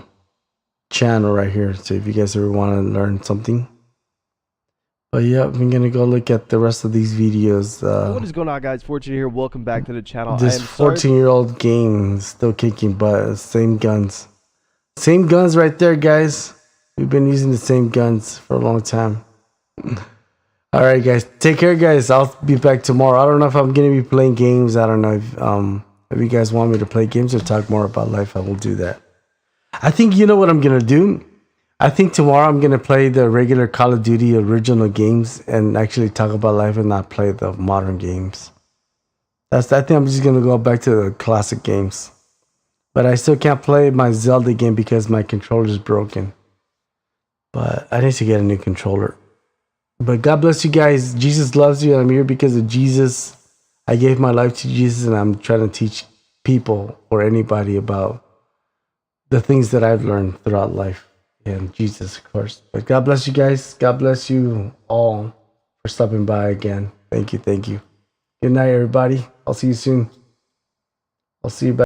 channel right here. So if you guys ever want to learn something. But yeah, I'm gonna go look at the rest of these videos. What is going on, guys? Fortune here. Welcome back to the channel. This 14-year-old game is still kicking butt. Same guns. Same guns right there, guys. We've been using the same guns for a long time. All right, guys. Take care, guys. I'll be back tomorrow. I don't know if I'm going to be playing games. I don't know if you guys want me to play games or talk more about life. I will do that. I think you know what I'm going to do. I think tomorrow I'm going to play the regular Call of Duty original games and actually talk about life and not play the modern games. I think I'm just going to go back to the classic games. But I still can't play my Zelda game because my controller is broken. But I need to get a new controller. But God bless you guys. Jesus loves you. I'm here because of Jesus. I gave my life to Jesus, and I'm trying to teach people or anybody about the things that I've learned throughout life. And Jesus, of course. But God bless you guys. God bless you all for stopping by again. Thank you. Thank you. Good night, everybody. I'll see you soon. I'll see you back.